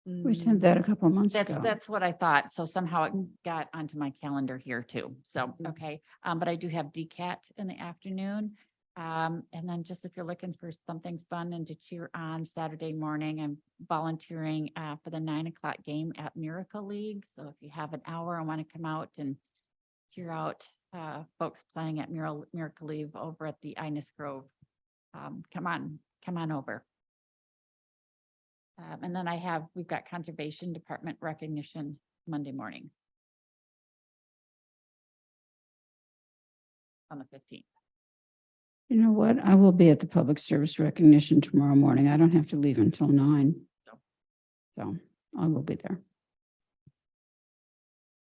We attended that a couple of months ago. That's what I thought. So somehow it got onto my calendar here too. So, okay. But I do have DCAT in the afternoon. And then just if you're looking for something fun and to cheer on Saturday morning, I'm volunteering for the 9 o'clock game at Miracle League. So if you have an hour and want to come out and cheer out folks playing at Miracle League over at the Ines Grove, come on over. And then we've got Conservation Department recognition Monday morning on the 15th. You know what? I will be at the public service recognition tomorrow morning. I don't have to leave until 9. So I will be there.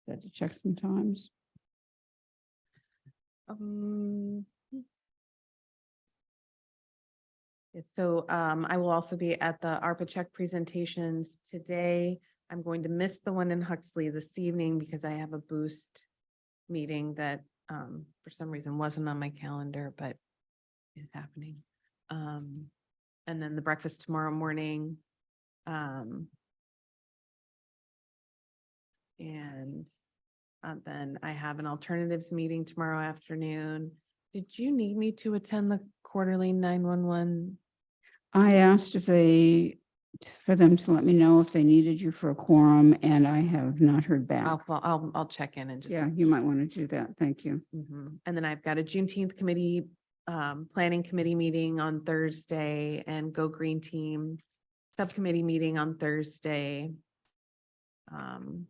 Had to check some times. So I will also be at the ARPA check presentations today. I'm going to miss the one in Huxley this evening because I have a boost meeting that for some reason wasn't on my calendar, but is happening. And then the breakfast tomorrow morning. And then I have an alternatives meeting tomorrow afternoon. Did you need me to attend the quarterly 911? I asked if they for them to let me know if they needed you for a quorum, and I have not heard back. I'll check in and just. Yeah, you might want to do that. Thank you. Mhm. And then I've got a Juneteenth committee, planning committee meeting on Thursday and Go Green Team subcommittee meeting on Thursday. And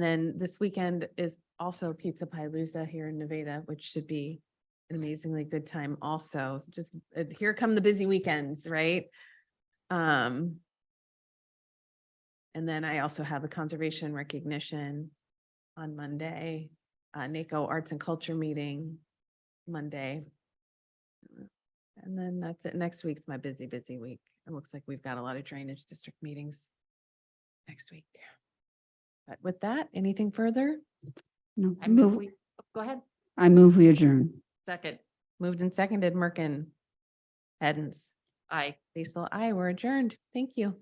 then this weekend is also Pizza Palooza here in Nevada, which should be an amazingly good time also. Just here come the busy weekends, right? And then I also have a conservation recognition on Monday, NACO Arts and Culture meeting Monday. And then that's it. Next week's my busy week. It looks like we've got a lot of drainage district meetings next week. But with that, anything further? No, I move we, go ahead. I move we adjourn. Second, Moved and seconded, Merkin. Edens. aye. Basil, aye, we're adjourned. Thank you.